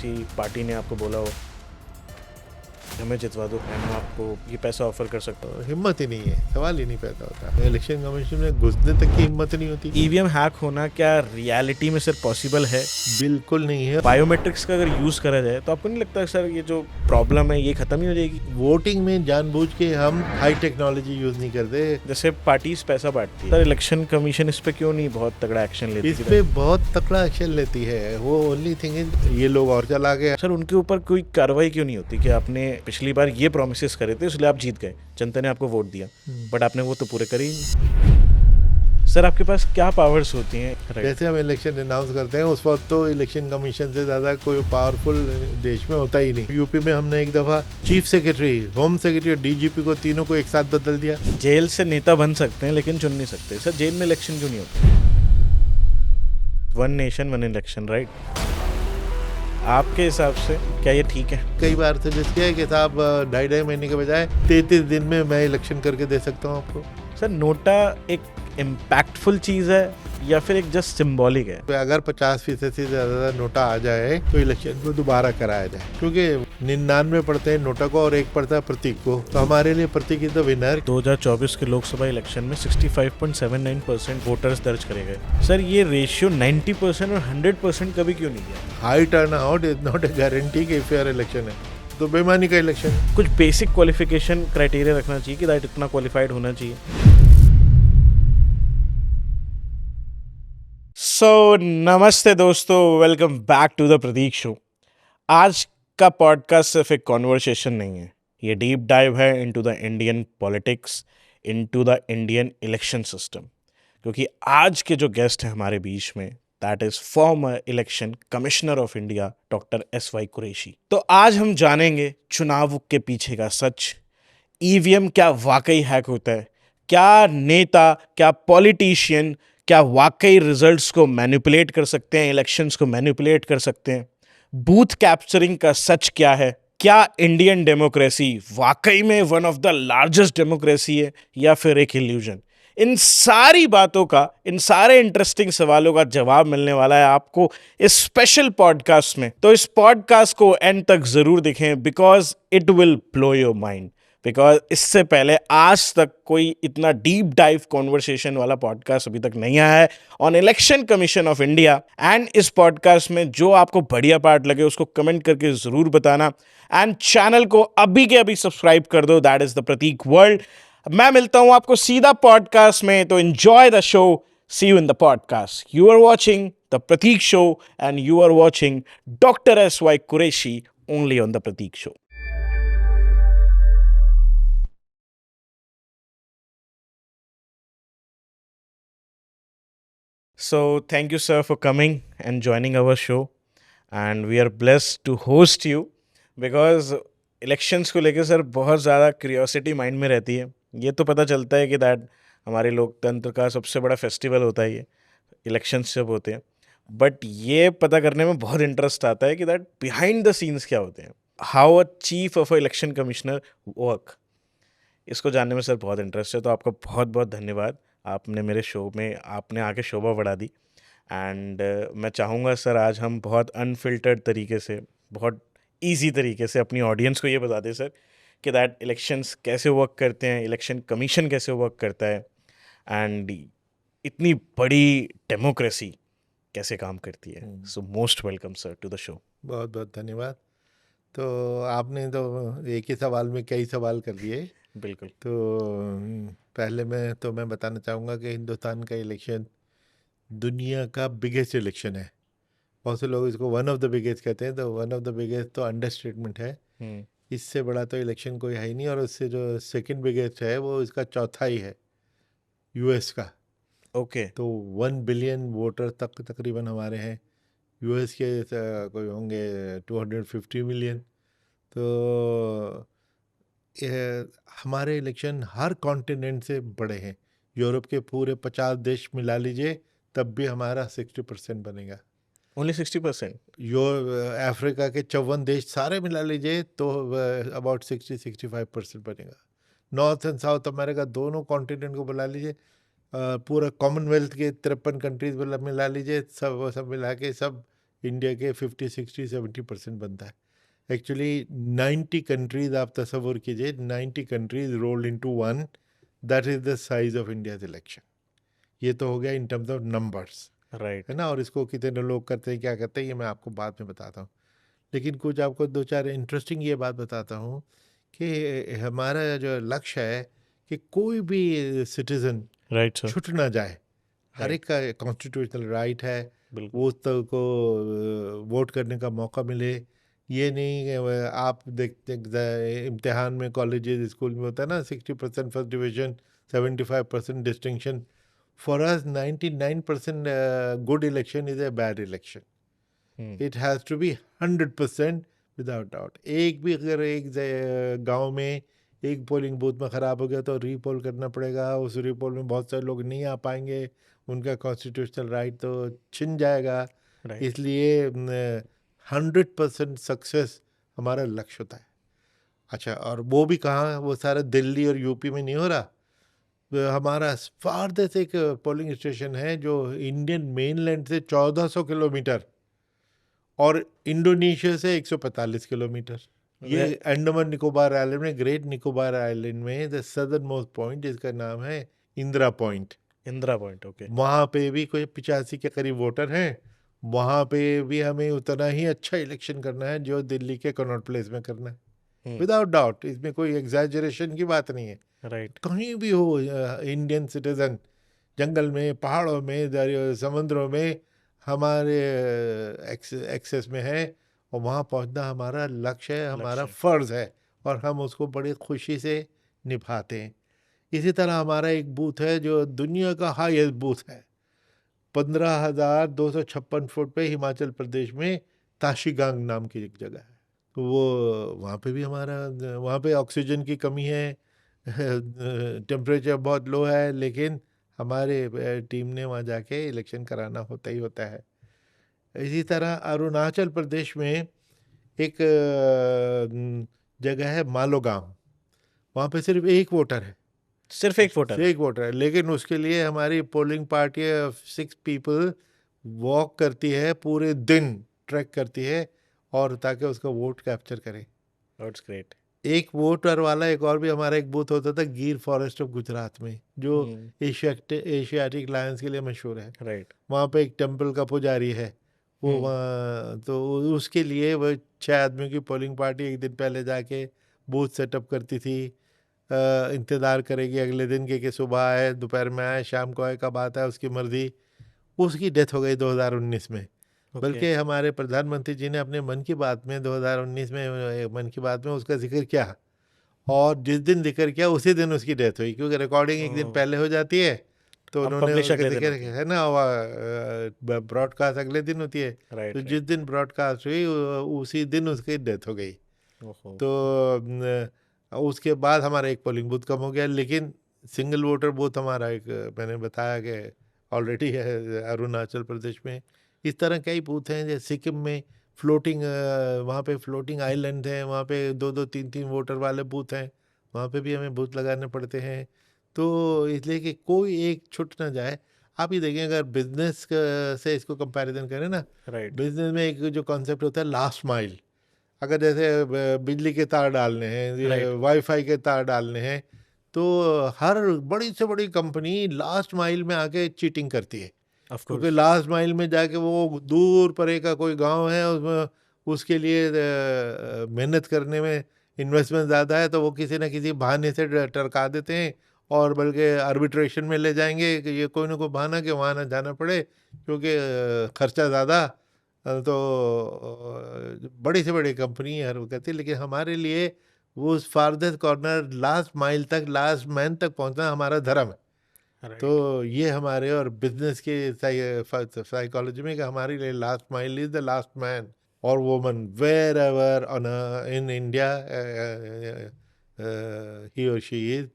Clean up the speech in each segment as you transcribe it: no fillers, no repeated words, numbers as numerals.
किसी पार्टी ने आपको बोला हो हमें जितवा दो, हम आपको ये पैसा ऑफर कर सकते हो? हिम्मत ही नहीं है, सवाल ही नहीं पैदा होता। इलेक्शन कमीशन में घुसने तक की हिम्मत नहीं होती। ईवीएम हैक होना क्या रियलिटी में सर पॉसिबल है? बिल्कुल नहीं है। बायोमेट्रिक्स का अगर यूज करा जाए तो आपको नहीं लगता सर ये जो प्रॉब्लम है ये खत्म ही हो जाएगी? वोटिंग में जानबूझ के हम हाई टेक्नोलॉजी यूज नहीं करते। जैसे पार्टीज पैसा बांटती है, सर इलेक्शन कमीशन इस पे क्यों नहीं बहुत तगड़ा एक्शन लेती इस है? पे बहुत तकड़ा एक्शन लेती है। वो ओनली थिंग है ये लोग और चला गए। सर उनके ऊपर कोई कार्रवाई क्यों नहीं होती कि आपने पिछली बार ये प्रोमिस करे थे इसलिए आप जीत गए, जनता ने आपको वोट दिया, बट आपने वो तो पूरे करे ही नहीं। सर आपके पास क्या पावर्स होती हैं? जैसे हम इलेक्शन अनाउंस करते हैं उस वक्त तो इलेक्शन कमीशन से ज्यादा कोई पावरफुल देश में होता ही नहीं। यूपी में हमने एक दफा चीफ सेक्रेटरी, होम सेक्रेटरी और डीजीपी को तीनों को एक साथ बदल दिया। जेल से नेता बन सकते हैं लेकिन चुन नहीं सकते। सर जेल में इलेक्शन क्यों नहीं होता? One nation one election, right? आपके हिसाब से क्या ये ठीक है? कई बार सजेस्ट किया है कि साहब 2.5 महीने के बजाय 33 दिन में मैं इलेक्शन करके दे सकता हूँ आपको। सर नोटा एक इम्पैक्टफुल चीज है या फिर एक जस्ट सिंबॉलिक है? तो अगर 50% से ज्यादा नोटा आ जाए तो इलेक्शन को दोबारा कराया जाए, क्योंकि 99 पड़ते हैं नोटा को और 1 पड़ता है प्रतीक को, तो हमारे लिए प्रतीक इज द विनर। 2024 के लोकसभा इलेक्शन में 65.79% वोटर्स दर्ज करे गए। सर ये रेशियो 90% और 100% कभी क्यों नहीं गया? High turn out is not a guarantee कि फेयर इलेक्शन है, तो बेईमानी का इलेक्शन। कुछ बेसिक क्वालिफिकेशन क्राइटेरिया रखना चाहिए कि दैट इतना क्वालिफाइड होना चाहिए। सो नमस्ते दोस्तों, welcome back to the Prateek show. आज का पॉडकास्ट सिर्फ एक कॉन्वर्सेशन नहीं है, ये डीप डाइव है into the Indian politics, into the Indian election system. क्योंकि आज के जो गेस्ट हैं हमारे बीच में, that is former election commissioner of India doctor SY Quraishi. तो आज हम जानेंगे चुनाव के पीछे का सच, ईवीएम क्या वाकई हैक होता है, क्या नेता, क्या पॉलिटिशियन क्या वाकई रिजल्ट्स को मैनिपुलेट कर सकते हैं, इलेक्शंस को मैनिपुलेट कर सकते हैं, बूथ कैप्चरिंग का सच क्या है, क्या इंडियन डेमोक्रेसी वाकई में one of the largest democracy है या फिर एक इल्यूजन। इन सारी बातों का, इन सारे इंटरेस्टिंग सवालों का जवाब मिलने वाला है आपको इस स्पेशल पॉडकास्ट में। तो इस पॉडकास्ट को एंड तक जरूर देखें because it will blow your mind. Because इससे पहले आज तक कोई इतना डीप डाइव कॉन्वर्सेशन वाला पॉडकास्ट अभी तक नहीं आया है on election commission of India. And इस पॉडकास्ट में जो आपको बढ़िया पार्ट लगे उसको कमेंट करके जरूर बताना, एंड चैनल को अभी के अभी सब्सक्राइब कर दो, that is the Prateek world. मैं मिलता हूं आपको सीधा पॉडकास्ट में, तो enjoy the show, see you in the podcast. You are watching the Prateek show and you are watching doctor SY Quraishi only on the Prateek show. So, thank you, sir, for coming and joining our show. And we are blessed to host you because elections को लेके sir बहुत ज़्यादा curiosity mind में रहती है। ये तो पता चलता है कि दैट हमारे लोकतंत्र का सबसे बड़ा फेस्टिवल होता है ये इलेक्शंस जब होते हैं, बट ये पता करने में बहुत इंटरेस्ट आता है कि दैट बिहाइंड द सीन्स क्या होते हैं, how a chief of a election commissioner work. इसको जानने में सर बहुत इंटरेस्ट है, तो आपका बहुत बहुत धन्यवाद। आपने मेरे शो में आपने आके शोभा बढ़ा दी। एंड मैं चाहूँगा सर आज हम बहुत अनफिल्टर्ड तरीके से, बहुत इजी तरीके से अपनी ऑडियंस को ये बता दें सर कि दैट इलेक्शंस कैसे वर्क करते हैं, इलेक्शन कमीशन कैसे वर्क करता है, एंड इतनी बड़ी डेमोक्रेसी कैसे काम करती है। So most welcome sir to the show. बहुत बहुत धन्यवाद। तो आपने तो एक ही सवाल में कई सवाल कर दिए। बिल्कुल। तो पहले मैं बताना चाहूँगा कि हिंदुस्तान का इलेक्शन दुनिया का बिगेस्ट इलेक्शन है। बहुत से लोग इसको वन ऑफ द बिगेस्ट कहते हैं, तो वन ऑफ द बिगेस्ट तो अंडरस्टेटमेंट है। इससे बड़ा तो इलेक्शन कोई है ही नहीं, और उससे जो सेकंड बिगेस्ट है वो इसका चौथा ही है, यूएस का। ओके। तो 1 बिलियन वोटर तक तकरीबन हमारे हैं। यूएस के कोई होंगे 250 मिलियन। तो हमारे इलेक्शन हर कॉन्टिनेंट से बड़े हैं। यूरोप के पूरे 50 देश मिला लीजिए तब भी हमारा 60% बनेगा। ओनली 60%? अफ्रीका के 54 देश सारे मिला लीजिए तो अबाउट 60-65% बनेगा। नॉर्थ एंड साउथ अमेरिका दोनों कॉन्टिनेंट को बुला लीजिए, पूरा कॉमनवेल्थ के 53 कंट्रीज मिला लीजिए, सब मिला के सब इंडिया के 50, 60, 70% बनता है। एक्चुअली 90 कंट्रीज आप तस्वुर कीजिए, 90 countries rolled into one, that is the size of India's election. ये तो हो गया in terms of numbers, right. है ना। और इसको कितने लोग करते हैं, क्या करते हैं, ये मैं आपको बाद में बताता हूँ। लेकिन कुछ आपको दो चार इंटरेस्टिंग ये बात बताता हूँ कि हमारा जो लक्ष्य है कि कोई भी सिटीजन राइट सर। छूट ना जाए। हर राइट। एक का कॉन्स्टिट्यूशनल राइट है, बिल्कुल। वो तो को वोट करने का मौका मिले। ये नहीं कि आप देखते इम्तिहान में कॉलेजेस स्कूल में होता है ना 60% first division, 75% distinction. For us 99% good election is a bad election. It has to be 100% without doubt. एक भी अगर एक गांव में एक पोलिंग बूथ में ख़राब हो गया तो रीपोल करना पड़ेगा। उस रीपोल में बहुत सारे लोग नहीं आ पाएंगे, उनका कॉन्स्टिट्यूशनल राइट तो छिन जाएगा। राइट। इसलिए 100% सक्सेस हमारा लक्ष्य होता है। अच्छा, और वो भी कहाँ, वो सारा दिल्ली और यूपी में नहीं हो रहा। हमारा फारदेस्ट एक पोलिंग स्टेशन है जो इंडियन मेनलैंड से 1400 किलोमीटर और इंडोनेशिया से 145 किलोमीटर। ये अंडमान निकोबार आइलैंड में, ग्रेट निकोबार आइलैंड में द सदर्न मोस्ट पॉइंट, जिसका नाम है Indira point. Indira point. Okay. वहाँ पे भी कोई 85 के करीब वोटर हैं। वहाँ पे भी हमें उतना ही अच्छा इलेक्शन करना है जो दिल्ली के कनॉट प्लेस में करना है, विदाउट डाउट। इसमें कोई एग्जैजरेशन की बात नहीं है। राइट। कहीं भी हो इंडियन सिटीजन, जंगल में, पहाड़ों में, समुद्रों में, हमारे एक्सेस में है। और वहाँ पहुँचना हमारा लक्ष्य है, हमारा लक्ष्य। फ़र्ज़ है, और हम उसको बड़ी खुशी से निभाते हैं। इसी तरह हमारा एक बूथ है जो दुनिया का हाईएस्ट बूथ है, 15,256 फुट पे, हिमाचल प्रदेश में ताशीगांग नाम की एक जगह है। तो वो वहाँ पे भी हमारा, वहाँ पे ऑक्सीजन की कमी है, टेम्परेचर बहुत लो है, लेकिन हमारे टीम ने वहाँ जाके इलेक्शन कराना होता ही होता है। इसी तरह अरुणाचल प्रदेश में एक जगह है मालोगांव, वहाँ पे सिर्फ एक वोटर है, सिर्फ एक वोटर है। एक वोटर है, लेकिन उसके लिए हमारी polling party of 6 people walk करती है, पूरे दिन ट्रैक करती है, और ताकि उसका वोट कैप्चर करे। That's great. एक वोटर वाला एक और भी हमारा एक बूथ होता था गिर फॉरेस्ट ऑफ गुजरात में, जो एशियाटिक लायंस के लिए मशहूर है। राइट। वहाँ पे एक टेम्पल का पुजारी है, वो वहाँ, तो उसके लिए वो 6 आदमियों की पोलिंग पार्टी एक दिन पहले जाके बूथ सेटअप करती थी। इंतज़ार करेगी अगले दिन के कि सुबह आए, दोपहर में आए, शाम को आए, कब आता है उसकी मर्ज़ी। उसकी डेथ हो गई 2019 में। बल्कि हमारे प्रधानमंत्री जी ने अपने मन की बात में 2019 में मन की बात में उसका जिक्र किया, और जिस दिन जिक्र किया उसी दिन उसकी डेथ हुई, क्योंकि रिकॉर्डिंग एक दिन पहले हो जाती है, तो अब उन्होंने publish उसका अगले दिन जिक्र होती है। है ना, ब्रॉडकास्ट अगले दिन होती है। राइट। तो जिस दिन ब्रॉडकास्ट हुई उसी दिन उसकी डेथ हो गई। ओहो। तो उसके बाद हमारा एक पोलिंग बूथ कम हो गया, लेकिन सिंगल वोटर बूथ हमारा एक, मैंने बताया कि ऑलरेडी है अरुणाचल प्रदेश में। इस तरह कई बूथ हैं, जैसे सिक्किम में फ्लोटिंग, वहाँ पे फ्लोटिंग आइलैंड हैं, वहाँ पे 2-2, 3-3 वोटर वाले बूथ हैं, वहाँ पे भी हमें बूथ लगाने पड़ते हैं। तो इसलिए कि कोई एक छूट ना जाए। आप ही देखें, अगर बिजनेस से इसको कंपैरिजन करें ना, राइट। बिजनेस में एक जो कॉन्सेप्ट होता है लास्ट माइल, अगर जैसे बिजली के तार डालने हैं, राइट। वाईफाई के तार डालने हैं, तो हर बड़ी से बड़ी कंपनी लास्ट माइल में आके चीटिंग करती है। ऑफ क्योंकि कोर्स। लास्ट माइल में जाके वो दूर परे का कोई गांव है, उसमें उसके लिए मेहनत करने में इन्वेस्टमेंट ज़्यादा है, तो वो किसी न किसी बहाने से टरका देते हैं, और बल्कि आर्बिट्रेशन में ले जाएंगे कि ये कोई ना कोई बहाना कि वहाँ ना जाना पड़े, क्योंकि खर्चा ज़्यादा। तो बड़ी से बड़ी कंपनी है हर वक्त, लेकिन हमारे लिए वो उस फारदेस्ट कॉर्नर, लास्ट माइल तक, लास्ट मैन तक पहुंचना हमारा धर्म है। राइट। तो ये हमारे और बिजनेस के साइकोलॉजी में कि हमारे लिए last mile is the last man और woman wherever on in India he और शी इज।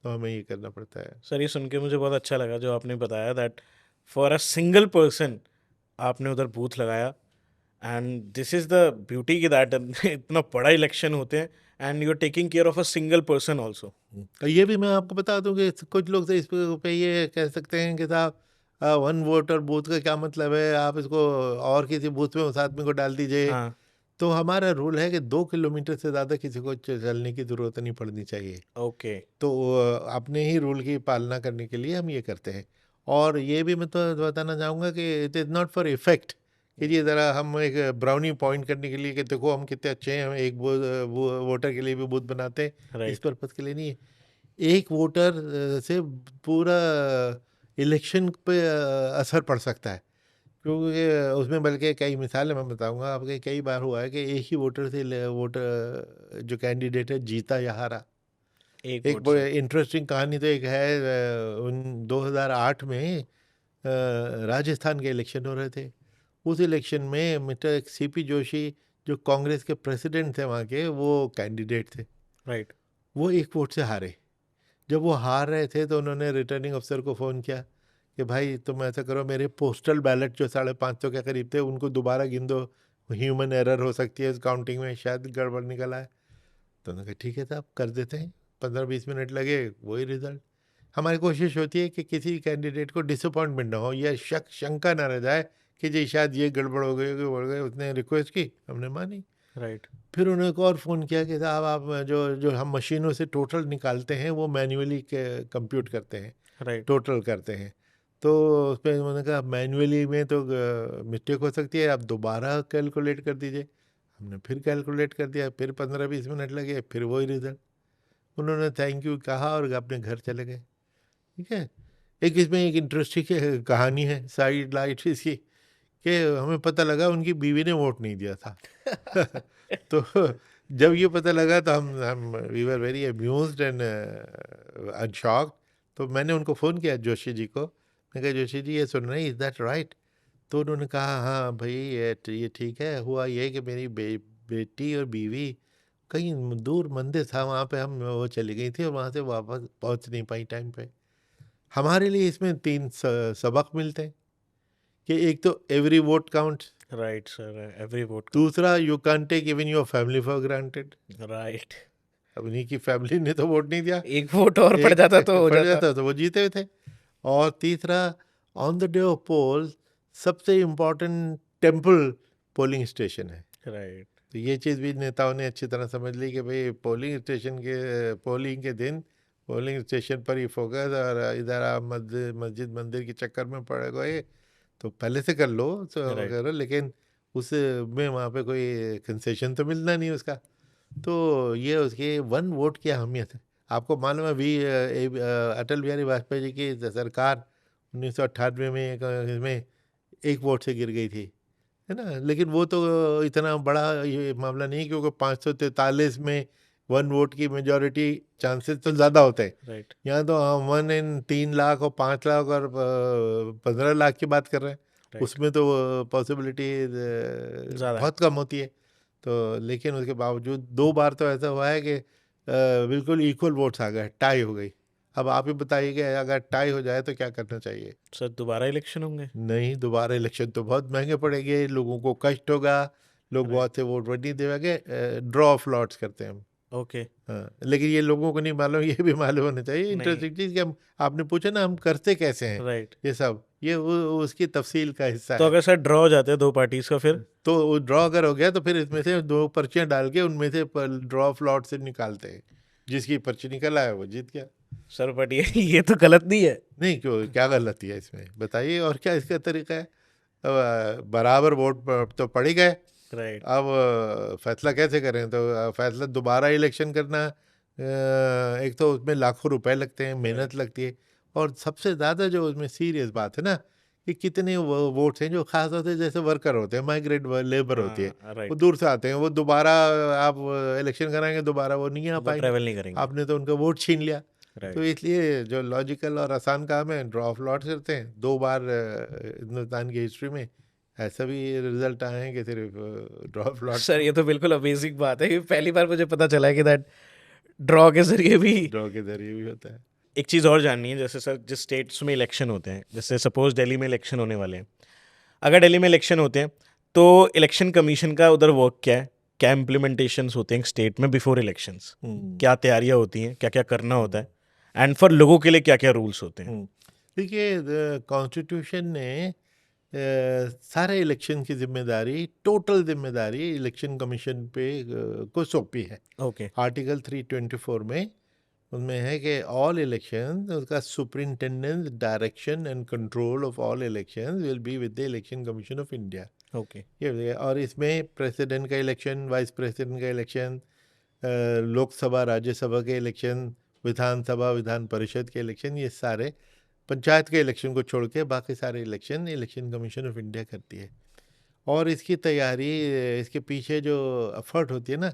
तो हमें ये करना पड़ता है। सर, ये सुन के मुझे बहुत अच्छा लगा जो आपने बताया that for a single person आपने उधर बूथ लगाया, and this is the beauty की दैट इतना बड़ा इलेक्शन होते हैं and you are taking care of a single person also. ये भी मैं आपको बता दूं कि कुछ लोग तो इस पे ये कह सकते हैं कि साहब वन वोटर बूथ का क्या मतलब है, आप इसको और किसी बूथ में उस आदमी को डाल दीजिए। हाँ, तो हमारा रूल है कि 2 किलोमीटर से ज़्यादा किसी को चलने की ज़रूरत नहीं पड़नी चाहिए। ओके, तो अपने ही रूल की पालना करने के लिए हम ये करते हैं। और ये भी मैं तो बताना चाहूँगा कि it is not for effect, कि ये ज़रा हम एक ब्राउनी पॉइंट करने के लिए कि देखो हम कितने अच्छे हैं, हम एक वोटर के लिए भी बूथ बनाते हैं, इस राइट, पर्पज़ के लिए नहीं है। एक वोटर से पूरा इलेक्शन पे असर पड़ सकता है, क्योंकि उसमें बल्कि कई मिसालें मैं बताऊंगा आपके। कई बार हुआ है कि एक ही वोटर से वोटर जो कैंडिडेट है जीता या हारा। एक एक वोट से। इंटरेस्टिंग कहानी तो एक है, उन 2008 में राजस्थान के इलेक्शन हो रहे थे। उस इलेक्शन में मिस्टर सीपी जोशी, जो कांग्रेस के प्रेसिडेंट थे वहाँ के, वो कैंडिडेट थे। राइट, वो एक वोट से हारे। जब वो हार रहे थे तो उन्होंने रिटर्निंग अफसर को फ़ोन किया कि भाई तुम ऐसा करो, मेरे पोस्टल बैलेट जो 550 के करीब थे उनको दोबारा गिन दो, ह्यूमन एरर हो सकती है इस काउंटिंग में, शायद गड़बड़ निकल आए। तो उन्होंने कहा ठीक है साहब, कर देते हैं। 15-20 मिनट लगे, वही रिजल्ट। हमारी कोशिश होती है कि किसी कैंडिडेट को डिसअपॉइंटमेंट ना हो, या शंका ना रह जाए कि जी शायद ये गड़बड़ हो गई, बढ़ गए। उसने रिक्वेस्ट की, हमने मानी। राइट, फिर उन्होंने एक और फ़ोन किया कि साहब आप जो जो हम मशीनों से टोटल निकालते हैं वो मैन्युअली कंप्यूट करते हैं, राइट, टोटल करते हैं। तो उस पर उन्होंने कहा मैन्युअली में तो मिस्टेक हो सकती है, आप दोबारा कैलकुलेट कर दीजिए। हमने फिर कैलकुलेट कर दिया, फिर 15-20 मिनट लगे, फिर वही रिजल्ट। उन्होंने थैंक यू कहा और अपने घर चले गए। ठीक है। एक इसमें एक इंटरेस्टिंग कहानी है, साइड लाइट इसकी, कि हमें पता लगा उनकी बीवी ने वोट नहीं दिया था। तो जब ये पता लगा तो हम we were very amused and shocked. तो मैंने उनको फ़ोन किया, जोशी जी को। मैं कहा जोशी जी ये सुन रहे हैं, इज़ दैट राइट? तो उन्होंने कहा हाँ भाई ये ठीक है। हुआ ये कि मेरी बेटी और बीवी कहीं दूर मंदिर था, वहाँ पे हम वो चली गई थी और वहाँ से वापस पहुँच नहीं पाई टाइम पे। हमारे लिए इसमें 3 सबक मिलते हैं कि एक तो every vote counts, right sir, every vote का। दूसरा you can't take even your family for granted. Right, अब उन्हीं की फैमिली ने तो वोट नहीं दिया, एक वोट और पड़ एक जाता तो हो पड़ जाता। जाता तो वो जीते हुए थे। और तीसरा, ऑन द डे ऑफ पोल सबसे इम्पोर्टेंट टेम्पल पोलिंग स्टेशन है। राइट, तो ये चीज़ भी नेताओं ने अच्छी तरह समझ ली कि भाई पोलिंग के दिन पोलिंग स्टेशन पर ही फोकस, और इधर आप मस्जिद मंदिर के चक्कर में पड़ गए तो पहले से कर लो तो राइट, करो, लेकिन उसमें वहाँ पे कोई कंसेशन तो मिलना नहीं उसका। तो ये उसकी वन वोट की अहमियत है। आपको मालूम है अटल बिहारी वाजपेयी जी की सरकार 1998 में इसमें एक वोट से गिर गई थी, है ना। लेकिन वो तो इतना बड़ा ये मामला नहीं, क्योंकि 543 में वन वोट की मेजॉरिटी चांसेस तो ज़्यादा होते हैं। राइट, यहाँ तो हम 1 इन 3 लाख और 5 लाख और 15 लाख की बात कर रहे हैं। राइट, उसमें तो पॉसिबिलिटी ज़्यादा है। बहुत कम होती है। तो लेकिन उसके बावजूद 2 बार तो ऐसा हुआ है कि बिल्कुल इक्वल वोट्स आ गए, टाई हो गई। अब आप ही बताइए कि अगर टाई हो जाए तो क्या करना चाहिए? सर दोबारा इलेक्शन होंगे। नहीं, दोबारा इलेक्शन तो बहुत महंगे पड़ेंगे, लोगों को कष्ट होगा, लोग राइट, बहुत से वोट नहीं देंगे। ड्रॉ ऑफ लॉट्स करते हैं हम। ओके, हाँ, लेकिन ये लोगों को नहीं मालूम, ये भी मालूम होना चाहिए। नहीं, इंटरेस्टिंग चीज़ कि हम, आपने पूछा ना हम करते कैसे हैं राइट। ये सब, ये उसकी तफसील का हिस्सा तो है। अगर सर ड्रॉ हो जाते हैं दो पार्टीज का फिर। तो वो ड्रॉ अगर हो गया तो फिर इसमें से 2 पर्चियाँ डाल के उनमें से ड्रॉ ऑफ लॉट से निकालते हैं, जिसकी पर्ची निकल आया वो जीत गया। सर बट ये तो गलत नहीं है। नहीं, क्यों, क्या गलती है इसमें बताइए, और क्या इसका तरीका है? बराबर वोट तो पड़ ही गए। राइट, अब फैसला कैसे करें? तो फैसला दोबारा इलेक्शन करना, एक तो उसमें लाखों रुपए लगते हैं, मेहनत लगती है। और सबसे ज़्यादा जो उसमें सीरियस बात है ना, कि कितने वोट्स हैं जो खास तौर से जैसे वर्कर होते हैं, माइग्रेट लेबर होती है, हाँ, वो राइट, दूर से आते हैं, वो दोबारा आप इलेक्शन कराएंगे दोबारा वो नहीं आ वो पाएंगे। ट्रेवल नहीं करेंगे। आपने तो उनका वोट छीन लिया। तो राइट, इसलिए जो लॉजिकल और आसान काम है, ड्रॉ ऑफ लॉट करते हैं। 2 बार हिंदुस्तान की हिस्ट्री में ऐसा भी रिजल्ट आए हैं कि सिर्फ ड्रॉ ऑफ लॉट सर ये तो बिल्कुल अमेजिंग बात है, ये पहली बार मुझे पता चला है कि दैट ड्रॉ के जरिए भी। ड्रॉ के जरिए भी होता है। एक चीज़ और जाननी है, जैसे सर जिस स्टेट्स में इलेक्शन होते हैं, जैसे सपोज दिल्ली में इलेक्शन होने वाले हैं, अगर दिल्ली में इलेक्शन होते हैं तो इलेक्शन कमीशन का उधर वर्क क्या है, क्या इम्प्लीमेंटेशंस होते हैं स्टेट में बिफोर इलेक्शंस, क्या तैयारियां होती हैं, क्या क्या करना होता है, एंड फॉर लोगों के लिए क्या क्या रूल्स होते हैं। देखिए कॉन्स्टिट्यूशन ने सारे इलेक्शन की जिम्मेदारी, टोटल जिम्मेदारी इलेक्शन कमीशन पे को सौंपी है। ओके आर्टिकल 324 में उनमें है कि ऑल इलेक्शन, उसका superintendence, direction and control of all election will be with the election commission of India. Okay ये और इसमें प्रेसिडेंट का इलेक्शन, वाइस प्रेसिडेंट का इलेक्शन, लोकसभा राज्यसभा के इलेक्शन, विधानसभा विधान परिषद के इलेक्शन, ये सारे पंचायत के इलेक्शन को छोड़ के बाकी सारे election election commission of India करती है। और इसकी तैयारी, इसके पीछे जो एफर्ट होती है ना,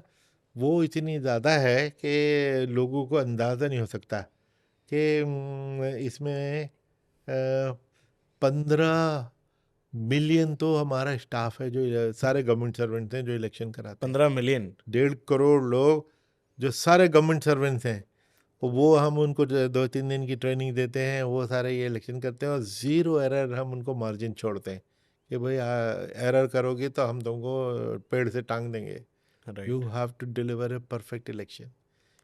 वो इतनी ज़्यादा है कि लोगों को अंदाज़ा नहीं हो सकता कि इसमें 15 मिलियन तो हमारा स्टाफ है, जो सारे गवर्नमेंट सर्वेंट्स हैं जो इलेक्शन कराते हैं। 15 मिलियन 1.5 करोड़ लोग जो सारे गवर्नमेंट सर्वेंट्स हैं, तो वो हम उनको 2-3 दिन की ट्रेनिंग देते हैं, वो सारे ये इलेक्शन करते हैं और ज़ीरो एरर हम उनको मार्जिन छोड़ते हैं कि भाई एरर करोगे तो हम तुमको पेड़ से टांग देंगे। You right have to deliver a perfect election.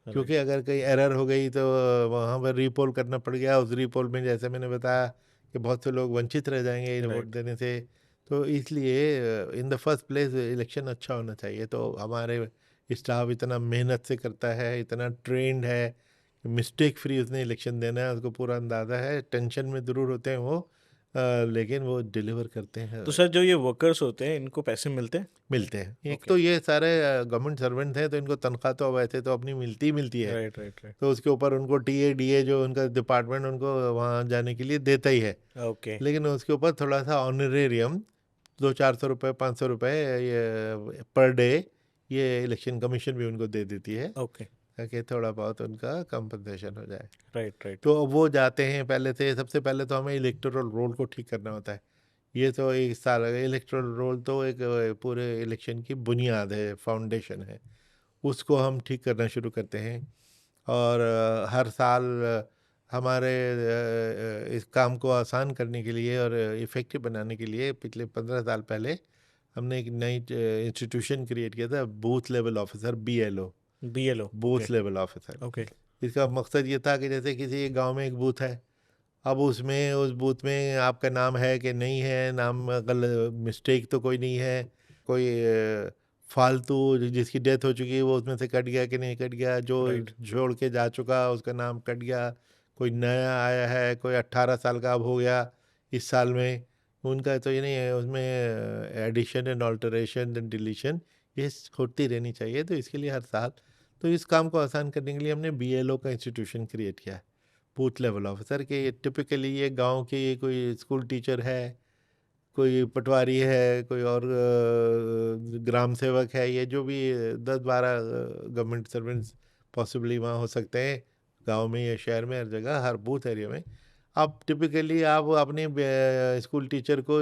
क्योंकि राइट अगर कहीं एरर हो गई तो वहाँ पर रीपोल करना पड़ गया, उस रीपोल में जैसे मैंने बताया कि बहुत से लोग वंचित रह जाएंगे इन वोट राइट देने से। तो इसलिए in the first place election अच्छा होना चाहिए। तो हमारे स्टाफ इतना मेहनत से करता है, इतना ट्रेंड है, मिस्टेक फ्री उसने इलेक्शन देना है, उसको पूरा अंदाज़ा है। टेंशन में ज़रूर होते हैं वो, लेकिन वो डिलीवर करते हैं। तो सर जो ये वर्कर्स होते हैं इनको पैसे मिलते हैं? मिलते हैं। एक ओके तो ये सारे गवर्नमेंट सर्वेंट हैं, तो इनको तनख्वाह तो वैसे तो अपनी मिलती ही मिलती है। राइट राइट राइट तो उसके ऊपर उनको टीए डीए जो उनका डिपार्टमेंट उनको वहाँ जाने के लिए देता ही है। ओके लेकिन उसके ऊपर थोड़ा सा ऑनरेरियम 200-400 रुपये 500 रुपये ये पर डे ये इलेक्शन कमीशन भी उनको दे देती है, ओके ताकि थोड़ा बहुत उनका कंपनसेशन हो जाए। राइट राइट तो अब वो जाते हैं, पहले से सबसे पहले तो हमें इलेक्टोरल रोल को ठीक करना होता है। ये तो एक साल इलेक्टोरल रोल तो एक पूरे इलेक्शन की बुनियाद है, फाउंडेशन है। उसको हम ठीक करना शुरू करते हैं और हर साल हमारे इस काम को आसान करने के लिए और इफ़ेक्टिव बनाने के लिए पिछले 15 साल पहले हमने एक नई इंस्टीट्यूशन क्रिएट किया था, booth level officer, BLO, BLO okay booth level officer. Okay इसका मकसद ये था कि जैसे किसी एक गांव में एक बूथ है, अब उसमें उस बूथ में आपका नाम है कि नहीं है, नाम गल मिस्टेक तो कोई नहीं है, कोई फालतू जिसकी डेथ हो चुकी है वो उसमें से कट गया कि नहीं कट गया, जो राइट छोड़ के जा चुका उसका नाम कट गया, कोई नया आया है, कोई 18 साल का अब हो गया इस साल में, उनका तो ये नहीं है। उसमें addition and alteration and deletion ये होती रहनी चाहिए। तो इसके लिए हर साल, तो इस काम को आसान करने के लिए हमने BLO का इंस्टीट्यूशन क्रिएट किया है, बूथ लेवल ऑफिसर के। टिपिकली ये गांव की कोई स्कूल टीचर है, कोई पटवारी है, कोई और ग्राम सेवक है, ये जो भी 10-12 गवर्नमेंट सर्वेंट्स पॉसिबली वहाँ हो सकते हैं, गांव में या शहर में, हर जगह, हर बूथ एरिया में। आप टिपिकली आप अपने स्कूल टीचर को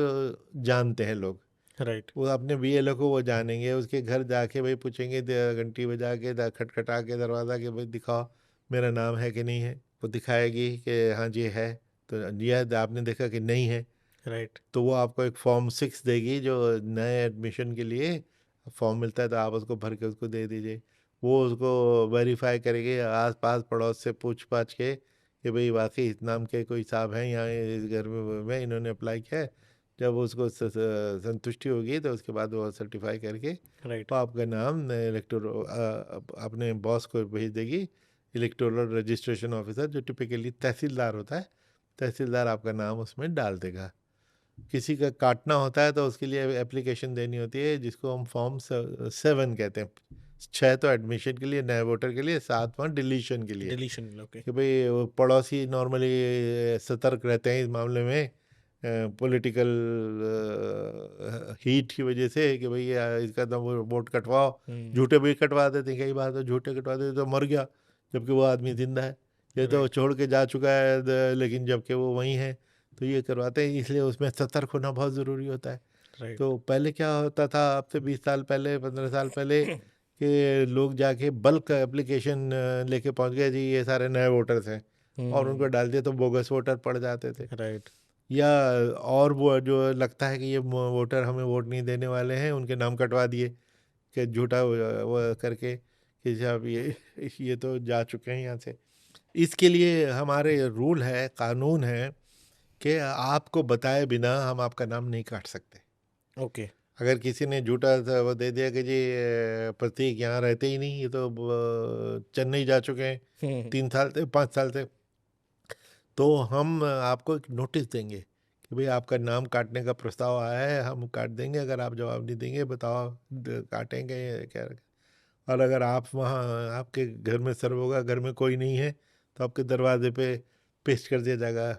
जानते हैं लोग, राइट वो अपने BLO को वो जानेंगे, उसके घर जाके भाई पूछेंगे, घंटी बजा के खटखटा के दरवाज़ा के, भाई दिखाओ मेरा नाम है कि नहीं है। वो दिखाएगी कि हाँ जी है, तो यह आपने देखा कि नहीं है, राइट तो वो आपको एक फॉर्म 6 देगी, जो नए एडमिशन के लिए फॉर्म मिलता है, तो आप उसको भर के उसको दे दीजिए। वो उसको वेरीफाई करेगी आस पास पड़ोस से पूछ पाछ के कि भाई वाकई इस नाम के कोई साहब हैं यहाँ इस घर में इन्होंने अप्लाई किया है। जब उसको संतुष्टि होगी तो उसके बाद वो सर्टिफाई करके राइट वो आपका नाम अपने बॉस को भेज देगी, इलेक्टोरल रजिस्ट्रेशन ऑफिसर, जो टिपिकली तहसीलदार होता है। तहसीलदार आपका नाम उसमें डाल देगा। किसी का काटना होता है तो उसके लिए एप्लीकेशन देनी होती है, जिसको हम फॉर्म 7 कहते हैं। 6 तो एडमिशन के लिए नए वोटर के लिए, 7वां डिलीशन के लिए, डिलीशन ओके कि भाई वो पड़ोसी नॉर्मली सतर्क रहते हैं इस मामले में, पॉलिटिकल हीट की वजह से, कि भाई इसका तो वोट कटवाओ। झूठे भी कटवा देते हैं, कई बार तो झूठे कटवा देते तो मर गया जबकि वो आदमी जिंदा है, ये तो राइट छोड़ के जा चुका है लेकिन जबकि वो वहीं है। तो ये करवाते हैं, इसलिए उसमें सतर्क होना बहुत ज़रूरी होता है। राइट तो पहले क्या होता था, अब से 20 साल पहले, 15 साल पहले, कि लोग जाके बल्क एप्लीकेशन लेके पहुंच गए, जी ये सारे नए वोटर्स हैं, और उनको डाल दिया तो बोगस वोटर पड़ जाते थे। राइट या और वो जो लगता है कि ये वोटर हमें वोट नहीं देने वाले हैं, उनके नाम कटवा दिए कि झूठा वो करके कि साहब ये तो जा चुके हैं यहाँ से। इसके लिए हमारे रूल है, कानून है कि आपको बताए बिना हम आपका नाम नहीं काट सकते। ओके। अगर किसी ने झूठा सा वो दे दिया कि जी प्रतीक यहाँ रहते ही नहीं, ये तो चेन्नई जा चुके हैं हम्म। 3 साल से 5 साल से, तो हम आपको एक नोटिस देंगे कि भाई आपका नाम काटने का प्रस्ताव आया है, हम काट देंगे अगर आप जवाब नहीं देंगे, बताओ काटेंगे या क्या। और अगर आप वहाँ आपके घर में सर्व होगा, घर में कोई नहीं है, तो आपके दरवाजे पे पेस्ट कर दिया जाएगा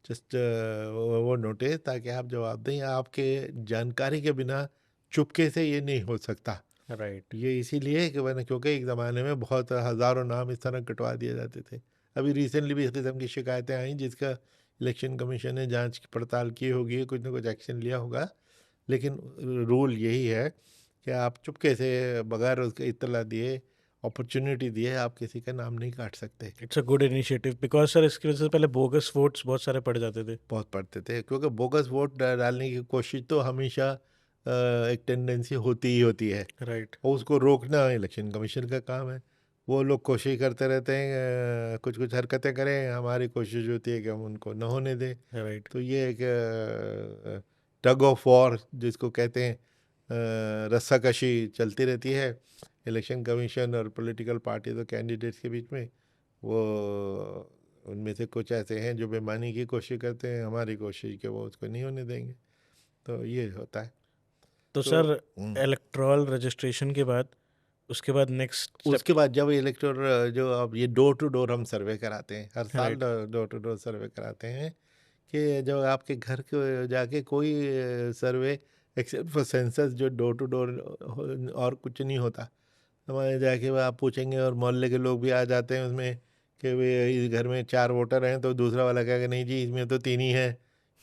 जस्ट वो नोटिस, ताकि आप जवाब दें। आपके जानकारी के बिना चुपके से ये नहीं हो सकता। राइट। ये इसीलिए कि मैंने, क्योंकि एक ज़माने में बहुत हज़ारों नाम इस तरह कटवा दिए जाते थे। अभी रिसेंटली भी इस किस्म की शिकायतें आई, जिसका इलेक्शन कमीशन ने जांच पड़ताल की होगी, कुछ ना कुछ एक्शन लिया होगा। लेकिन रूल यही है कि आप चुपके से बगैर उसके इत्तला दिए, अपॉर्चुनिटी दिए, आप किसी का नाम नहीं काट सकते। It's a good initiative because sir इसकी वजह से पहले बोगस वोट्स बहुत सारे पड़ जाते थे। बहुत पढ़ते थे, क्योंकि बोगस वोट डालने की कोशिश तो हमेशा एक टेंडेंसी होती ही होती है, राइट। और उसको रोकना इलेक्शन कमीशन का काम है। वो लोग कोशिश करते रहते हैं, कुछ कुछ हरकतें करें, हमारी कोशिश होती है कि हम उनको न होने दें। राइट। तो ये एक टग ऑफ वॉर जिसको कहते हैं, रस्साकशी चलती रहती है इलेक्शन कमीशन और पॉलिटिकल पार्टीज और कैंडिडेट्स के बीच में। वो उनमें से कुछ ऐसे हैं जो बेईमानी की कोशिश करते हैं, हमारी कोशिश कि वो उसको नहीं होने देंगे। तो ये होता है। तो तो सर इलेक्टोरल रजिस्ट्रेशन के बाद उसके बाद नेक्स्ट स्टेप। उसके बाद जब इलेक्टर, जो अब ये डोर टू डोर हम सर्वे कराते हैं, हर साल right. Door to door survey कराते हैं, कि जब आपके घर के जाके कोई सर्वे एक्सेप्ट फॉर सेंसस, जो डोर टू डोर और कुछ नहीं होता, हमारे जाके वो आप पूछेंगे, और मोहल्ले के लोग भी आ जाते हैं उसमें, कि भाई इस घर में 4 वोटर हैं, तो दूसरा वाला कहेगा नहीं जी इसमें तो 3 ही है,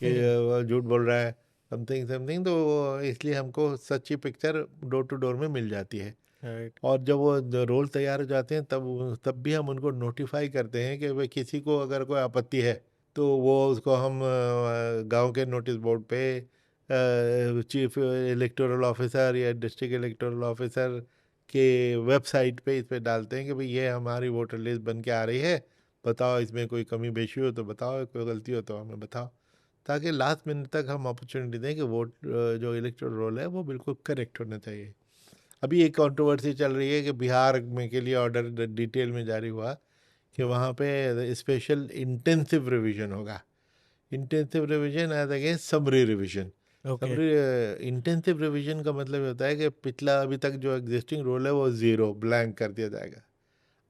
ये वो झूठ बोल रहा है, समथिंग समथिंग। तो इसलिए हमको सच्ची पिक्चर डोर टू डोर में मिल जाती है। राइट। और जब वो रोल तैयार हो जाते हैं, तब भी हम उनको नोटिफाई करते हैं कि भाई किसी को अगर कोई आपत्ति है, तो वो उसको हम गांव के नोटिस बोर्ड पे चीफ इलेक्टोरल ऑफिसर या डिस्ट्रिक्ट इलेक्टोरल ऑफिसर के वेबसाइट पे इस पे डालते हैं कि भाई ये हमारी वोटर लिस्ट बन के आ रही है, बताओ इसमें कोई कमी बेशी हो तो बताओ, कोई गलती हो तो हमें बताओ, ताकि लास्ट मिनट तक हम अपॉर्चुनिटी दें कि वोट जो इलेक्टोरल रोल है वो बिल्कुल करेक्ट होना चाहिए। अभी एक कंट्रोवर्सी चल रही है कि बिहार में के लिए ऑर्डर डिटेल में जारी हुआ कि वहाँ पे स्पेशल इंटेंसिव रिवीजन होगा। Intensive revision as against summary revision. Okay. Summary intensive revision का मतलब ये होता है कि पिछला अभी तक जो एग्जिस्टिंग रोल है वो ज़ीरो ब्लैंक कर दिया जाएगा।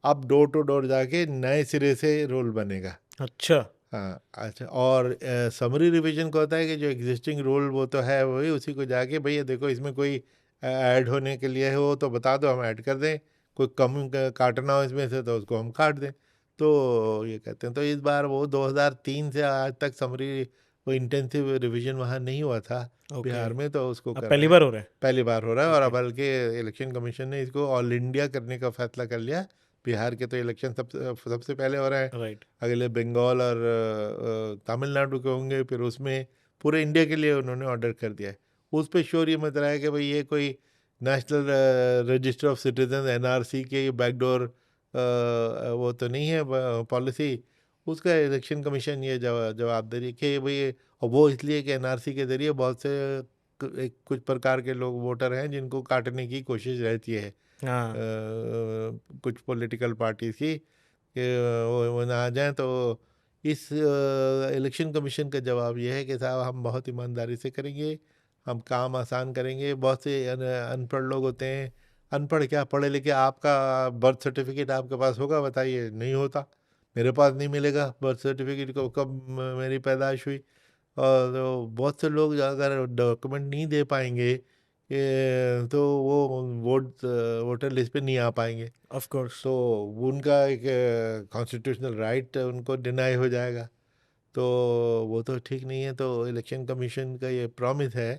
अब डोर टू डोर जाके नए सिरे से रोल बनेगा। अच्छा। हाँ अच्छा। और समरी रिवीजन का होता है कि जो एग्जिस्टिंग रोल वो तो है वही, उसी को जाके भैया देखो इसमें कोई ऐड होने के लिए हो तो बता दो, हम ऐड कर दें, कोई कम काटना हो इसमें से तो उसको हम काट दें। तो ये कहते हैं। तो इस बार वो 2003 से आज तक समरी वो इंटेंसिव रिवीजन वहाँ नहीं हुआ था ओके। बिहार में, तो उसको अब कर पहली रहे हैं। बार हो रहा है। पहली बार हो रहा है, और ओके। अब बल्कि इलेक्शन कमीशन ने इसको ऑल इंडिया करने का फैसला कर लिया। बिहार के तो इलेक्शन सबसे पहले हो रहा है, राइट। अगले बंगाल और तमिलनाडु के होंगे, फिर उसमें पूरे इंडिया के लिए उन्होंने ऑर्डर कर दिया है। उस पर शोर ये मच रहा है कि भाई ये कोई national register of citizen NRC के बैकडोर वो तो नहीं है पॉलिसी। उसका इलेक्शन कमीशन ये जवाब दे रही है कि भाई, और वो इसलिए कि एनआरसी के ज़रिए बहुत से कुछ प्रकार के लोग वोटर हैं जिनको काटने की कोशिश रहती है हाँ। कुछ पॉलिटिकल पार्टीज की, कि वो ना आ जाएं। तो इस इलेक्शन कमीशन का जवाब ये है कि साहब हम बहुत ईमानदारी से करेंगे, हम काम आसान करेंगे। बहुत से अनपढ़ लोग होते हैं, अनपढ़ क्या पढ़े लिखे, आपका बर्थ सर्टिफिकेट आपके पास होगा बताइए? नहीं होता, मेरे पास नहीं मिलेगा बर्थ सर्टिफिकेट को, कब मेरी पैदाइश हुई। और तो बहुत से लोग अगर डॉक्यूमेंट नहीं दे पाएंगे तो वो वोटर लिस्ट पे नहीं आ पाएंगे। Of course. तो वो उनका एक कॉन्स्टिट्यूशनल राइट उनको डिनाई हो जाएगा। तो वो तो ठीक नहीं है। तो इलेक्शन कमीशन का ये प्रॉमिस है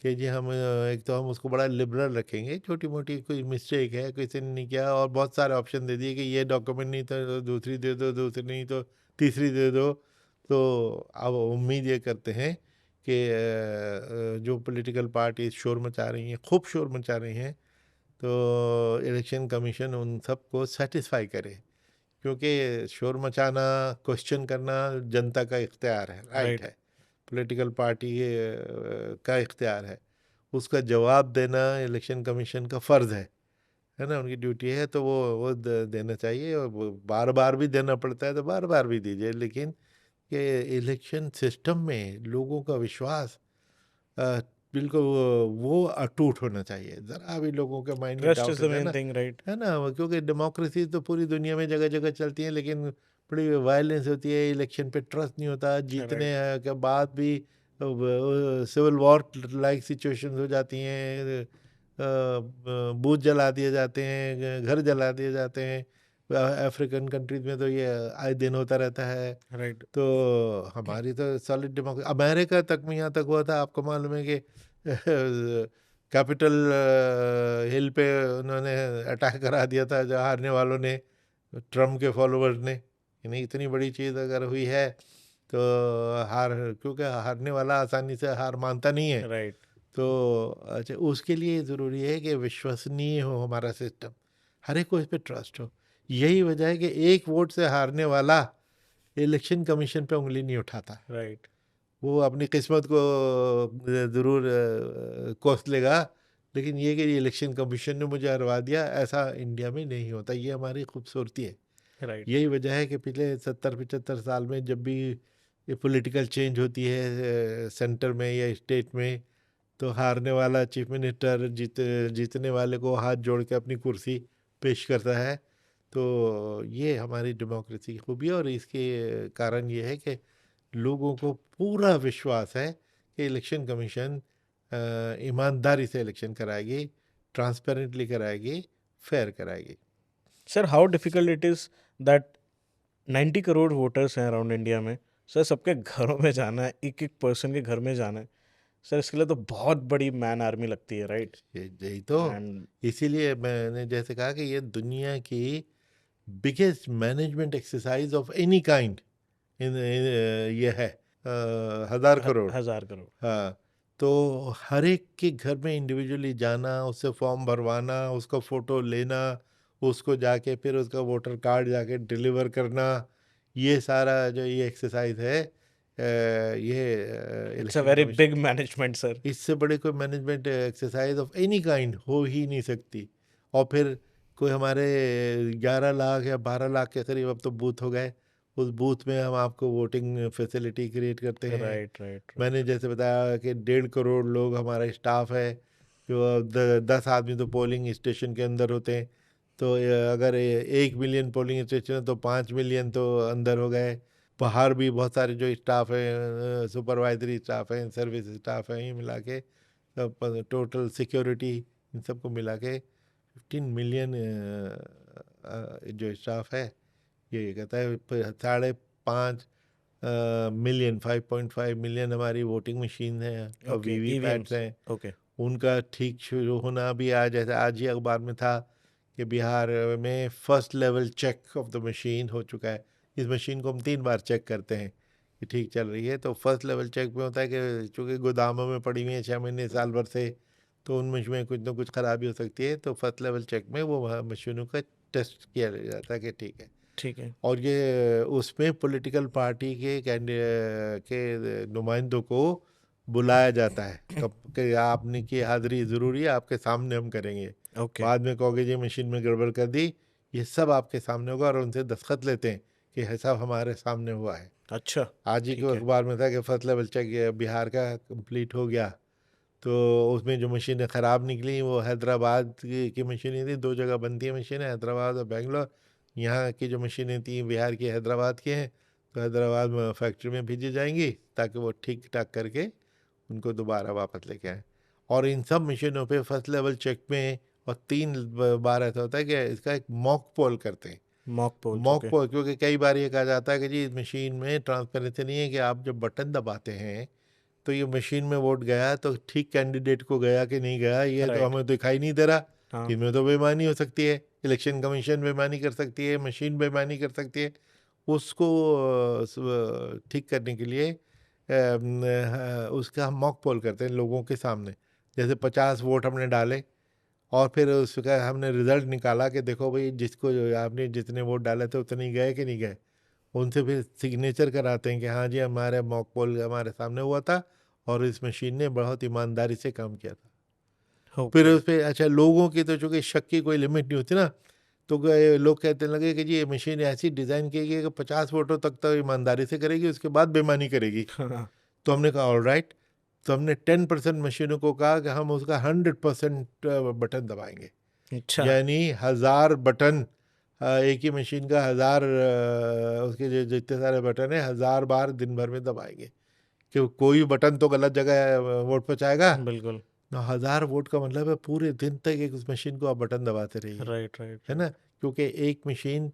कि जी हम एक तो हम उसको बड़ा लिबरल रखेंगे, छोटी मोटी कोई मिस्टेक है किसी ने नहीं किया, और बहुत सारे ऑप्शन दे दिए कि ये डॉक्यूमेंट नहीं था तो दूसरी दे दो, दूसरी नहीं तो तीसरी दे दो। तो अब उम्मीद ये करते हैं कि जो पॉलिटिकल पार्टी शोर मचा रही हैं, खूब शोर मचा रही हैं, तो इलेक्शन कमीशन उन सबको सेटिस्फाई करे, क्योंकि शोर मचाना, क्वेश्चन करना जनता का इख्तियार है, राइट राइट। है। पॉलिटिकल पार्टी का इख्तियार है, उसका जवाब देना इलेक्शन कमीशन का फ़र्ज़ है ना, उनकी ड्यूटी है, तो वो देना चाहिए, और वो बार बार भी देना पड़ता है तो बार बार भी दीजिए, लेकिन ये इलेक्शन सिस्टम में लोगों का विश्वास अ, बिल्कुल वो अटूट होना चाहिए, ज़रा भी लोगों के माइंड में ट्रस्ट डाउट इज द है मेन ना, थिंग, राइट? है ना, क्योंकि डेमोक्रेसी तो पूरी दुनिया में जगह जगह चलती है, लेकिन बड़ी वायलेंस होती है, इलेक्शन पे ट्रस्ट नहीं होता, जीतने राइट। के बाद भी सिविल वॉर लाइक सिचुएशंस हो जाती हैं, बूथ जला दिए जाते हैं, घर जला दिए जाते हैं, अफ्रीकन कंट्रीज में तो ये आए दिन होता रहता है। राइट। तो हमारी तो सॉलिड डेमोक्रेसी, अमेरिका तक में यहाँ तक हुआ था, आपको मालूम है कि कैपिटल हिल पे उन्होंने अटैक करा दिया था, जो हारने वालों ने, ट्रम्प के फॉलोअर्स ने, कि नहीं, इतनी बड़ी चीज़ अगर हुई है तो हार, क्योंकि हारने वाला आसानी से हार मानता नहीं है, राइट। तो अच्छा, उसके लिए ज़रूरी है कि विश्वसनीय हो हमारा सिस्टम, हर एक को इस पर ट्रस्ट हो। यही वजह है कि एक वोट से हारने वाला इलेक्शन कमीशन पे उंगली नहीं उठाता, राइट। वो अपनी किस्मत को ज़रूर कोस लेगा, लेकिन ये कि इलेक्शन कमीशन ने मुझे हरवा दिया, ऐसा इंडिया में नहीं होता, ये हमारी खूबसूरती है। राइट। यही वजह है कि पिछले 70-75 साल में जब भी ये पॉलिटिकल चेंज होती है सेंटर में या स्टेट में, तो हारने वाला चीफ मिनिस्टर जीतने वाले को हाथ जोड़ के अपनी कुर्सी पेश करता है। तो ये हमारी डेमोक्रेसी की खूबी है, और इसके कारण ये है कि लोगों को पूरा विश्वास है कि इलेक्शन कमीशन ईमानदारी से इलेक्शन कराएगी, ट्रांसपेरेंटली कराएगी, फेयर कराएगी। Sir, how difficult it is that 90 crore voters हैं अराउंड इंडिया में। सर, सबके घरों में जाना है, एक एक पर्सन के घर में जाना है। सर, इसके लिए तो बहुत बड़ी मैन आर्मी लगती है, राइट? यही तो, एंड इसीलिए मैंने जैसे कहा कि ये दुनिया की biggest management exercise of any kind in ये है, 1,000 करोड़। 1000 करोड़। हाँ, तो हर एक के घर में इंडिविजुअली जाना, उससे फॉर्म भरवाना, उसका फ़ोटो लेना, उसको जाके फिर उसका वोटर कार्ड जाके डिलीवर करना, ये सारा जो ये एक्सरसाइज है, ये it's a election very commission, big management, sir. इससे बड़े कोई management exercise of any kind हो ही नहीं सकती। और फिर कोई हमारे 11 लाख या 12 लाख के करीब अब तो बूथ हो गए, उस बूथ में हम आपको वोटिंग फैसिलिटी क्रिएट करते हैं। राइट, राइट, मैंने राइट। जैसे बताया कि 1.5 करोड़ लोग हमारा स्टाफ है, जो 10 आदमी तो पोलिंग स्टेशन के अंदर होते हैं, तो अगर 1 मिलियन पोलिंग स्टेशन है तो 5 मिलियन तो अंदर हो गए। बाहर भी बहुत सारे जो स्टाफ है, सुपरवाइजरी स्टाफ है, सर्विस स्टाफ है, ये मिला के सब टोटल सिक्योरिटी, इन सबको मिला के 15 मिलियन जो स्टाफ है, ये कहता है 5.5 मिलियन, 5.5 मिलियन हमारी वोटिंग मशीन है और ओके, वीवी पैट्स ईवीएम्स। हैं। ओके। उनका ठीक शुरू होना भी आज, जैसे आज ही अखबार में था कि बिहार में first level check of the machine हो चुका है। इस मशीन को हम 3 बार चेक करते हैं कि ठीक चल रही है, तो फर्स्ट लेवल चेक में होता है कि चूँकि गोदामों में पड़ी हुई है 6 महीने साल भर से, तो उन मशीन में कुछ ना कुछ खराबी हो सकती है, तो फर्स्ट लेवल चेक में वो वहाँ मशीनों का टेस्ट किया जाता है कि ठीक है। ठीक है। और ये उसमें पॉलिटिकल पार्टी के के नुमाइंदों को बुलाया जाता है, कब कि आपने की हाज़िरी ज़रूरी है, आपके सामने हम करेंगे। ओके। बाद में कहोगे जी मशीन में गड़बड़ कर दी, ये सब आपके सामने होगा, और उनसे दस्तखत लेते हैं कि ये सब हमारे सामने हुआ है। अच्छा। आज ही के ठीक है। अखबार में था कि फर्स्ट लेवल चेक बिहार का कंप्लीट हो गया, तो उसमें जो मशीनें ख़राब निकली वो हैदराबाद की मशीनें थी, 2 जगह बनती है मशीनें, हैदराबाद और बेंगलोर। यहाँ की जो मशीनें थी बिहार की हैदराबाद की हैं, तो हैदराबाद में फैक्ट्री में भेजी जाएंगी ताकि वो ठीक ठाक करके उनको दोबारा वापस लेके आएँ। और इन सब मशीनों पे फर्स्ट लेवल चेक में, और 3 बार ऐसा होता है कि इसका एक मॉक पोल करते हैं। Mock polls. Mock okay. Poll, क्योंकि कई बार ये कहा जाता है कि जी इस मशीन में ट्रांसपेरेंसी नहीं है, कि आप जब बटन दबाते हैं तो ये मशीन में वोट गया तो ठीक कैंडिडेट को गया कि नहीं गया, ये तो राइट। हमें दिखाई नहीं दे रहा। हाँ। इसमें तो बेईमानी हो सकती है, इलेक्शन कमीशन बेईमानी कर सकती है, मशीन बेईमानी कर सकती है। उसको ठीक करने के लिए उसका हम मॉक पोल करते हैं लोगों के सामने। जैसे 50 वोट हमने डाले, और फिर उसका हमने रिजल्ट निकाला कि देखो भाई, जिसको आपने जितने वोट डाले थे उतने ही गए कि नहीं गए। उनसे फिर सिग्नेचर कराते हैं कि हाँ जी हमारे मॉक पोल हमारे सामने हुआ था और इस मशीन ने बहुत ईमानदारी से काम किया था। फिर ओके। उस पर अच्छा लोगों की तो चूंकि शक की कोई लिमिट नहीं होती ना, तो लोग कहते लगे कि जी ये मशीन ऐसी डिज़ाइन की गई है कि 50 वोटों तक तो ईमानदारी से करेगी, उसके बाद बेईमानी करेगी। हाँ। तो हमने कहा ऑल राइट, तो हमने 10% मशीनों को कहा कि हम उसका 100% बटन दबाएंगे, अच्छा। यानी 1000 बटन, एक ही मशीन का 1000, उसके जो जितने सारे बटन है 1000 बार दिन भर में दबाएंगे, कि कोई बटन तो गलत जगह वोट पहुंचाएगा। बिल्कुल। ना 1000 वोट का मतलब है पूरे दिन तक एक उस मशीन को आप बटन दबाते रहिए, राइट राइट है राइट। ना, क्योंकि एक मशीन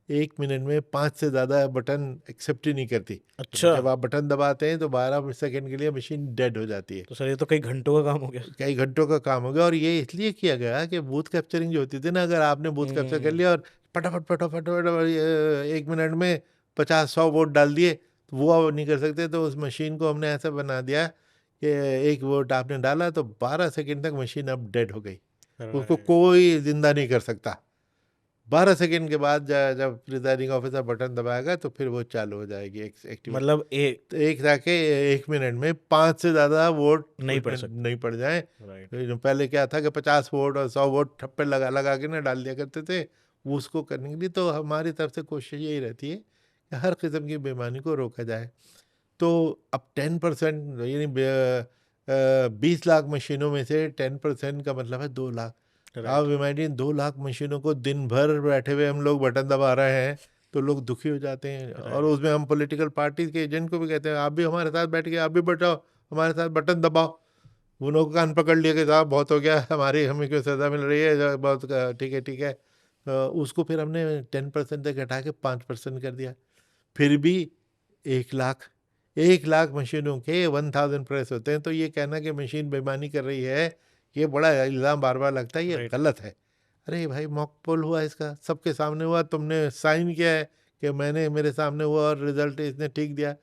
1 मिनट में 5 से ज़्यादा बटन एक्सेप्ट ही नहीं करती। अच्छा, जब आप बटन दबाते हैं तो 12 सेकंड के लिए मशीन डेड हो जाती है। तो सर ये तो कई घंटों का काम हो गया। कई घंटों का काम हो गया, और ये इसलिए किया गया कि बूथ कैप्चरिंग जो होती थी ना, अगर आपने बूथ कैप्चर कर हम्म। लिया और फटाफट फटाफट फटाफट 1 मिनट में 50-100 वोट डाल दिए, तो वो आप नहीं कर सकते। तो उस मशीन को हमने ऐसा बना दिया कि एक वोट आपने डाला तो 12 सेकंड तक मशीन अब डेड हो गई, उसको राइट। कोई जिंदा नहीं कर सकता। 12 सेकंड के बाद जब प्रिजाइडिंग ऑफिसर बटन दबाएगा तो फिर वो चालू हो जाएगी एक्टिवेट। मतलब एक तो एक जाके 1 मिनट में 5 से ज़्यादा वोट नहीं पढ़ उसमें सकते। नहीं पड़ जाए। राइट। तो पहले क्या था कि 50 वोट और 100 वोट ठप्पे लगा लगा के ना डाल दिया करते थे। वो उसको करने के लिए तो हमारी तरफ से कोशिश यही रहती है कि हर किस्म की बेईमानी को रोका जाए। तो अब 10% यानी 20 लाख मशीनों में से 10% का मतलब है 2 लाख। आप राइट। इमेजिन 2 लाख मशीनों को दिन भर बैठे हुए हम लोग बटन दबा रहे हैं, तो लोग दुखी हो जाते हैं। और राइट। उसमें हम पॉलिटिकल पार्टीज के एजेंट को भी कहते हैं आप भी हमारे साथ बैठ के आप भी बैठो, हमारे साथ बटन दबाओ। वो लोग कान पकड़ लिए कि साहब बहुत हो गया, हमारी हमें क्यों सज़ा मिल रही है, बहुत ठीक है ठीक है। उसको फिर हमने 10% तक घटा के 5% कर दिया। फिर भी 1 लाख 1 लाख मशीनों के 1000 प्रेस होते हैं, तो ये कहना कि मशीन बेईमानी कर रही है, ये बड़ा इल्ज़ाम बार बार लगता है, ये राइट। गलत है। अरे भाई मॉक पोल हुआ, इसका सबके सामने हुआ, तुमने साइन किया है कि मैंने मेरे सामने हुआ और रिजल्ट इसने ठीक दिया।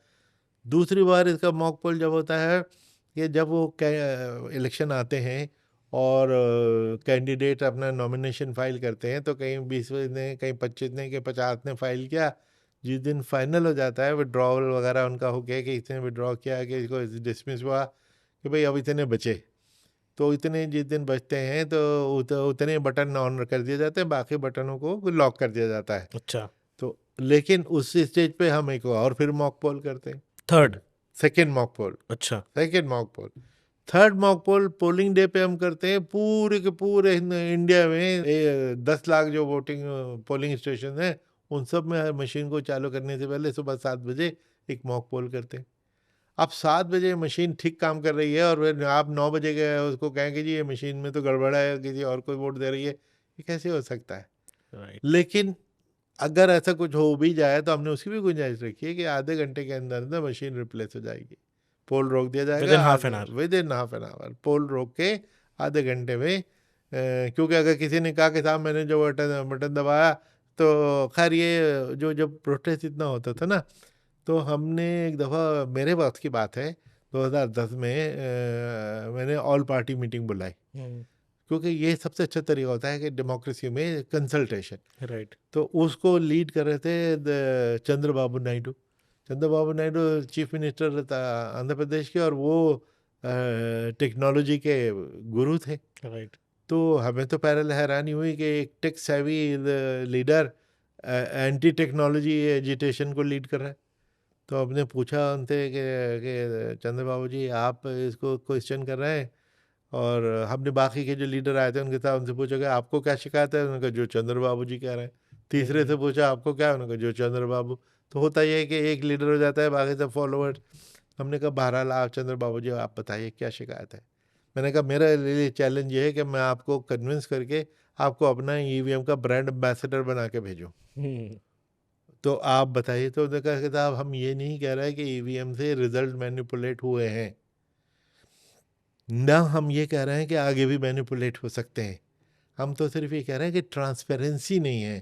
दूसरी बार इसका मॉक पोल जब होता है कि जब वो इलेक्शन आते हैं और कैंडिडेट अपना नॉमिनेशन फाइल करते हैं, तो कहीं 20 ने, कहीं 25 ने, कहीं 50 ने फाइल किया। जिस दिन फाइनल हो जाता है विड्रॉवल वगैरह उनका हो गया कि इसने विड्रॉ किया, कि इसको डिसमिस हुआ कि भाई अब इतने बचे, तो इतने जिस दिन बचते हैं तो उतने बटन ऑन कर दिए जाते हैं, बाकी बटनों को लॉक कर दिया जाता है। अच्छा। तो लेकिन उस स्टेज पे हम एक और फिर मॉक पोल करते हैं। थर्ड। सेकेंड मॉक पोल, अच्छा। Second mock poll. Third mock poll polling day पे हम करते हैं पूरे के पूरे इंडिया में 10 लाख जो वोटिंग पोलिंग स्टेशन है, उन सब में मशीन को चालू करने से पहले सुबह 7 बजे एक मॉक पोल करते हैं। अब 7 बजे मशीन ठीक काम कर रही है और फिर आप 9 बजे गए उसको कहेंगे जी ये मशीन में तो गड़बड़ है, किसी और को वोट दे रही है, ये कैसे हो सकता है। राइट। लेकिन अगर ऐसा कुछ हो भी जाए तो हमने उसकी भी गुंजाइश रखी है कि आधे घंटे के अंदर अंदर मशीन रिप्लेस हो जाएगी। पोल रोक दिया विद जाएगा in half an hour. Within half an hour, poll रोक के आधे घंटे में। क्योंकि अगर किसी ने कहा कि साहब मैंने जो बटन बटन दबाया, तो खैर ये जो जब प्रोटेस्ट इतना होता था ना, तो हमने एक दफ़ा, मेरे वक्त की बात है 2010 में, मैंने ऑल पार्टी मीटिंग बुलाई, क्योंकि ये सबसे अच्छा तरीका होता है कि डेमोक्रेसी में कंसल्टेशन। राइट। तो उसको लीड कर रहे थे चंद्रबाबू नायडू। चंद्रबाबू नायडू चीफ मिनिस्टर था आंध्र प्रदेश के, और वो टेक्नोलॉजी के गुरु थे। राइट। तो हमें तो पहले हैरानी हुई कि एक tech savvy leader anti technology agitation को लीड कर रहा है। तो हमने पूछा उनसे कि चंद्रबाबू जी आप इसको क्वेश्चन कर रहे हैं, और हमने बाकी के जो लीडर आए थे उनके साथ उनसे पूछा कि आपको क्या शिकायत है, उन्होंने कहा जो चंद्रबाबू जी कह रहे हैं। तीसरे से पूछा आपको क्या है, उन्होंने कहा जो चंद्रबाबू। तो होता ये है कि एक लीडर हो जाता है, बाकी सब फॉलोअर्स। हमने कहा बहरहाल आप चंद्रबाबू जी आप बताइए क्या शिकायत है। मैंने कहा मेरा लिए चैलेंज ये है कि मैं आपको कन्विंस करके आपको अपना ईवीएम का ब्रांड एम्बेसडर बना के भेजूँ, तो आप बताइए। तो उन्होंने कहा कि साहब हम ये नहीं कह रहे हैं कि ईवीएम से रिजल्ट मैनिपुलेट हुए हैं, ना हम ये कह रहे हैं कि आगे भी मैनिपुलेट हो सकते हैं, हम तो सिर्फ ये कह रहे हैं कि ट्रांसपेरेंसी नहीं है।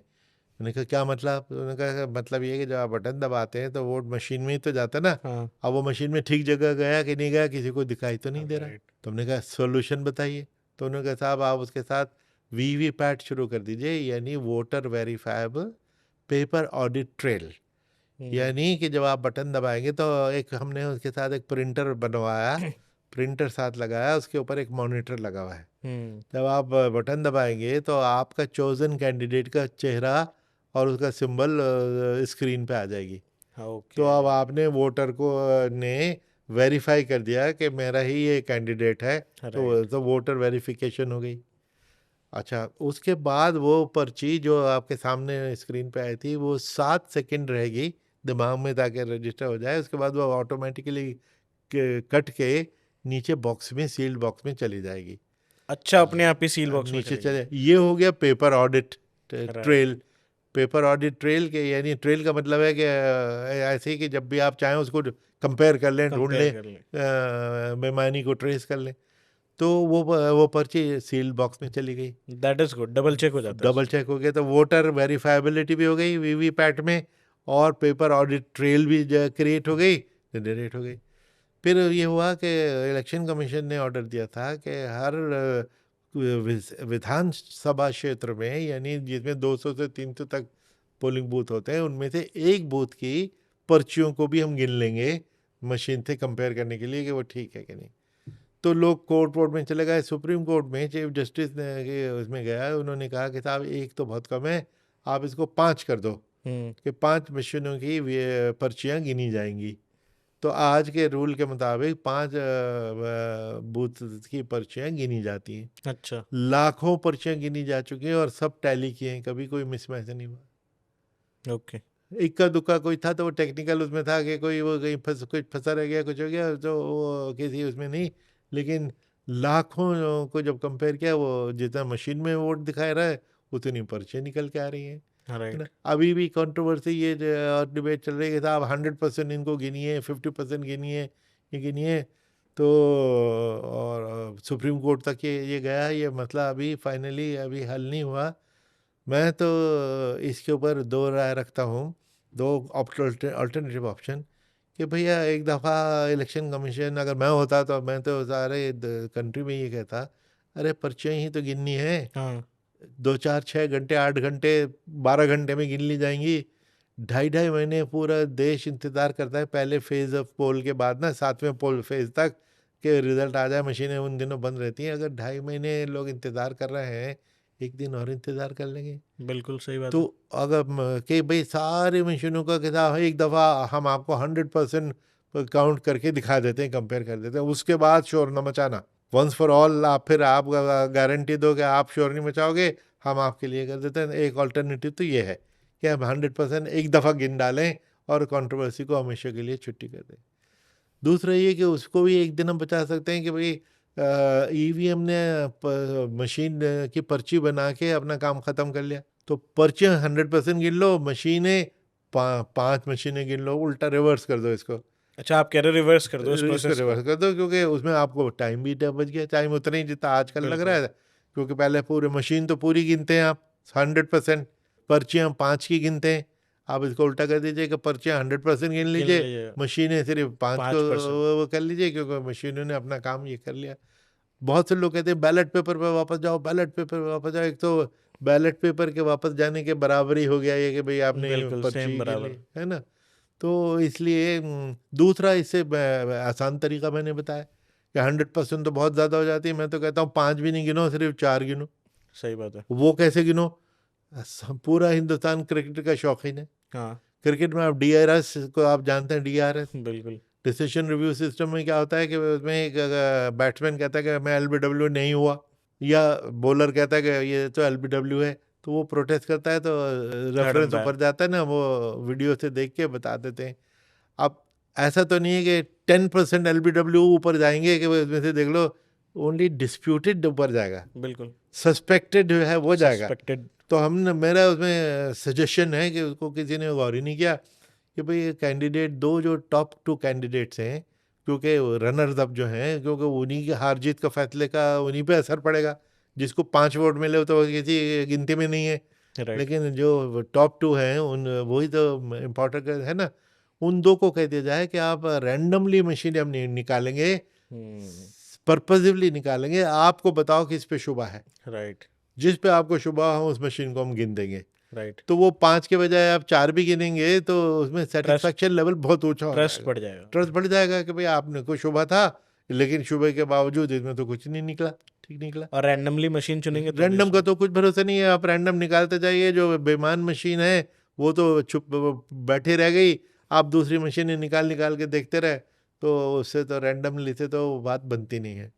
उन्होंने कहा क्या मतलब, तो उन्होंने कहा मतलब ये है कि जब आप बटन दबाते हैं तो वोट मशीन में ही तो जाता है ना, हाँ। अब वो मशीन में ठीक जगह गया कि नहीं गया किसी को दिखाई तो नहीं दे रहा। राइट। तो हमने कहा सोल्यूशन बताइए। तो उन्होंने कहा साहब आप उसके साथ वीवीपैट शुरू कर दीजिए, यानी voter verifiable paper audit trail. यानी कि जब आप बटन दबाएंगे तो एक हमने उसके साथ एक प्रिंटर बनवाया, प्रिंटर साथ लगाया, उसके ऊपर एक मॉनिटर लगा हुआ है। जब आप बटन दबाएंगे तो आपका चोजन कैंडिडेट का चेहरा और उसका सिंबल स्क्रीन पे आ जाएगी। ओके। तो अब आपने वोटर को ने वेरीफाई कर दिया कि मेरा ही ये कैंडिडेट है, राइट। तो वोटर वेरिफिकेशन हो गई। अच्छा, उसके बाद वो पर्ची जो आपके सामने स्क्रीन पे आई थी वो 7 सेकंड रहेगी दिमाग में ताकि रजिस्टर हो जाए। उसके बाद वो ऑटोमेटिकली कट के नीचे बॉक्स में, सील्ड बॉक्स में चली जाएगी। अच्छा, अपने आप ही सील बॉक्स में नीचे चले गए। चले, ये हो गया paper audit right. Trail. Paper audit trail के यानी ट्रेल का मतलब है कि ऐसे ही कि जब भी आप चाहें उसको कंपेयर कर लें, ढूंढ कंपेयर लें, कर लें। बेईमानी को ट्रेस कर लें। तो वो पर्ची सील्ड बॉक्स में चली गई, that is good, double check हो जाता है डबल उससे। चेक हो गया। तो वोटर वेरीफाइबिलिटी भी हो गई वीवीपैट में, और पेपर ऑडिट ट्रेल भी क्रिएट हो गई, जनरेट हो गई। फिर ये हुआ कि इलेक्शन कमीशन ने ऑर्डर दिया था कि हर विधानसभा क्षेत्र में, यानी जिसमें 200 से 300 तक पोलिंग बूथ होते हैं, उनमें से एक बूथ की पर्चियों को भी हम गिन लेंगे मशीन से कंपेयर करने के लिए कि वो ठीक है कि नहीं। तो लोग कोर्ट में चले गए, सुप्रीम कोर्ट में चीफ जस्टिस ने के उसमें गया, उन्होंने कहा कि साहब एक तो बहुत कम है, आप इसको 5 कर दो कि 5 मशीनों की पर्चियाँ गिनी जाएंगी। तो आज के रूल के मुताबिक 5 बूथ की पर्चियाँ गिनी जाती हैं। अच्छा। लाखों पर्चियाँ गिनी जा चुकी हैं और सब टैली की हैं, कभी कोई मिसमैच नहीं हुआ। ओके। इक्का दुक्का कोई था तो वो टेक्निकल उसमें था कि कोई वो कहीं कुछ फंसा रह गया, कुछ हो गया, तो वो किसी उसमें नहीं। लेकिन लाखों को जब कंपेयर किया, वो जितना मशीन में वोट दिखा रहा है उतनी पर्चियाँ निकल के आ रही हैं, है ना। राइट। अभी भी कंट्रोवर्सी ये और डिबेट चल रही है कि साहब 100% इनको गिनिए, 50% गिनिए, ये गिनिए। तो और सुप्रीम कोर्ट तक ये गया, ये मसला अभी फाइनली अभी हल नहीं हुआ। मैं तो इसके ऊपर दो राय रखता हूँ, दो अल्टरनेटिव ऑप्शन, कि भैया एक दफ़ा इलेक्शन कमीशन अगर मैं होता तो मैं तो सारे कंट्री में ये कहता, अरे पर्चियाँ ही तो गिननी है, हाँ। 2 4 6 घंटे 8 घंटे 12 घंटे में गिन ली जाएंगी। 2.5 2.5 महीने पूरा देश इंतज़ार करता है पहले फेज़ ऑफ पोल के बाद ना, 7वें पोल फेज़ तक के रिज़ल्ट आ जाए। मशीनें उन दिनों बंद रहती हैं। अगर 2.5 महीने लोग इंतज़ार कर रहे हैं, एक दिन और इंतज़ार कर लेंगे। बिल्कुल सही बात तो है। अगर कि भाई सारे मशीनों का किताब एक दफ़ा हम आपको 100% काउंट करके दिखा देते हैं, कंपेयर कर देते हैं, उसके बाद शोर न मचाना, वंस फॉर ऑल। आप फिर आप गारंटी दो कि आप शोर नहीं मचाओगे, हम आपके लिए कर देते हैं। एक ऑल्टरनेटिव तो ये है कि हम 100% एक दफ़ा गिन डालें और कंट्रोवर्सी को हमेशा के लिए छुट्टी कर दें। दूसरा ये कि उसको भी एक दिन हम बचा सकते हैं कि भाई ईवीएम ने मशीन की पर्ची बना के अपना काम ख़त्म कर लिया, तो पर्चियाँ 100% गिन लो, मशीनें 5 मशीनें गिन लो, उल्टा रिवर्स कर दो इसको। अच्छा, आप कह रहे रिवर्स कर दो इस इसको प्रोसेस को। रिवर्स कर दो, क्योंकि उसमें आपको टाइम भी बच गया, टाइम उतना ही जितना आजकल लग रहा बिल्कुल। है। क्योंकि पहले पूरे मशीन तो पूरी गिनते हैं आप 100%, पर्चियाँ 5 की गिनते हैं। आप इसको उल्टा कर दीजिए कि पर्चियाँ 100% गिन गिन लीजिए, लीजिए। मशीनें सिर्फ 5 को 5%। वो कर लीजिए, क्योंकि मशीनों ने अपना काम ये कर लिया। बहुत से लोग कहते हैं बैलेट पेपर पे वापस जाओ, बैलेट पेपर पे वापस जाओ। एक तो बैलेट पेपर के वापस जाने के बराबर ही हो गया ये कि भाई आपने बिल्कुल सेम पर्ची गिन ली, बराबर। है ना। तो इसलिए दूसरा इससे आसान तरीका मैंने बताया कि 100% तो बहुत ज़्यादा हो जाती है। मैं तो कहता हूँ 5 भी नहीं गिनो, सिर्फ 4 गिनो। सही बात है। वो कैसे गिनो? पूरा हिंदुस्तान क्रिकेट का शौकीन है। हाँ। क्रिकेट में आप DRS को आप जानते हैं, DRS बिल्कुल। डिसीजन रिव्यू सिस्टम में क्या होता है कि उसमें एक बैट्समैन कहता है कि मैं LBW नहीं हुआ, या बॉलर कहता है कि ये तो LBW है, तो वो प्रोटेस्ट करता है, तो थर्ड रेफरेंस अंपायर। ऊपर जाता है ना, वो वीडियो से देख के बता देते हैं। अब ऐसा तो नहीं है कि 10% LBW ऊपर जाएंगे कि वो इसमें से देख लो, ओनली डिस्प्यूटेड ऊपर जाएगा, बिल्कुल। सस्पेक्टेड जो है वो जाएगा। सस्पेक्टेड। तो हमने, मेरा उसमें सजेशन है कि उसको किसी ने गौर ही नहीं किया कि भाई ये कैंडिडेट दो जो टॉप 2 कैंडिडेट्स हैं, क्योंकि रनर्स अप जो हैं, क्योंकि उन्हीं की हार जीत का फैसले का उन्हीं पे असर पड़ेगा। जिसको 5 वोट मिले तो वो किसी गिनती में नहीं है, राइट। लेकिन जो टॉप 2 हैं उन वही तो इम्पोर्टेंट है ना। उन दो को कह दिया जाए कि आप रैंडमली मशीन हम निकालेंगे, पर्पजिवली निकालेंगे, आपको बताओ किस पे शुबा है, राइट। जिस पे आपको शुबा हो उस मशीन को हम गिन देंगे। राइट, तो वो 5 के बजाय आप 4 भी गिनेंगे तो उसमें सेटिस्फैक्शन लेवल बहुत ऊंचा हो ट्रस्ट जाएगा, बढ़ जाएगा। ट्रस्ट बढ़ जाएगा कि भाई आपने को शुबा था, लेकिन शुबे के बावजूद इसमें तो कुछ नहीं निकला, ठीक निकला। और रैंडमली मशीन चुनेंगे तो रैंडम का ऑब्वियसली तो कुछ भरोसा नहीं है, आप रैंडम निकालते जाइए, जो बेईमान मशीन है वो तो चुप बैठी रह गई, आप दूसरी मशीनें निकाल निकाल के देखते रहे, तो उससे तो रैंडमली से तो बात बनती नहीं है। राइट।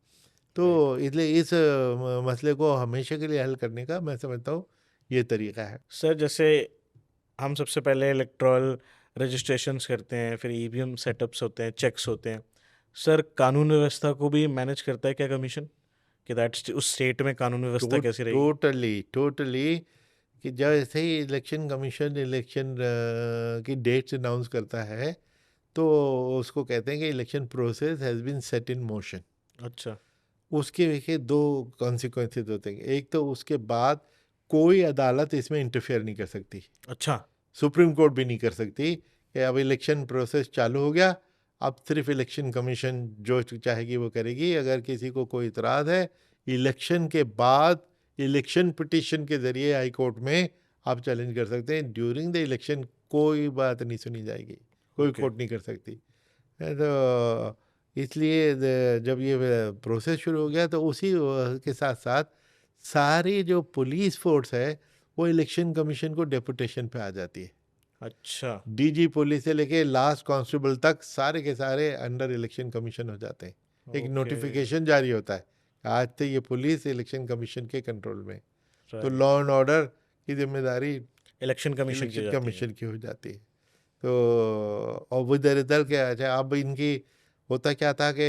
तो इसलिए इस मसले को हमेशा के लिए हल करने का मैं समझता हूँ ये तरीका है। सर जैसे हम सबसे पहले इलेक्टोरल रजिस्ट्रेशंस करते हैं, फिर ईवीएम सेटअप्स होते हैं, चेक्स होते हैं। सर कानून व्यवस्था को भी मैनेज करता है क्या कमीशन, कि दैट उस स्टेट में कानून व्यवस्था कैसी रहेगी? टोटली टोटली कि जैसे ही इलेक्शन कमीशन इलेक्शन की डेट्स अनाउंस करता है तो उसको कहते हैं कि election process has been set in motion. अच्छा। उसके देखिए दो कॉन्सिक्वेंसेज होते हैं। एक तो उसके बाद कोई अदालत इसमें इंटरफेयर नहीं कर सकती, अच्छा। सुप्रीम कोर्ट भी नहीं कर सकती कि अब इलेक्शन प्रोसेस चालू हो गया, अब सिर्फ इलेक्शन कमीशन जो चाहेगी वो करेगी। अगर किसी को कोई इतराज़ है इलेक्शन के बाद इलेक्शन पिटीशन के ज़रिए हाई कोर्ट में आप चैलेंज कर सकते हैं। ड्यूरिंग द इलेक्शन कोई बात नहीं सुनी जाएगी, कोई ओके। कोर्ट नहीं कर सकती है। तो इसलिए जब ये प्रोसेस शुरू हो गया तो उसी के साथ साथ सारी जो पुलिस फोर्स है वो इलेक्शन कमीशन को डेपुटेशन पे आ जाती है। अच्छा। डीजी पुलिस से लेके लास्ट कांस्टेबल तक सारे के सारे अंडर इलेक्शन कमीशन हो जाते हैं। एक ओके। नोटिफिकेशन जारी होता है, आज से ये पुलिस इलेक्शन कमीशन के कंट्रोल में। तो राइट। लॉ एंड ऑर्डर की जिम्मेदारी इलेक्शन कमीशन की हो इलेक्शन जाती है। कमीशन की हो जाती है। तो और विद द रिजल्ट क्या है, अब इनकी होता क्या था कि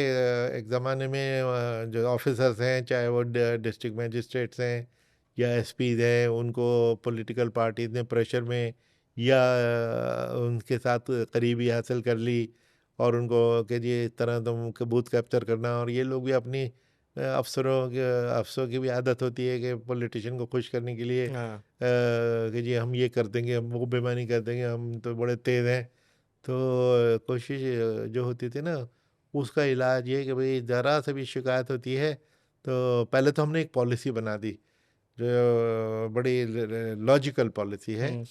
एक ज़माने में जो ऑफिसर्स हैं चाहे वो डिस्ट्रिक्ट मजिस्ट्रेट्स हैं या एसपीज हैं, उनको पॉलिटिकल पार्टीज ने प्रेशर में या उनके साथ करीबी हासिल कर ली और उनको कि जी इस तरह तुम बूथ कैप्चर करना, और ये लोग भी अपनी अफसरों की भी आदत होती है कि पॉलिटिशियन को खुश करने के लिए हाँ। कि जी हम ये कर देंगे, हम वो बेईमानी कर देंगे, हम तो बड़े तेज़ हैं। तो कोशिश जो होती थी ना उसका इलाज ये कि भाई ज़रा से भी शिकायत होती है तो पहले तो हमने एक पॉलिसी बना दी जो बड़ी लॉजिकल पॉलिसी है हम्म।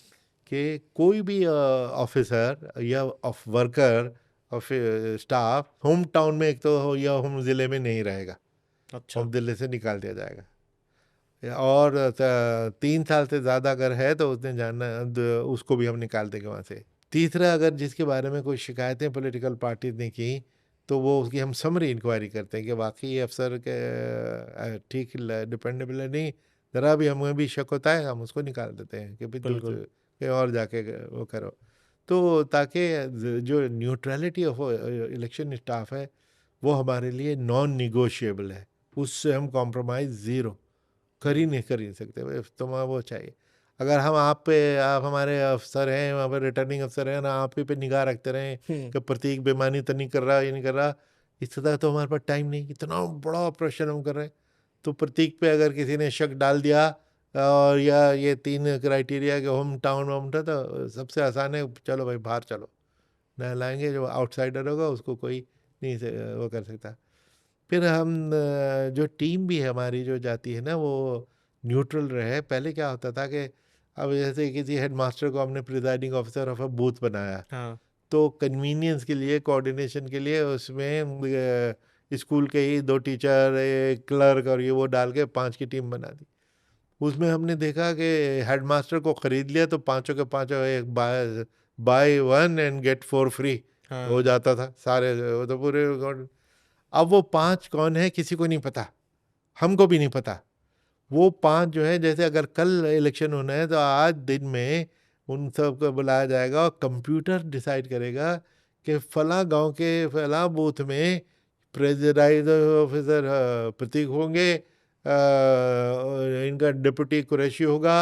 कि कोई भी ऑफिसर या of worker of staff home town में एक तो या होम ज़िले में नहीं रहेगा, अच्छा। होम ज़िले से निकाल दिया जाएगा। और 3 साल से ज़्यादा अगर है तो उसने जानना उसको भी हम निकाल देंगे वहाँ से। तीसरा, अगर जिसके बारे में कोई शिकायतें पॉलिटिकल पार्टीज ने की तो वो उसकी हम समरी इंक्वायरी करते हैं कि वाकई ये अफसर के ठीक डिपेंडेबल है, नहीं ज़रा भी हमें भी शक होता है हम उसको निकाल देते हैं कि भाई बिल्कुल। दूसरे कहीं और जाके वो करो। तो ताकि जो न्यूट्रलिटी ऑफ इलेक्शन स्टाफ है वो हमारे लिए नॉन निगोशिएबल है, उससे हम कॉम्प्रोमाइज़ ज़ीरो कर ही नहीं सकते भाई, तुम्हें वो चाहिए। अगर हम आप हमारे अफसर हैं, वहाँ पर रिटर्निंग अफसर हैं ना, आप ही पे निगाह रखते रहें कि प्रतीक बेईमानी तो नहीं कर रहा, ये नहीं कर रहा, इस तरह तो हमारे पास टाइम नहीं, इतना बड़ा ऑपरेशन हम कर रहे हैं। तो प्रतीक पे अगर किसी ने शक डाल दिया और या ये 3 क्राइटेरिया के होम टाउन वाउन था तो सबसे आसान है, चलो भाई बाहर चलो, नहलाएंगे, जो आउटसाइडर होगा उसको कोई नहीं वो कर सकता। फिर हम जो टीम भी है हमारी जो जाती है ना वो न्यूट्रल रहे। पहले क्या होता था कि अब जैसे किसी हेडमास्टर को हमने presiding officer of a booth बनाया हाँ। तो कन्वीनियंस के लिए, कोऑर्डिनेशन के लिए उसमें स्कूल के ही 2 टीचर, एक क्लर्क और ये वो डाल के 5 की टीम बना दी। उसमें हमने देखा कि हेडमास्टर को ख़रीद लिया तो पाँचों के पाँचों एक बाय 1 एंड गेट 4 फ्री हो हाँ। जाता था सारे, वो तो पूरे। अब वो 5 कौन है किसी को नहीं पता, हमको भी नहीं पता। वो 5 जो है, जैसे अगर कल इलेक्शन होना है तो आज दिन में उन सबको बुलाया जाएगा और कंप्यूटर डिसाइड करेगा कि फला गांव के फला बूथ में प्रेसिडाइज ऑफिसर प्रतीक होंगे, इनका डिप्टी कुरैशी होगा,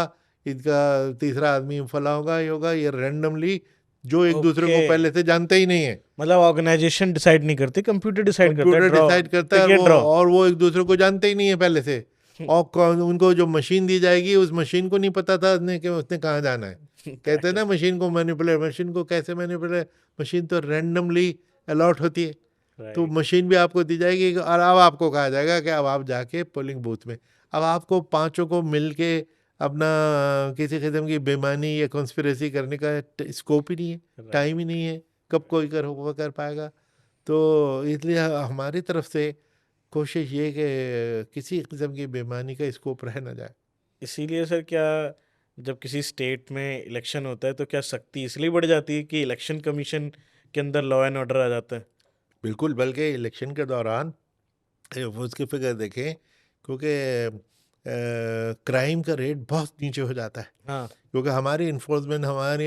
इनका तीसरा आदमी फला होगा, ये होगा। ये रैंडमली जो एक दूसरे ओके। को पहले से जानते ही नहीं है, मतलब ऑर्गेनाइजेशन डिसाइड नहीं करती, कंप्यूटर डिसाइड करता है, कंप्यूटर ड्रॉ, डिसाइड करता है। Pick and draw. और वो एक दूसरे को जानते ही नहीं है पहले से। और उनको जो मशीन दी जाएगी उस मशीन को नहीं पता था कि उसने कहाँ जाना है। कहते हैं ना मशीन को मैनिपुलेट, मशीन को कैसे मैनिपुलेट, मशीन तो रैंडमली अलॉट होती है। तो राइट। मशीन भी आपको दी जाएगी और अब आपको कहा जाएगा कि अब आप जाके पोलिंग बूथ में, अब आपको पांचों को मिल के अपना किसी किस्म की बेईमानी या कॉन्स्पिरेसी करने का स्कोप ही नहीं है, राइट टाइम ही नहीं है, कब कोई कर पाएगा। तो इसलिए हमारी तरफ से कोशिश ये कि किसी किस्म की बेईमानी का स्कोप रह ना जाए। इसीलिए सर क्या जब किसी स्टेट में इलेक्शन होता है तो क्या सख्ती इसलिए बढ़ जाती है कि इलेक्शन कमीशन के अंदर लॉ एंड ऑर्डर आ जाता है? बिल्कुल, बल्कि इलेक्शन के दौरान वो उसकी फिगर देखें, क्योंकि क्राइम का रेट बहुत नीचे हो जाता है, हाँ क्योंकि हमारी इन्फोर्समेंट, हमारी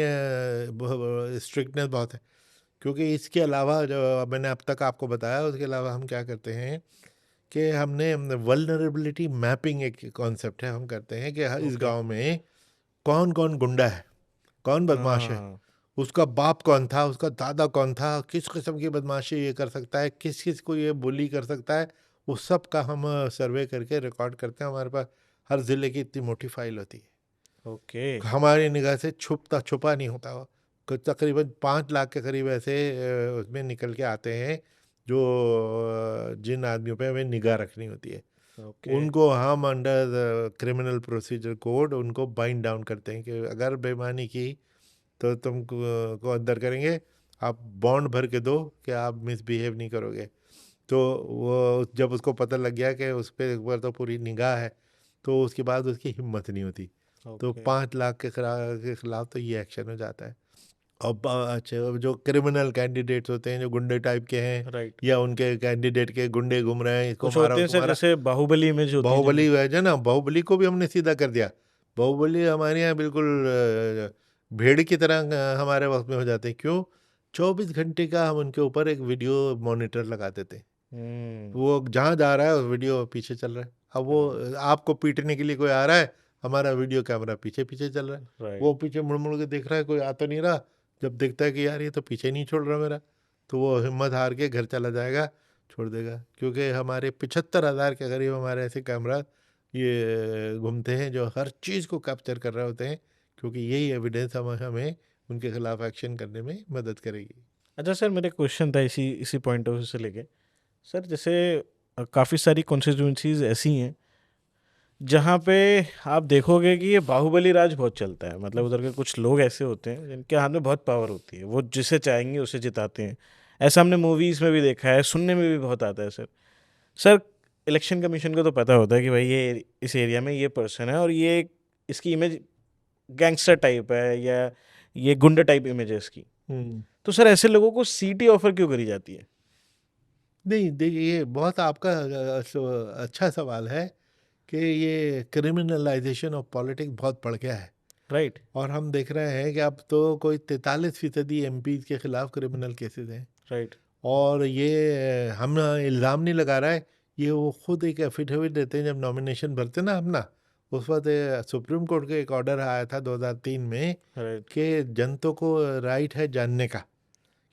स्ट्रिक्टनेस बहुत है। क्योंकि इसके अलावा जो मैंने अब तक आपको बताया, उसके अलावा हम क्या करते हैं कि हमने वल्नरेबिलिटी मैपिंग एक कॉन्सेप्ट है, हम करते हैं कि इस ओके गांव में कौन कौन गुंडा है, कौन बदमाश है, हाँ उसका बाप कौन था, उसका दादा कौन था, किस किस्म की बदमाशी ये कर सकता है, किस किस को ये बुली कर सकता है, वो सब का हम सर्वे करके रिकॉर्ड करते हैं। हमारे पास हर ज़िले की इतनी मोटी फाइल होती है, ओके हमारी निगाह से छुपा नहीं होता वो। तकरीबन 5 लाख के करीब ऐसे उसमें निकल के आते हैं जो जिन आदमियों पे हमें निगाह रखनी होती है, ओके उनको हम अंडर क्रिमिनल प्रोसीजर कोड उनको बाइंड डाउन करते हैं कि अगर बेईमानी की तो तुम को अंदर करेंगे, आप बॉन्ड भर के दो कि आप मिसबिहेव नहीं करोगे। तो वो जब उसको पता लग गया कि उस पर एक बार तो पूरी निगाह है, तो उसके बाद उसकी हिम्मत नहीं होती। तो ओके 5 लाख के खिलाफ तो ये एक्शन हो जाता है। और अच्छा, जो क्रिमिनल कैंडिडेट्स होते हैं जो गुंडे टाइप के हैं, राइट या उनके कैंडिडेट के गुंडे घूम रहे हैं, इसको कुछ मारा होते हैं उसको सर मारा। जैसे बाहुबली इमेज होती है बाहुबली जिनकी। है ना, बाहुबली को भी हमने सीधा कर दिया। बाहुबली हमारे यहाँ बिल्कुल भेड़ की तरह हमारे वक्त में हो जाते हैं। क्यों? 24 घंटे का हम उनके ऊपर एक वीडियो मॉनिटर लगा देते हैं, हम्म वो जहाँ जा रहा है उस वीडियो पीछे चल रहा है। अब वो राइट आपको पीटने के लिए कोई आ रहा है, हमारा वीडियो कैमरा पीछे पीछे चल रहा है, वो राइट पीछे मुड़ मुड़ के देख रहा है, कोई आ तो नहीं रहा। जब देखता है कि यार ये तो पीछे नहीं छोड़ रहा मेरा, तो वो हिम्मत हार के घर चला जाएगा, छोड़ देगा। क्योंकि हमारे 75,000 के करीब हमारे ऐसे कैमरा ये घूमते हैं जो हर चीज़ को कैप्चर कर रहे होते हैं, क्योंकि यही एविडेंस हमें उनके खिलाफ एक्शन करने में मदद करेगी। अच्छा सर मेरा क्वेश्चन था इसी इसी पॉइंट ऑफ व्यू से लेके। सर जैसे काफ़ी सारी कॉन्स्टिट्यूंसीज ऐसी हैं जहाँ पे आप देखोगे कि ये बाहुबली राज बहुत चलता है, मतलब उधर के कुछ लोग ऐसे होते हैं जिनके हाथ में बहुत पावर होती है, वो जिसे चाहेंगे उसे जिताते हैं। ऐसा हमने मूवीज़ में भी देखा है, सुनने में भी बहुत आता है सर। सर इलेक्शन कमीशन को तो पता होता है कि भाई ये इस एरिया में ये पर्सन है और ये इसकी इमेज गैंगस्टर टाइप है या ये गुंडा टाइप इमेज है इसकी, हम्म। तो सर ऐसे लोगों को सीटी ऑफर क्यों करी जाती है? नहीं, देखिए, ये बहुत आपका अच्छा सवाल है कि ये क्रिमिनलाइजेशन ऑफ पॉलिटिक्स बहुत बढ़ गया है। राइट और हम देख रहे हैं कि अब तो कोई 43% एमपी के खिलाफ क्रिमिनल केसेस हैं। राइट और ये हम इल्ज़ाम नहीं लगा रहा है, ये वो खुद एक एफिडेविट देते हैं जब नॉमिनेशन भरते ना अपना। उस वक्त सुप्रीम कोर्ट का एक ऑर्डर आया था 2003 में राइट कि जनता को राइट है जानने का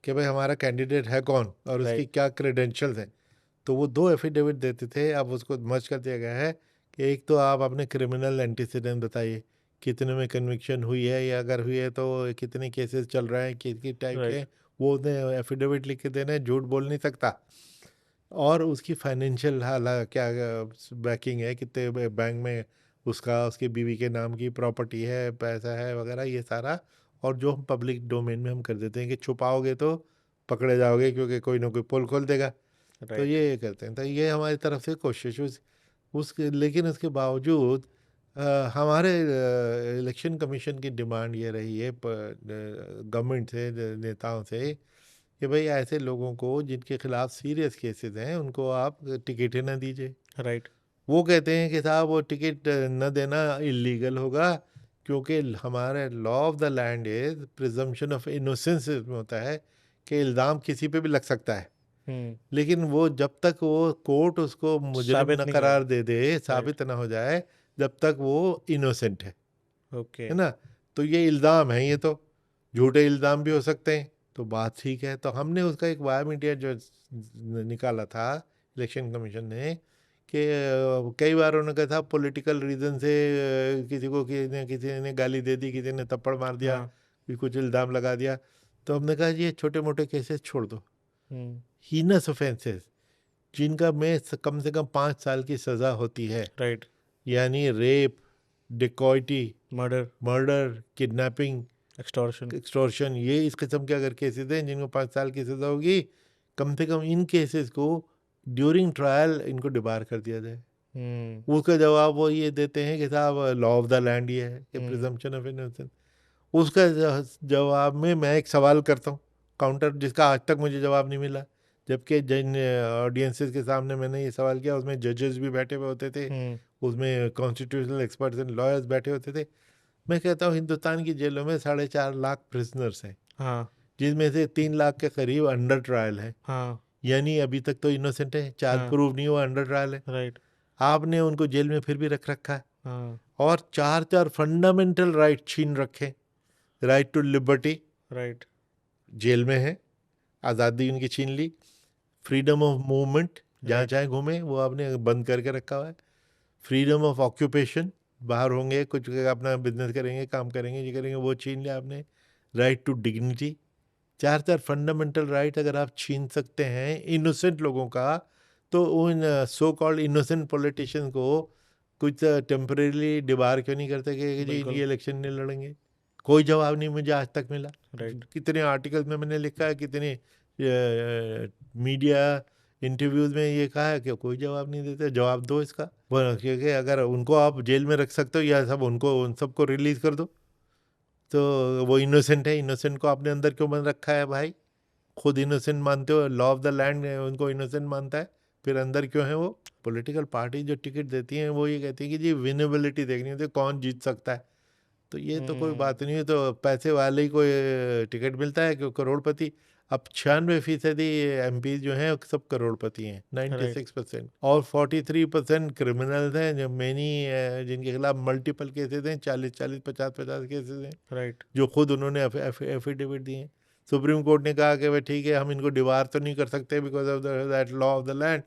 कि भाई हमारा कैंडिडेट है कौन और उसकी राइट क्या क्रेडेंशियल्स हैं। तो वो 2 एफिडेविट देते थे, अब उसको मर्ज कर दिया गया है कि एक तो आप अपने क्रिमिनल एंटीसीडेंट बताइए, कितने में कन्विक्शन हुई है, या अगर हुई है तो कितने केसेस चल रहे हैं, किस टाइप के, राइट वो एफिडेविट लिख के देना है, झूठ बोल नहीं सकता। और उसकी फाइनेंशियल हाल क्या बैकिंग है, कितने बैंक में उसका उसकी बीवी के नाम की प्रॉपर्टी है, पैसा है वगैरह, ये सारा। और जो हम पब्लिक डोमेन में हम कर देते हैं कि छुपाओगे तो पकड़े जाओगे, क्योंकि कोई ना कोई पोल खोल देगा। तो राइट ये करते हैं, तो ये हमारी तरफ से कोशिश उसके, लेकिन उसके बावजूद हमारे इलेक्शन कमीशन की डिमांड ये रही है गवर्नमेंट से, नेताओं से, कि भाई ऐसे लोगों को जिनके खिलाफ सीरियस केसेस हैं उनको आप टिकट ही ना दीजिए। राइट वो कहते हैं कि साहब वो टिकट न देना इलीगल होगा, क्योंकि हमारे law of the land is presumption of innocence में होता है कि इल्ज़ाम किसी पे भी लग सकता है, हम्म लेकिन वो जब तक वो कोर्ट उसको मुजरिम न साबित नहीं करार करेगा। दे दे, राइट साबित ना हो जाए, जब तक वो इनोसेंट ओके है ना। तो ये इल्ज़ाम है, ये तो झूठे इल्ज़ाम भी हो सकते हैं, तो बात ठीक है। तो हमने उसका एक वाया मीडिया जो निकाला था इलेक्शन कमीशन ने, कि कई बार उन्होंने कहा था पॉलिटिकल रीज़न से किसी ने गाली दे दी, किसी ने थप्पड़ मार दिया, हाँ कुछ इल्ज़ाम लगा दिया। तो हमने कहा ये छोटे मोटे केसेस छोड़ दो, हम्म हीनस ऑफेंसेस जिनका में कम से कम 5 साल की सज़ा होती है, राइट यानी rape, dacoity, murder, murder, kidnapping, extortion. Extortion, ये इस किस्म के अगर केसेस हैं जिनको 5 साल की सजा होगी, कम से कम इन केसेस को ड्यूरिंग ट्रायल इनको डिबार कर दिया जाए। उसका जवाब वो ये देते हैं कि साहब लॉ ऑफ द लैंड ये है कि प्रिजम्पशन ऑफ इनोसेंस। उसका जवाब में मैं एक सवाल करता हूँ काउंटर, जिसका आज तक मुझे जवाब नहीं मिला, जबकि जिन ऑडियंसेस के सामने मैंने ये सवाल किया उसमें जजेस भी बैठे हुए होते थे, उसमें कॉन्स्टिट्यूशनल एक्सपर्ट्स एंड लॉयर्स बैठे होते थे। मैं कहता हूँ हिंदुस्तान की जेलों में 4.5 लाख प्रिजनर्स हैं, हाँ, जिसमें से 3 लाख के करीब अंडर ट्रायल हैं, हाँ, यानी अभी तक तो इनोसेंट है, चार्ज हाँ, प्रूव नहीं हुआ, अंडर ट्रायल है। राइट, आपने उनको जेल में फिर भी रखा है, हाँ, और 4 फंडामेंटल राइट छीन रखे। Right to liberty right, jail में है, आज़ादी उनकी छीन ली। फ्रीडम ऑफ मूवमेंट, जहाँ राइट, चाहे घूमे, वो आपने बंद करके रखा हुआ है। फ्रीडम ऑफ ऑक्यूपेशन, बाहर होंगे कुछ अपना बिजनेस करेंगे, काम करेंगे, ये करेंगे, वो छीन लिया आपने। Right to dignity, 4 fundamental right अगर आप छीन सकते हैं इनोसेंट लोगों का, तो उन सो कॉल्ड इनोसेंट पॉलिटिशियंस को कुछ टेम्परेली डिबार क्यों नहीं करते कि जी बिल्कुल, ये इलेक्शन नहीं लड़ेंगे? कोई जवाब नहीं मुझे आज तक मिला। राइट, कितने आर्टिकल्स में मैंने लिखा है, कितने मीडिया इंटरव्यूज में ये कहा है कि कोई जवाब नहीं देते। जवाब दो इसका, क्योंकि अगर उनको आप जेल में रख सकते हो या सब उनको उन सबको रिलीज कर दो, तो वो इनोसेंट है, इनोसेंट को आपने अंदर क्यों बंद रखा है भाई? खुद इनोसेंट मानते हो, लॉ ऑफ द लैंड उनको इनोसेंट मानता है, फिर अंदर क्यों है वो? पॉलिटिकल पार्टी जो टिकट देती हैं वो ये कहती है कि जी विनेबिलिटी देखनी होती है, कौन जीत सकता है। तो ये तो कोई बात नहीं है, तो पैसे वाले ही कोई टिकट मिलता है कि करोड़पति। अब 96% एम जो हैं वो सब करोड़पति हैं, राइट, 96%, और 43% क्रिमिनल्स हैं, जो मैनी जिनके खिलाफ मल्टीपल केसेस हैं, 40-40, 50-50 केसेस हैं, राइट, जो खुद उन्होंने एफिडेविट दिए हैं। सुप्रीम कोर्ट ने कहा कि भाई ठीक है, हम इनको डिबार तो नहीं कर सकते because of that law of the land,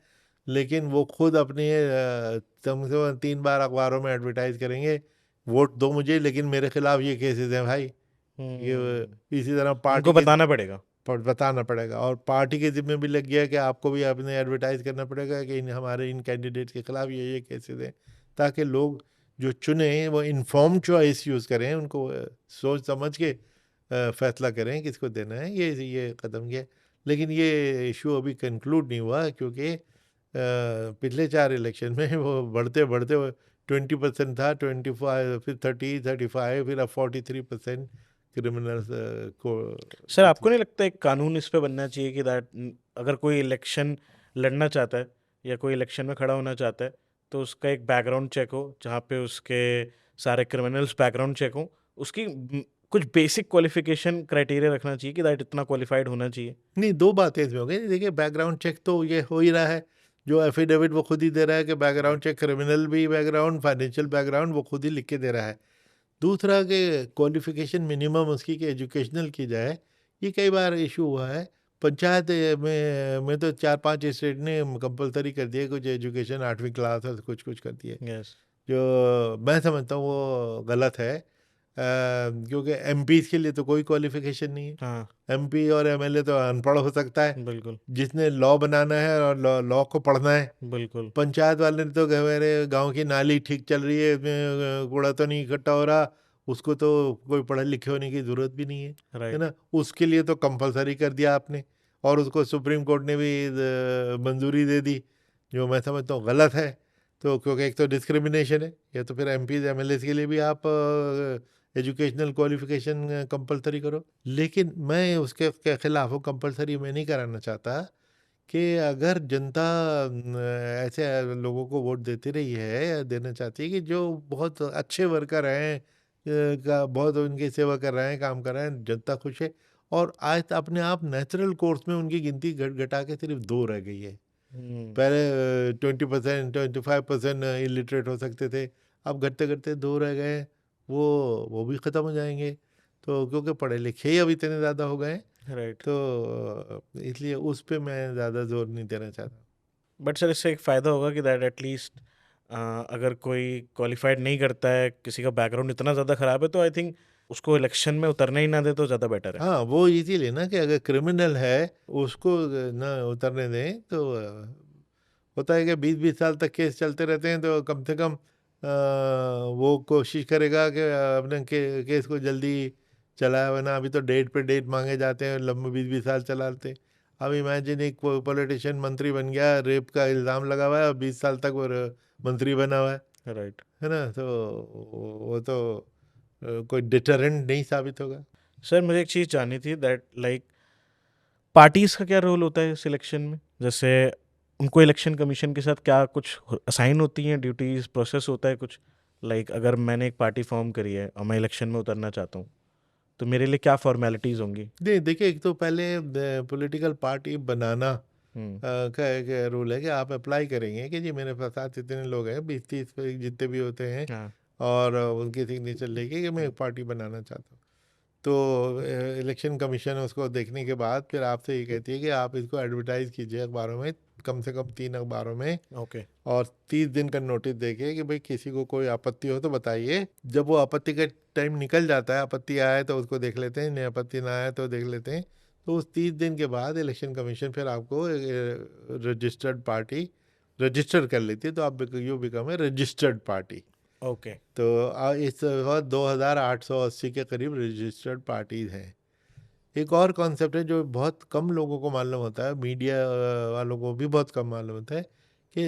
लेकिन वो खुद अपने कम से कम 3 बार अखबारों में एडवर्टाइज करेंगे, वोट दो मुझे, लेकिन मेरे खिलाफ ये केसेस हैं भाई। ये इसी तरह पार्टी उनको के बताना पड़ेगा। बताना पड़ेगा, और पार्टी के जिम्मे भी लग गया कि आपको भी आपने एडवर्टाइज करना पड़ेगा कि हमारे इन कैंडिडेट के खिलाफ ये केसेस हैं, ताकि लोग जो चुने वो इन्फॉर्म चॉइस यूज़ करें, उनको सोच समझ के फैसला करें किसको देना है। ये कदम किया, लेकिन ये इशू अभी कंक्लूड नहीं हुआ, क्योंकि पिछले 4 इलेक्शन में वो बढ़ते बढ़ते 20% था, 25, फिर 30, 35, फिर अब 43% क्रिमिनल्स को। सर, आपको नहीं लगता एक कानून इस पे बनना चाहिए कि दैट अगर कोई इलेक्शन लड़ना चाहता है या कोई इलेक्शन में खड़ा होना चाहता है, तो उसका एक बैकग्राउंड चेक हो जहाँ पे उसके सारे क्रिमिनल्स बैकग्राउंड चेक हो, उसकी कुछ बेसिक क्वालिफिकेशन क्राइटेरिया रखना चाहिए कि दैट इतना क्वालिफाइड होना चाहिए। नहीं, 2 बातें इसमें हो गई। देखिए, बैकग्राउंड चेक तो ये हो ही रहा है, जो एफिडेविट वो खुद ही दे रहा है कि बैकग्राउंड चेक, क्रिमिनल भी बैकग्राउंड, फाइनेंशियल बैकग्राउंड वो खुद ही लिख के दे रहा है। दूसरा कि क्वालिफिकेशन मिनिमम उसकी कि एजुकेशनल की जाए, ये कई बार इशू हुआ है। पंचायत में तो 4-5 स्टेट ने कंपलसरी कर दिया, कुछ एजुकेशन 8वीं क्लास और कुछ कुछ कर दिए, यस। जो मैं समझता हूँ वो गलत है। क्योंकि एमपीज़ के लिए तो कोई क्वालिफिकेशन नहीं है। हाँ, एमपी और एमएलए तो अनपढ़ हो सकता है, बिल्कुल, जिसने लॉ बनाना है और लॉ को पढ़ना है। बिल्कुल, पंचायत वाले ने तो मेरे गांव की नाली ठीक चल रही है, इसमें कूड़ा तो नहीं इकट्ठा हो रहा, उसको तो कोई पढ़े लिखे होने की ज़रूरत भी नहीं है राइट, ना? उसके लिए तो कंपलसरी कर दिया आपने, और उसको सुप्रीम कोर्ट ने भी मंजूरी दे दी, जो मैं समझता हूँ गलत है। तो क्योंकि एक तो डिस्क्रिमिनेशन है, या तो फिर एमपीज एमएलए के लिए भी आप एजुकेशनल क्वालिफिकेशन कंपलसरी करो। लेकिन मैं उसके के खिलाफ हूँ, कंपलसरी मैं नहीं कराना चाहता कि अगर जनता ऐसे लोगों को वोट देती रही है या देना चाहती है कि जो बहुत अच्छे वर्कर हैं, का बहुत उनकी सेवा कर रहे हैं, काम कर रहे हैं, जनता खुश है, और आज तो अपने आप नेचुरल कोर्स में उनकी गिनती घटा के सिर्फ 2 रह गई है। पहले 20%, 25% इलिटरेट हो सकते थे, अब घटते घटते 2 रह गए। वो भी ख़त्म हो जाएंगे, तो क्योंकि पढ़े लिखे ही अब इतने ज़्यादा हो गए हैं, राइट। तो इसलिए उस पे मैं ज़्यादा जोर नहीं देना चाहता। बट सर, इससे एक फ़ायदा होगा कि दैट एटलीस्ट अगर कोई क्वालिफाइड नहीं करता है, किसी का बैकग्राउंड इतना ज़्यादा ख़राब है, तो आई थिंक उसको इलेक्शन में उतरने ही ना दे तो ज़्यादा बेटर है। हाँ, वो इसीलिए ना कि अगर क्रिमिनल है उसको ना उतरने दें, तो होता है कि 20-20 साल तक केस चलते रहते हैं, तो कम से कम वो कोशिश करेगा कि अपने केस को जल्दी चलाए, वरना अभी तो डेट पे डेट मांगे जाते हैं, लंबे 20-20 साल चलाते हैं। अब इमेजिन एक पॉलिटिशियन मंत्री बन गया, रेप का इल्ज़ाम लगा हुआ है और 20 साल तक वो मंत्री बना हुआ राइट। है ना? तो वो तो कोई डिटरेंट नहीं साबित होगा। सर मुझे एक चीज़ जाननी थी दैट लाइक पार्टीज़ का क्या रोल होता है इस इलेक्शन में? जैसे उनको इलेक्शन कमीशन के साथ क्या कुछ असाइन होती हैं ड्यूटीज़, प्रोसेस होता है कुछ? लाइक अगर मैंने एक पार्टी फॉर्म करी है और मैं इलेक्शन में उतरना चाहता हूँ, तो मेरे लिए क्या फॉर्मेलिटीज़ होंगी? नहीं, देखिए, एक तो पहले पॉलिटिकल पार्टी बनाना हुँ, का एक रूल है कि आप अप्लाई करेंगे कि जी मेरे साथ इतने लोग हैं, 20-30 जितने भी होते हैं, हाँ, और उनकी सिग्नेचर लेके कि मैं एक पार्टी बनाना चाहता हूँ। तो इलेक्शन कमीशन उसको देखने के बाद फिर आपसे ये कहती है कि आप इसको एडवर्टाइज कीजिए अखबारों में, कम से कम 3 अखबारों में, ओके, और 30 दिन का नोटिस देके कि भाई किसी को कोई आपत्ति हो तो बताइए। जब वो आपत्ति का टाइम निकल जाता है, आपत्ति आए तो उसको देख लेते हैं, नहीं आपत्ति ना आए तो देख लेते हैं, तो उस 30 दिन के बाद इलेक्शन कमीशन फिर आपको रजिस्टर्ड पार्टी रजिस्टर कर लेती है, तो आप you become a registered party. Okay, तो इस वक्त 2880 के करीब रजिस्टर्ड पार्टीज हैं। एक और कॉन्सेप्ट है जो बहुत कम लोगों को मालूम होता है, मीडिया वालों को भी बहुत कम मालूम होता है, कि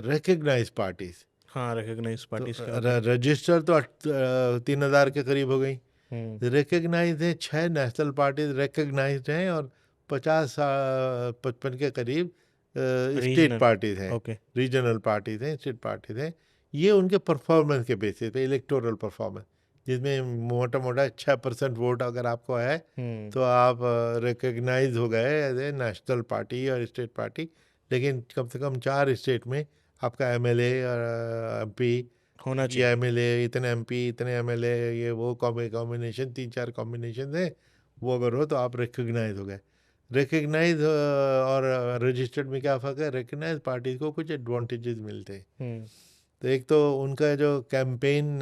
रिकग्नाइज पार्टीज। हाँ, रिकॉग्नाइज़्ड तो पार्टीज़ क्या होती हैं? रजिस्टर तो 3000 के करीब हो गई। हुँ, रिकग्नाइज है 6 नेशनल पार्टीज रिकग्नाइज्ड हैं, और 50-55 के करीब स्टेट रीजनल, पार्टीज हैं, ओके, रीजनल पार्टीज हैं, स्टेट पार्टीज हैं। ये उनके परफॉर्मेंस के बेसिस पे, इलेक्टोरल परफॉर्मेंस, जिसमें मोटा मोटा 6% वोट अगर आपको है, हुँ, तो आप रिकग्नाइज हो गए एज ए नेशनल पार्टी और स्टेट पार्टी। लेकिन कम से कम 4 स्टेट में आपका एमएलए और एमपी, होना या चाहिए। एमएलए इतने, एमपी इतने, एमएलए ये वो कॉम्बिनेशन, 3-4 कॉम्बिनेशन है, वो अगर हो तो आप रिकग्नाइज हो गए। रिकग्नाइज और रजिस्टर्ड में क्या फ़र्क है? रिकग्नाइज पार्टी को कुछ एडवांटेजेस मिलते हैं। हुँ, तो एक तो उनका जो कैंपेन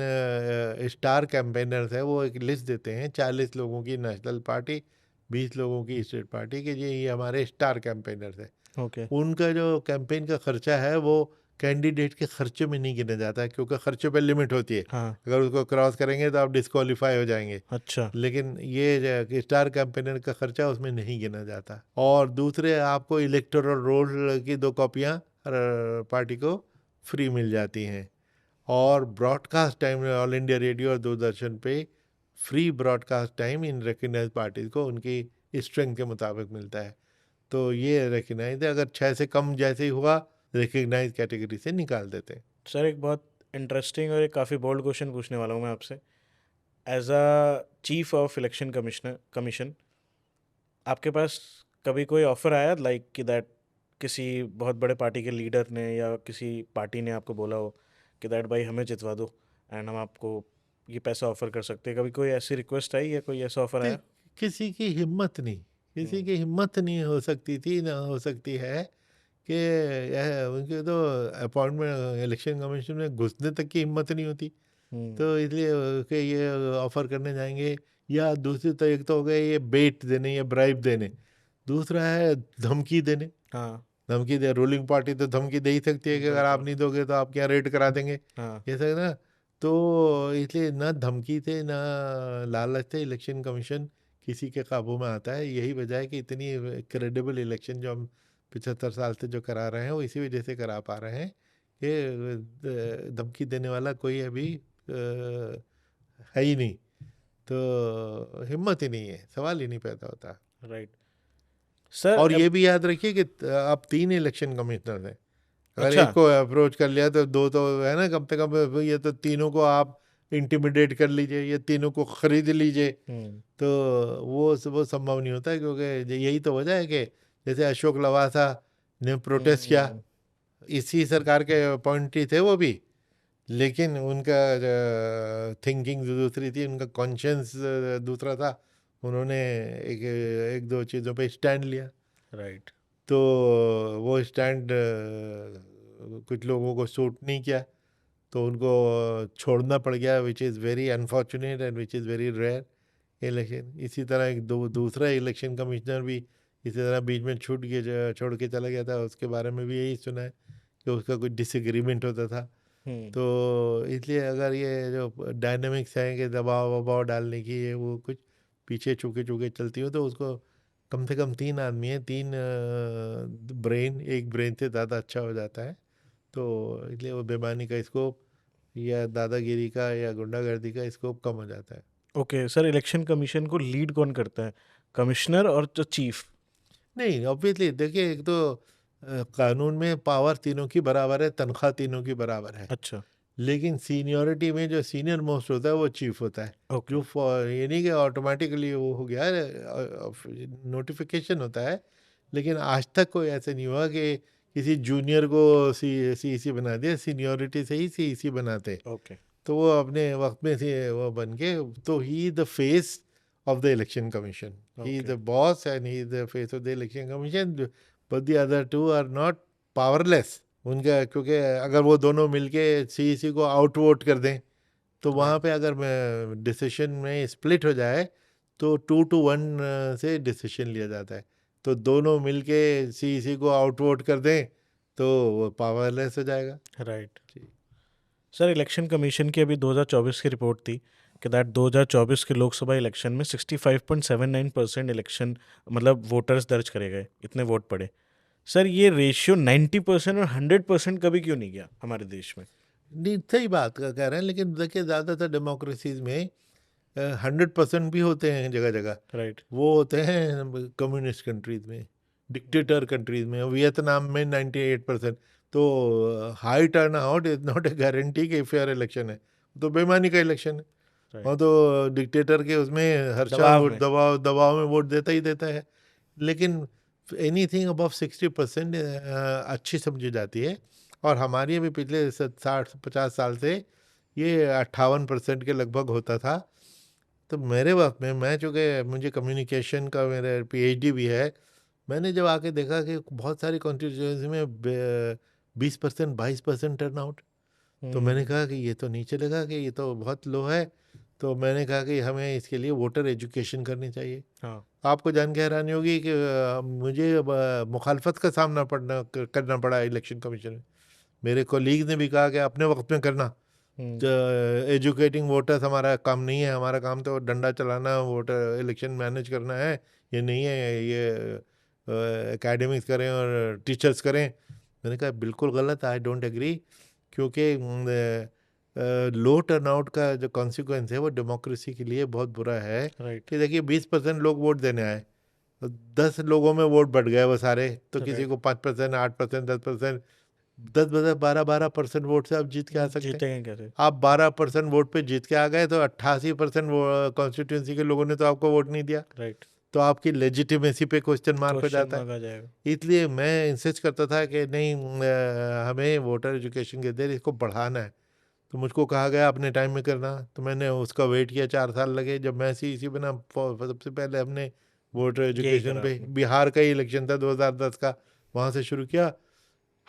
स्टार कैंपेनर्स है, वो एक लिस्ट देते हैं 40 लोगों की नेशनल पार्टी, 20 लोगों की स्टेट पार्टी, के ये हमारे स्टार कैंपेनर्स हैं। ओके, उनका जो कैंपेन का खर्चा है वो कैंडिडेट के खर्चे में नहीं गिना जाता है, क्योंकि खर्चे पे लिमिट होती है। हाँ, अगर उसको क्रॉस करेंगे तो आप डिस्क्वालीफाई हो जाएंगे। अच्छा, लेकिन ये जो स्टार कैंपेनर का खर्चा उसमें नहीं गिना जाता। और दूसरे, आपको इलेक्टोरल रोल की 2 कॉपियाँ पार्टी को फ्री मिल जाती हैं। और broadcast time All India Radio और दूरदर्शन पे फ्री ब्रॉडकास्ट टाइम इन रिकग्नाइज पार्टीज को उनकी स्ट्रेंथ के मुताबिक मिलता है। तो ये रिकग्नाइज है, अगर 6 से कम जैसे ही हुआ, रिकग्नाइज कैटेगरी से निकाल देते हैं। सर एक बहुत इंटरेस्टिंग और एक काफ़ी बोल्ड क्वेश्चन पूछने वाला हूँ मैं आपसे। As a chief of election commission, आपके पास कभी कोई ऑफर आया लाइक कि दैट किसी बहुत बड़े पार्टी के लीडर ने या किसी पार्टी ने आपको बोला हो कि दैट भाई हमें जितवा दो एंड हम आपको ये पैसा ऑफर कर सकते हैं? कभी कोई ऐसी रिक्वेस्ट आई या कोई ऐसा ऑफर आया? देख, किसी की हिम्मत नहीं, किसी हम्म, की हिम्मत नहीं हो सकती थी, ना हो सकती है, कि उनके तो अपॉइंटमेंट इलेक्शन कमीशन में घुसने तक की हिम्मत नहीं होती। हम्म, तो इसलिए कि ये ऑफर करने जाएंगे, या दूसरी तो एक तो हो गए ये बेट देने या ब्राइब देने, दूसरा है धमकी देने। हाँ, धमकी दे, रूलिंग पार्टी तो धमकी दे ही सकती है कि अगर आप बिल्कुल, नहीं दोगे तो आप क्या रेड करा देंगे, हाँ, ये सब ना। तो इसलिए ना धमकी थे ना लालच थे, इलेक्शन कमीशन किसी के काबू में आता है। यही वजह है कि इतनी क्रेडिबल इलेक्शन जो हम 75 साल से जो करा रहे हैं, वो इसी वजह से करा पा रहे हैं कि धमकी देने वाला कोई अभी है ही नहीं। तो हिम्मत ही नहीं है, सवाल ही नहीं पैदा होता। राइट। सर और ये अब भी याद रखिए कि अब 3 इलेक्शन कमिश्नर हैं। अगर अच्छा, एक को अप्रोच कर लिया तो 2 तो है ना, कम से कम ये तो तीनों को आप इंटिमिडेट कर लीजिए, ये तीनों को खरीद लीजिए। हम्म, तो वो संभव नहीं होता है, क्योंकि यही तो वजह है कि जैसे अशोक लवासा ने प्रोटेस्ट किया, हम्म, इसी सरकार के अपॉइंटी थे वो भी, लेकिन उनका थिंकिंग दूसरी थी, उनका कॉन्शियंस दूसरा था। उन्होंने एक एक दो चीज़ों पे स्टैंड लिया। राइट, तो वो स्टैंड कुछ लोगों को सूट नहीं किया, तो उनको छोड़ना पड़ गया, which is very unfortunate and which is very rare election. इसी तरह एक दूसरा इलेक्शन कमिश्नर भी इसी तरह बीच में छूट के छोड़ के चला गया था, उसके बारे में भी यही सुना है कि उसका कुछ डिसएग्रीमेंट होता था। तो इसलिए अगर ये जो डायनेमिक्स हैं कि दबाव वबाव डालने की ये वो कुछ पीछे चुके चुके चलती हो, तो उसको कम से कम 3 आदमी है, 3 ब्रेन एक ब्रेन से ज़्यादा अच्छा हो जाता है। तो इसलिए वो बेईमानी का स्कोप या दादागिरी का या गुंडागर्दी का स्कोप कम हो जाता है। ओके सर, इलेक्शन कमीशन को लीड कौन करता है, कमिश्नर और जो चीफ? नहीं, ऑब्वियसली देखिए, एक तो कानून में पावर तीनों की बराबर है, तनख्वाह तीनों की बराबर है, अच्छा, लेकिन सीनियरिटी में जो सीनियर मोस्ट होता है वो चीफ होता है। ओके, जो ये नहीं कि ऑटोमेटिकली वो हो गया, नोटिफिकेशन होता है, लेकिन आज तक कोई ऐसे नहीं हुआ कि किसी जूनियर को सीईसी बना दिया, सीनियरिटी से ही सीईसी बनाते। ओके, तो वो अपने वक्त में से वो बन के, तो he the face of the election commission, he okay, the boss and he the face of the election commission, but the other two are not powerless उनका, क्योंकि अगर वो दोनों मिलके सीईसी को आउट वोट कर दें, तो वहाँ राइट, पे अगर डिसीजन में स्प्लिट हो जाए तो 2-1 से डिसीजन लिया जाता है। तो दोनों मिलके सीईसी को आउट वोट कर दें तो वो पावरलेस हो जाएगा। राइट। जी। सर, इलेक्शन कमीशन की अभी 2024 की रिपोर्ट थी कि दैट 2024 के लोकसभा इलेक्शन में 65.79% इलेक्शन मतलब वोटर्स दर्ज करे गए, इतने वोट पड़े। सर, ये रेशियो 90% और 100% कभी क्यों नहीं गया हमारे देश में? नहीं, सही बात का कह रहे हैं, लेकिन देखिए ज़्यादातर डेमोक्रेसीज में 100% भी होते हैं जगह जगह। राइट, वो होते हैं कम्युनिस्ट कंट्रीज में, डिक्टेटर कंट्रीज में, वियतनाम में 98%। तो high turn out is not a guarantee कि फेयर इलेक्शन है, तो बेईमानी का इलेक्शन है। राइट, वहाँ तो डिक्टेटर के उसमें हर शख्स दबाव वोट में। दबाव दबाव में वोट देता ही देता है। लेकिन एनीथिंग अबव 60% अच्छी समझी जाती है। और हमारी अभी पिछले 60-50 साल से ये 58% के लगभग होता था। तो मेरे वक्त में, मैं चूँकि मुझे कम्युनिकेशन का मेरा पीएचडी भी है, मैंने जब आके देखा कि बहुत सारी कॉन्स्टिट्यूंसी में 20%, 22% टर्न आउट, तो मैंने कहा कि ये तो नहीं चलेगा, कि ये तो बहुत लो है। तो मैंने कहा कि हमें इसके लिए वोटर एजुकेशन करनी चाहिए। हाँ, आपको जान के हैरानी होगी कि मुझे मुखालफत का सामना करना पड़ा इलेक्शन कमीशन में। मेरे कोलीग ने भी कहा कि अपने वक्त में करना, एजुकेटिंग वोटर्स हमारा काम नहीं है, हमारा काम तो डंडा चलाना, वोटर इलेक्शन मैनेज करना है, ये नहीं है, ये एकेडमिक्स करें और टीचर्स करें। मैंने कहा बिल्कुल गलत, आई डोंट एग्री, क्योंकि लो टर्नआउट का जो कॉन्सिक्वेंस है वो डेमोक्रेसी के लिए बहुत बुरा है। राइट, कि देखिए 20% लोग वोट देने आए, तो 10 लोगों में वोट बढ़ गए वो सारे, तो किसी राइट, को 5%, 8%, 10%, 10-12% वोट से आप जीत के आ सकते हैं। जीतेंगे कैसे? आप 12% वोट पे जीत के आ गए, तो 88% कॉन्स्टिट्यूंसी के लोगों ने तो आपको वोट नहीं दिया। राइट, तो आपकी लेजिटिमेसी पे क्वेश्चन मार्क हो क्वेश्चन जाता है। मांगा जाएगा। इसलिए मैं इंसिस्ट करता था कि नहीं, हमें वोटर एजुकेशन के देर इसको बढ़ाना है। तो मुझको कहा गया अपने टाइम में करना, तो मैंने उसका वेट किया, 4 साल लगे। जब मैं सीईसी बना, सबसे पहले हमने वोटर यही एजुकेशन करा पे, आपने। बिहार का ही इलेक्शन था 2010 का, वहाँ से शुरू किया।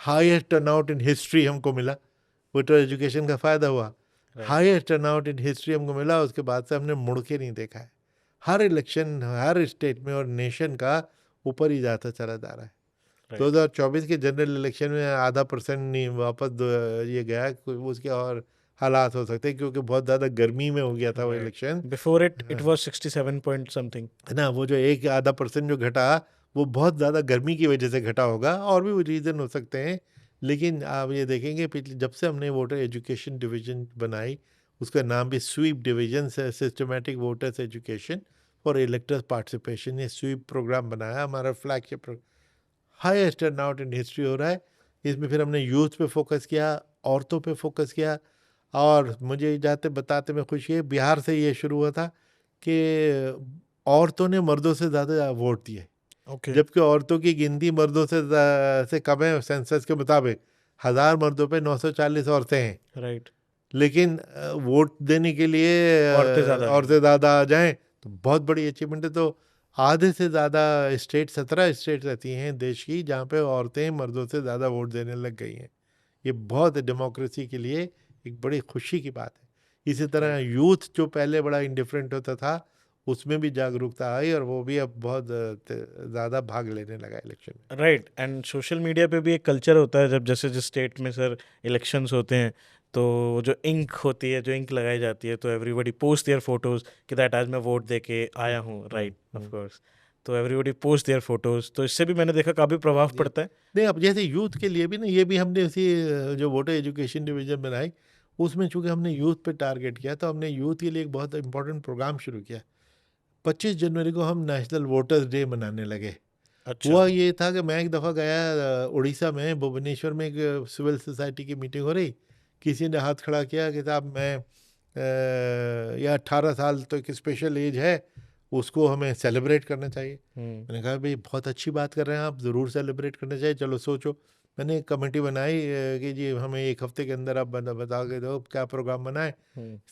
हाईएस्ट टर्नआउट इन हिस्ट्री हमको मिला, वोटर एजुकेशन का फ़ायदा हुआ। Right, highest turnout in history हमको मिला, उसके बाद से हमने मुड़ के नहीं देखा है। हर इलेक्शन हर स्टेट में और नेशन का ऊपर ही जाता चला जा रहा है। राइट। 2024 के जनरल इलेक्शन में आधा परसेंट नहीं, वापस ये गया, उसके और हालात हो सकते हैं, क्योंकि बहुत ज़्यादा गर्मी में हो गया था वो right, election. Before it was 67 point something. है ना, वो जो एक आधा परसेंट जो घटा, वो बहुत ज़्यादा गर्मी की वजह से घटा होगा, और भी रीज़न हो सकते हैं। लेकिन आप ये देखेंगे, पिछले जब से हमने वोटर एजुकेशन डिवीज़न बनाई, उसका नाम भी स्वीप डिवीज़न है, systematic voters education for electors participation, ये स्वीप प्रोग्राम बनाया, हमारा flagship programme. Highest turnout in history हो रहा है। इसमें फिर हमने यूथ पे फोकस किया, औरतों पे फोकस किया। और मुझे जाते बताते में खुशी है, बिहार से ये शुरू हुआ था कि औरतों ने मर्दों से ज़्यादा वोट दिए, ओके, जबकि औरतों की गिनती मर्दों से कम है। सेंसस के मुताबिक 1000 मर्दों पे 940 औरतें हैं, राइट। लेकिन वोट देने के लिए औरतें ज़्यादा आई हैं। औरतें ज़्यादा आ जाएं, तो बहुत बड़ी अचीवमेंट है। तो आधे से ज़्यादा स्टेट, 17 स्टेट रहती हैं देश की, जहाँ पे औरतें मर्दों से ज़्यादा वोट देने लग गई हैं। ये बहुत डेमोक्रेसी के लिए एक बड़ी खुशी की बात है। इसी तरह राइट, यूथ जो पहले बड़ा इंडिफरेंट होता था, उसमें भी जागरूकता आई, और वो भी अब बहुत ज़्यादा भाग लेने लगा इलेक्शन में। राइट। एंड सोशल मीडिया पे भी एक कल्चर होता है, जब जैसे जिस स्टेट में सर इलेक्शंस होते हैं, तो वो जो इंक होती है, जो इंक लगाई जाती है, तो एवरीबॉडी पोस्ट देयर फोटोज कि दैट आज मैं वोट दे के आया हूँ, राइट, ऑफ कोर्स। तो एवरीबॉडी पोस्ट देयर फोटोज, तो इससे भी मैंने देखा काफ़ी प्रभाव जी। पड़ता है। नहीं, अब जैसे यूथ के लिए भी ना, ये भी हमने उसी जो वोटर एजुकेशन डिवीजन बनाई, उसमें चूंकि हमने यूथ पे टारगेट किया, तो हमने यूथ के लिए एक बहुत इंपॉर्टेंट प्रोग्राम शुरू किया। 25 जनवरी को हम नेशनल वोटर्स डे मनाने लगे। अच्छा। हुआ ये था कि मैं एक दफ़ा गया उड़ीसा में, भुवनेश्वर में, एक सिविल सोसाइटी की मीटिंग हो रही। किसी ने हाथ खड़ा किया कि साहब मैं या 18 साल तो एक स्पेशल एज है, उसको हमें सेलिब्रेट करना चाहिए। मैंने कहा भाई बहुत अच्छी बात कर रहे हैं आप, ज़रूर सेलिब्रेट करना चाहिए, चलो सोचो। मैंने एक कमेटी बनाई कि जी हमें एक हफ्ते के अंदर आप बता के दो क्या प्रोग्राम बनाए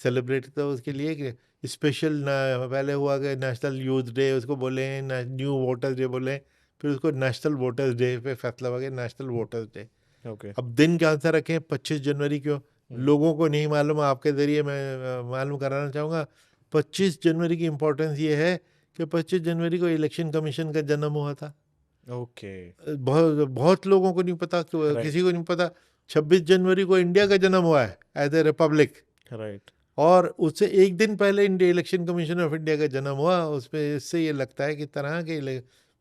सेलिब्रेट। तो उसके लिए कि स्पेशल पहले हुआ कि नेशनल यूथ डे उसको बोले, न्यू वोटर्स डे बोले, फिर उसको नेशनल वोटर्स डे पे फैसला हुआ कि नेशनल वोटर्स डे। ओके। अब दिन कौन सा रखें, 25 जनवरी क्यों? लोगों को नहीं मालूम, आपके ज़रिए मैं मालूम कराना चाहूँगा। 25 जनवरी की इम्पोर्टेंस ये है कि 25 जनवरी को इलेक्शन कमीशन का जन्म हुआ था। ओके। बहुत बहुत लोगों को नहीं पता, राइट। किसी को नहीं पता। 26 जनवरी को इंडिया का जन्म हुआ है एज ए रिपब्लिक, राइट। और उससे एक दिन पहले India election commission of India का जन्म हुआ। उसमें इससे ये लगता है कि तरह के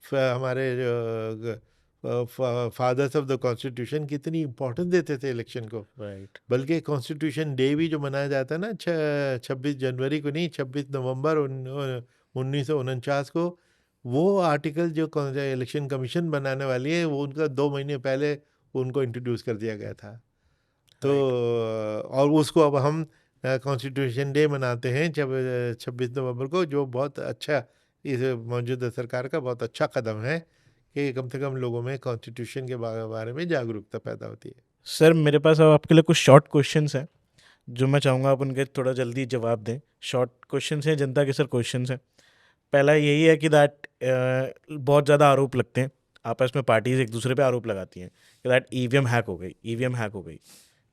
हमारे फादर्स ऑफ द कॉन्स्टिट्यूशन कितनी इंपॉर्टेंस देते थे इलेक्शन को। राइट। बल्कि कॉन्स्टिट्यूशन डे भी जो मनाया जाता है ना, 26 जनवरी को नहीं, 26 नवंबर 1949 को, वो आर्टिकल जो इलेक्शन कमीशन बनाने वाली है, वो उनका 2 महीने पहले उनको इंट्रोड्यूस कर दिया गया था। तो राइट। और उसको अब हम कॉन्स्टिट्यूशन डे मनाते हैं जब 26 नवंबर को, जो बहुत अच्छा, इस मौजूदा सरकार का बहुत अच्छा कदम है कि कम से कम लोगों में कॉन्स्टिट्यूशन के बारे में जागरूकता पैदा होती है। सर मेरे पास अब आपके लिए कुछ शॉर्ट क्वेश्चंस हैं जो मैं चाहूँगा आप उनके थोड़ा जल्दी जवाब दें। शॉर्ट क्वेश्चंस हैं, जनता के सर क्वेश्चंस हैं। पहला यही है कि दैट बहुत ज़्यादा आरोप लगते हैं आपस में, पार्टीज एक दूसरे पे आरोप लगाती हैं कि दैट ईवीएम हैक हो गई, ईवीएम हैक हो गई।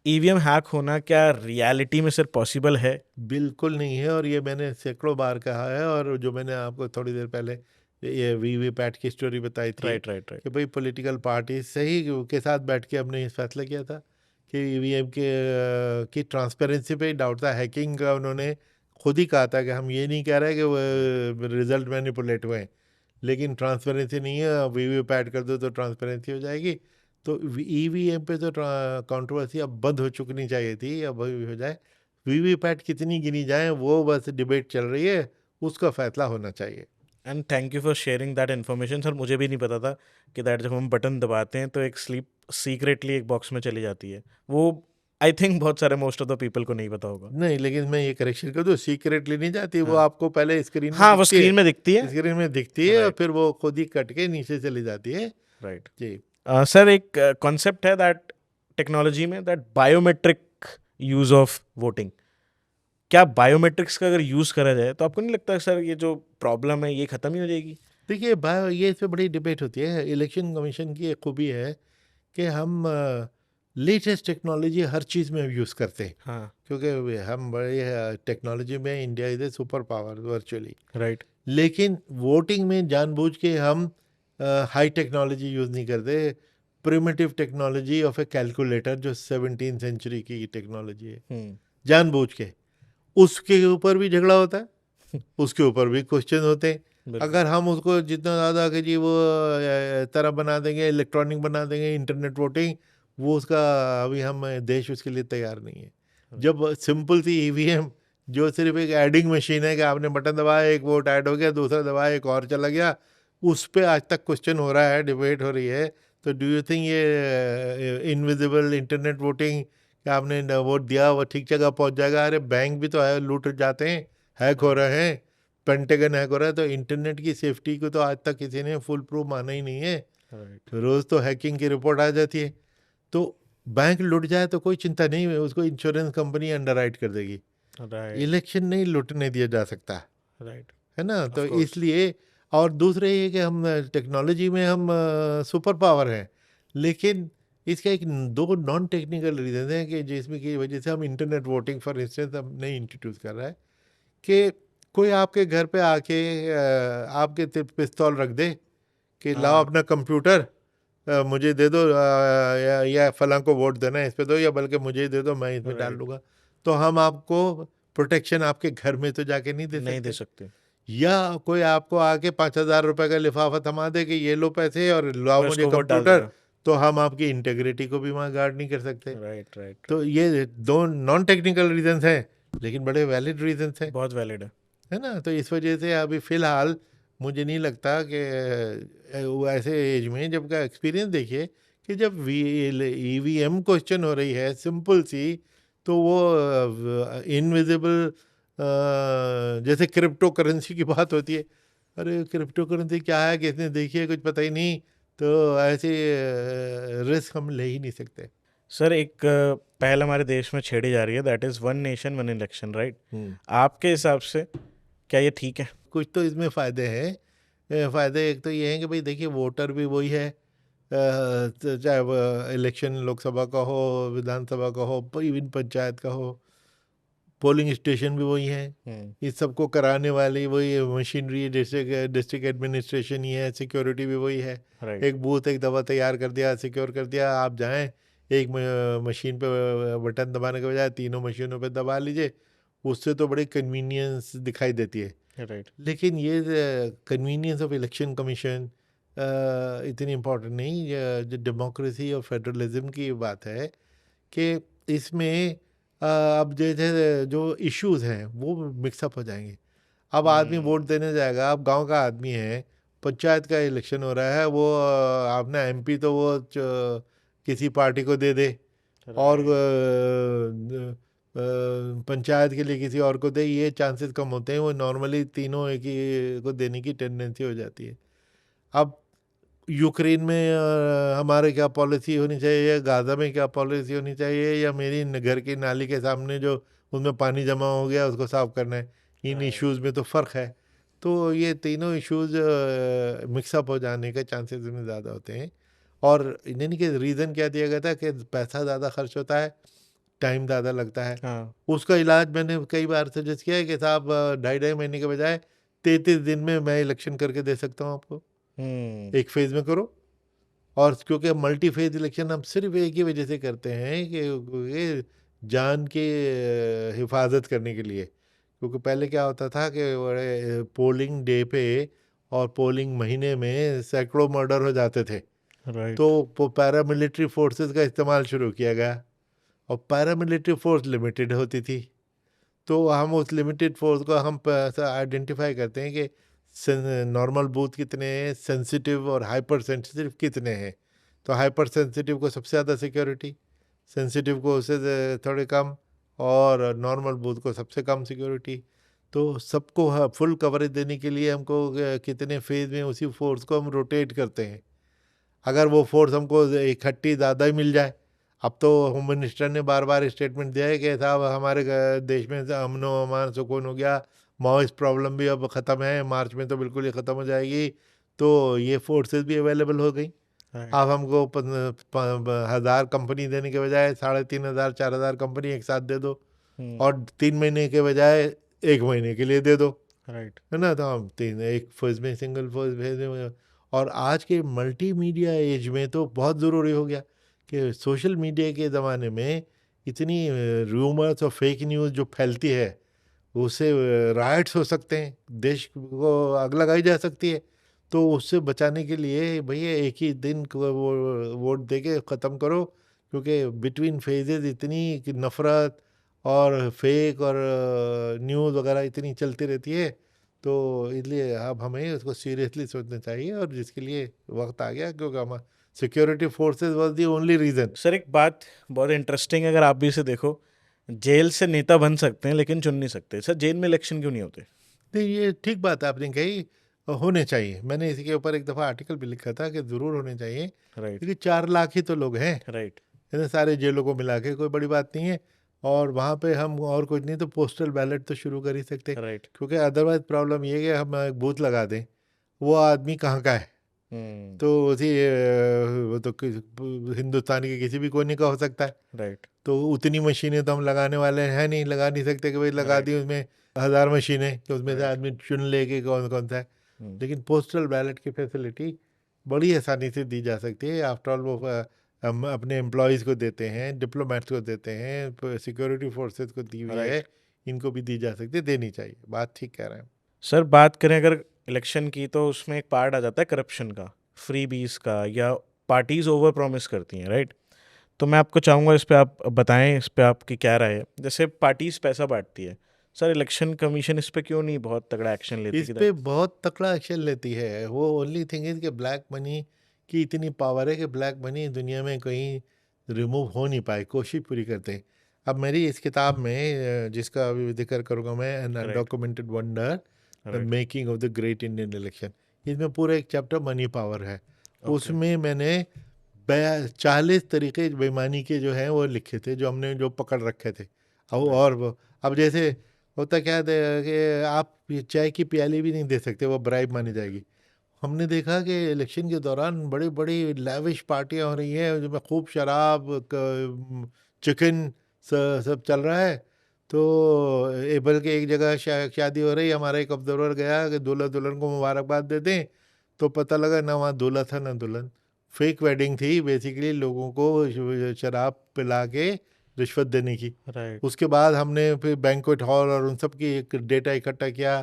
ईवीएम हैक होना क्या रियलिटी में सर पॉसिबल है? बिल्कुल नहीं है, और ये मैंने सैकड़ों बार कहा है। और जो मैंने आपको थोड़ी देर पहले ये वीवीपैट की स्टोरी बताई थी राइट, राइट, राइट। कि भाई पॉलिटिकल पार्टी सही के साथ बैठ के हमने इस फैसला किया था कि ईवीएम के की ट्रांसपेरेंसी पे डाउट था। हैकिंग का उन्होंने खुद ही कहा था कि हम ये नहीं कह रहे कि वो रिजल्ट मैनिपुलेट हुए हैं, लेकिन ट्रांसपेरेंसी नहीं है, वीवीपैट कर दो तो ट्रांसपेरेंसी हो जाएगी। तो ईवीएम पे तो कंट्रोवर्सी अब बंद हो चुकनी चाहिए थी, अब अभी हो जाए। वीवीपैट कितनी गिनी जाए वो बस डिबेट चल रही है, उसका फैसला होना चाहिए। And thank you for sharing that information sir. मुझे भी नहीं पता था कि दैट जब हम बटन दबाते हैं तो एक स्लीप सीक्रेटली एक बॉक्स में चली जाती है। वो आई थिंक बहुत सारे मोस्ट ऑफ द पीपल को नहीं पता होगा। नहीं, लेकिन मैं ये करेक्शन कर दूँ, सीक्रेटली नहीं जाती वो, हाँ। आपको पहले स्क्रीन में हाँ, वो दिखती है। स्क्रीन में दिखती है। स्क्रीन में दिखती है और राइट। फिर वो खुद ही कट के नीचे चली जाती है। राइट। जी। सर एक कॉन्सेप्ट है दैट टेक्नोलॉजी में, that biometric use of voting. क्या बायोमेट्रिक्स का अगर यूज करा जाए तो आपको नहीं लगता सर ये जो प्रॉब्लम है ये खत्म ही हो जाएगी? देखिए, ये इस पे बड़ी डिबेट होती है। इलेक्शन कमीशन की एक खूबी है कि हम लेटेस्ट टेक्नोलॉजी हर चीज़ में यूज़ करते हैं, हाँ। क्योंकि हम बड़े टेक्नोलॉजी में, India is a super power virtually. Right. लेकिन वोटिंग में जानबूझ के हम हाई टेक्नोलॉजी यूज़ नहीं करते। Primitive technology of A calculator, जो 17th सेंचुरी की टेक्नोलॉजी है, हम्म। जानबूझ के उसके ऊपर भी झगड़ा होता है, उसके ऊपर भी क्वेश्चन होते हैं। बिल्कुल। अगर हम उसको जितना ज़्यादा कि जी वो तरह बना देंगे, इलेक्ट्रॉनिक बना देंगे, इंटरनेट वोटिंग, वो उसका अभी हम देश उसके लिए तैयार नहीं है। जब सिंपल सी ईवीएम, जो सिर्फ एक एडिंग मशीन है कि आपने बटन दबाया, एक वोट ऐड हो गया, दूसरा दबाया, एक और चला गया, उस पर आज तक क्वेश्चन हो रहा है, डिबेट हो रही है। तो डू यू थिंक ये इनविजिबल इंटरनेट वोटिंग, कि आपने वोट दिया वो ठीक जगह पहुंच जाएगा? अरे बैंक भी तो है, लूट जाते हैं, हैक हो रहे हैं, पेंटागन हैक हो रहा है। तो इंटरनेट की सेफ्टी को तो आज तक किसी ने फुल प्रूफ माना ही नहीं है। राइट। रोज़ तो हैकिंग की रिपोर्ट आ जाती है। तो बैंक लुट जाए तो कोई चिंता नहीं है, उसको इंश्योरेंस कंपनी अंडरराइट कर देगी। राइट। इलेक्शन नहीं लुटने दिया जा सकता, राइट। है ना? ऑफ तो कोर्स। इसलिए, और दूसरे ये कि हम टेक्नोलॉजी में हम सुपर पावर हैं, लेकिन इसका एक दो नॉन टेक्निकल रीजन है कि जिसमें की वजह से हम इंटरनेट वोटिंग फॉर इंस्टेंस हम नहीं इंट्रोड्यूस कर रहा है। कि कोई आपके घर पे आके आपके पिस्तौल रख दे कि लाओ हाँ। अपना कंप्यूटर, मुझे दे दो, या फलां को वोट देना है इस पे दो, या बल्कि मुझे दे दो, मैं इसमें डाल राइट, दूंगा। तो हम आपको प्रोटेक्शन आपके घर में तो जाके नहीं दे नहीं दे सकते। सकते। या कोई आपको आके 5,000 रुपए का लिफाफा थमा दे कि ये लो पैसे और लाओ और मुझे इसको वोट डाल कंप्यूटर, देना। तो हम आपकी इंटेग्रिटी को भी वहाँ गार्ड नहीं कर सकते। राइट, राइट, तो राइट। ये दो नॉन टेक्निकल रीजंस हैं, लेकिन बड़े वैलिड रीजंस हैं, बहुत वैलिड है। है ना। तो इस वजह से अभी फिलहाल मुझे नहीं लगता कि वो ऐसे एज में, जब का एक्सपीरियंस देखिए कि जब ईवीएम क्वेश्चन हो रही है सिंपल सी, तो वो इनविजिबल, जैसे क्रिप्टो करेंसी की बात होती है, अरे क्रिप्टो करेंसी क्या है, किसने देखी है, कुछ पता ही नहीं। तो ऐसे रिस्क हम ले ही नहीं सकते। सर एक पहल हमारे देश में छेड़ी जा रही है, that is one nation one election, right? Hmm. आपके हिसाब से क्या ये ठीक है? कुछ तो इसमें फ़ायदे हैं। फ़ायदे एक तो ये हैं कि भाई देखिए, वोटर भी वही है, तो चाहे वो इलेक्शन लोकसभा का हो, विधानसभा का हो, इवन पंचायत का हो, पोलिंग स्टेशन भी वही हैं। हम्म। इस सबको कराने वाली वही मशीनरी, डिस्ट्रिक्ट डिस्ट्रिक्ट एडमिनिस्ट्रेशन ही है, सिक्योरिटी भी वही है। राइट। एक बूथ एक दफ़ा तैयार कर दिया, सिक्योर कर दिया, आप जाएं एक मशीन पे बटन दबाने के बजाय तीनों मशीनों पे दबा लीजिए, उससे तो बड़ी कन्वीनियंस दिखाई देती है। राइट। लेकिन ये कन्वीनियंस ऑफ इलेक्शन कमीशन इतनी इम्पोर्टेंट नहीं। जो डेमोक्रेसी और फेडरलिज्म की बात है कि इसमें अब जैसे जो इश्यूज हैं वो मिक्सअप हो जाएंगे। अब आदमी वोट देने जाएगा, अब गांव का आदमी है, पंचायत का इलेक्शन हो रहा है, वो अपना एमपी तो वो किसी पार्टी को दे दे, और राइट। पंचायत के लिए किसी और को दे, ये चांसेस कम होते हैं। वो नॉर्मली तीनों एक ही को देने की टेंडेंसी हो जाती है। अब यूक्रेन में हमारे क्या पॉलिसी होनी चाहिए, गाज़ा में क्या पॉलिसी होनी चाहिए, या मेरी घर की नाली के सामने जो उसमें पानी जमा हो गया उसको साफ करना है, इन राइट। इश्यूज़ में तो फ़र्क है। तो ये तीनों इश्यूज़ मिक्सअप हो जाने के चांसेस में ज़्यादा होते हैं। और इन्हीं के रीज़न क्या दिया गया था कि पैसा ज़्यादा खर्च होता है, टाइम ज़्यादा लगता है। हाँ। उसका इलाज मैंने कई बार सजेस्ट किया है कि साहब 2.5 महीने के बजाय 33 दिन में मैं इलेक्शन करके दे सकता हूँ आपको, हम्म। एक फेज़ में करो। और क्योंकि मल्टी फेज इलेक्शन हम सिर्फ एक ही वजह से करते हैं कि ये जान की हिफाजत करने के लिए। क्योंकि पहले क्या होता था कि बड़े पोलिंग डे पे और पोलिंग महीने में सैकड़ों मर्डर हो जाते थे, राइट। तो पैरामिलिट्री फोर्सेस का इस्तेमाल शुरू किया गया, और पैरामिलिट्री फोर्स लिमिटेड होती थी। तो हम उस लिमिटेड फोर्स को हम आइडेंटिफाई करते हैं कि नॉर्मल बूथ कितने हैं, सेंसिटिव और हाइपर सेंसिटिव कितने हैं। तो हाइपर सेंसिटिव को सबसे ज़्यादा सिक्योरिटी, सेंसिटिव को उससे थोड़े कम, और नॉर्मल बूथ को सबसे कम सिक्योरिटी। तो सबको फुल कवरेज देने के लिए हमको कितने फेज में उसी फोर्स को हम रोटेट करते हैं। अगर वो फोर्स हमको इकट्ठी ज़्यादा ही मिल जाए, अब तो होम मिनिस्टर ने बार बार स्टेटमेंट दिया है कि साहब हमारे देश में अमन व अमान सुकून हो गया, माओइस्ट प्रॉब्लम भी अब ख़त्म है, मार्च में तो बिल्कुल ही ख़त्म हो जाएगी। तो ये फोर्सेस भी अवेलेबल हो गई। राइट। अब हमको 1,000 कंपनी देने के बजाय 3,500 4,000 कंपनी एक साथ दे दो, हम्म। और 3 महीने के बजाय 1 महीने के लिए दे दो, राइट। है ना। तो हम तीन एक फेज में, सिंगल फेज में। और आज के मल्टीमीडिया एज में तो बहुत ज़रूरी हो गया कि सोशल मीडिया के ज़माने में इतनी रूमर्स और फेक न्यूज़ जो फैलती है, उससे राइट्स हो सकते हैं, देश को आग लगाई जा सकती है। तो उससे बचाने के लिए भैया एक ही दिन को वो वोट दे के ख़त्म करो, क्योंकि बिटवीन फेजेस इतनी कि नफ़रत और फेक और न्यूज़ वगैरह इतनी चलती रहती है। तो इसलिए अब हमें उसको सीरियसली सोचना चाहिए, और जिसके लिए वक्त आ गया, क्योंकि हम security forces was the only reason. Sir एक बात बहुत इंटरेस्टिंग, अगर आप भी इसे देखो, जेल से नेता बन सकते हैं लेकिन चुन नहीं सकते। सर जेल में इलेक्शन क्यों नहीं होते? नहीं, ये ठीक बात आपने कही, होने चाहिए। मैंने इसी के ऊपर एक दफ़ा आर्टिकल भी लिखा था कि ज़रूर होने चाहिए, राइट। क्योंकि 4 लाख ही तो लोग हैं, राइट। इतने सारे जेलों को मिला के कोई बड़ी बात नहीं है। और वहाँ पे हम और कुछ नहीं तो पोस्टल बैलेट तो शुरू कर ही सकते, राइट। क्योंकि अदरवाइज प्रॉब्लम ये है कि हम एक बूथ लगा दें, वो आदमी कहाँ का है, हम्म। तो उसी वो तो हिंदुस्तान के किसी भी कोने का हो सकता है। राइट। तो उतनी मशीनें तो हम लगाने वाले हैं नहीं, लगा नहीं सकते कि भाई लगा राइट। दी उसमें 1,000 मशीनें, तो उसमें से राइट। आदमी चुन ले कि कौन कौन सा है। हम्म। लेकिन पोस्टल बैलेट की फैसिलिटी बड़ी आसानी से दी जा सकती है। आफ्टर ऑल वो हम अपने एम्प्लॉयज़ को देते हैं, डिप्लोमेट्स को देते हैं, सिक्योरिटी फोर्सेस को दी हुई है, राइट। इनको भी दी जा सकती है, देनी चाहिए। बात ठीक कह रहे हैं। सर बात करें अगर इलेक्शन की, तो उसमें एक पार्ट आ जाता है करप्शन का, फ्री बीज का, या पार्टीज ओवर प्रॉमिस करती हैं, राइट? तो मैं आपको चाहूँगा इस पे आप बताएं, इस पे आपकी क्या राय है? जैसे पार्टीज पैसा बांटती है, सर इलेक्शन कमीशन इस पे क्यों नहीं बहुत तगड़ा एक्शन लेती इस कि पे दैट? बहुत तकड़ा एक्शन लेती है। वो ओनली थिंग इज़ कि ब्लैक मनी की इतनी पावर है कि ब्लैक मनी दुनिया में कहीं रिमूव हो नहीं पाए, कोशिश पूरी करते हैं। अब मेरी इस किताब में जिसका अभी ज़िक्र करूँगा मैं, an right. Undocumented wonder, the right. Making of the great Indian election, इसमें पूरा एक चैप्टर मनी पावर है। ओके। उसमें मैंने 40 तरीके बेईमानी के जो हैं वो लिखे थे, जो हमने जो पकड़ रखे थे। राइट। और वो अब जैसे होता क्या है कि आप ये चाय की प्याली भी नहीं दे सकते, वो ब्राइब मानी जाएगी। हमने देखा कि इलेक्शन के दौरान बड़ी बड़ी लैविश पार्टियां हो रही हैं, जिसमें खूब शराब, चिकन, सब चल रहा है। तो बल्कि एक जगह शादी हो रही, हमारा एक ऑब्जर्वर गया कि दूल्हा दुल्हन को मुबारकबाद दे दें, तो पता लगा ना वहाँ दूल्हा था ना दुल्हन। फेक वेडिंग थी, बेसिकली लोगों को शराब पिला के रिश्वत देने की। राइट। उसके बाद हमने फिर बैंक्वेट हॉल और उन सब की एक डेटा इकट्ठा किया,